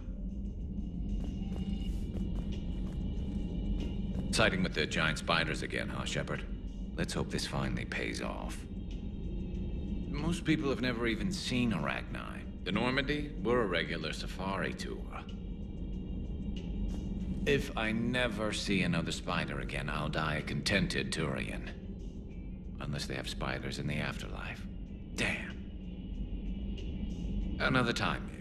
Siding with the giant spiders again, huh, Shepard? Let's hope this finally pays off. Most people have never even seen Arachni. The Normandy, we're a regular safari tour. If I never see another spider again, I'll die a contented Turian. Unless they have spiders in the afterlife. Damn. Another time,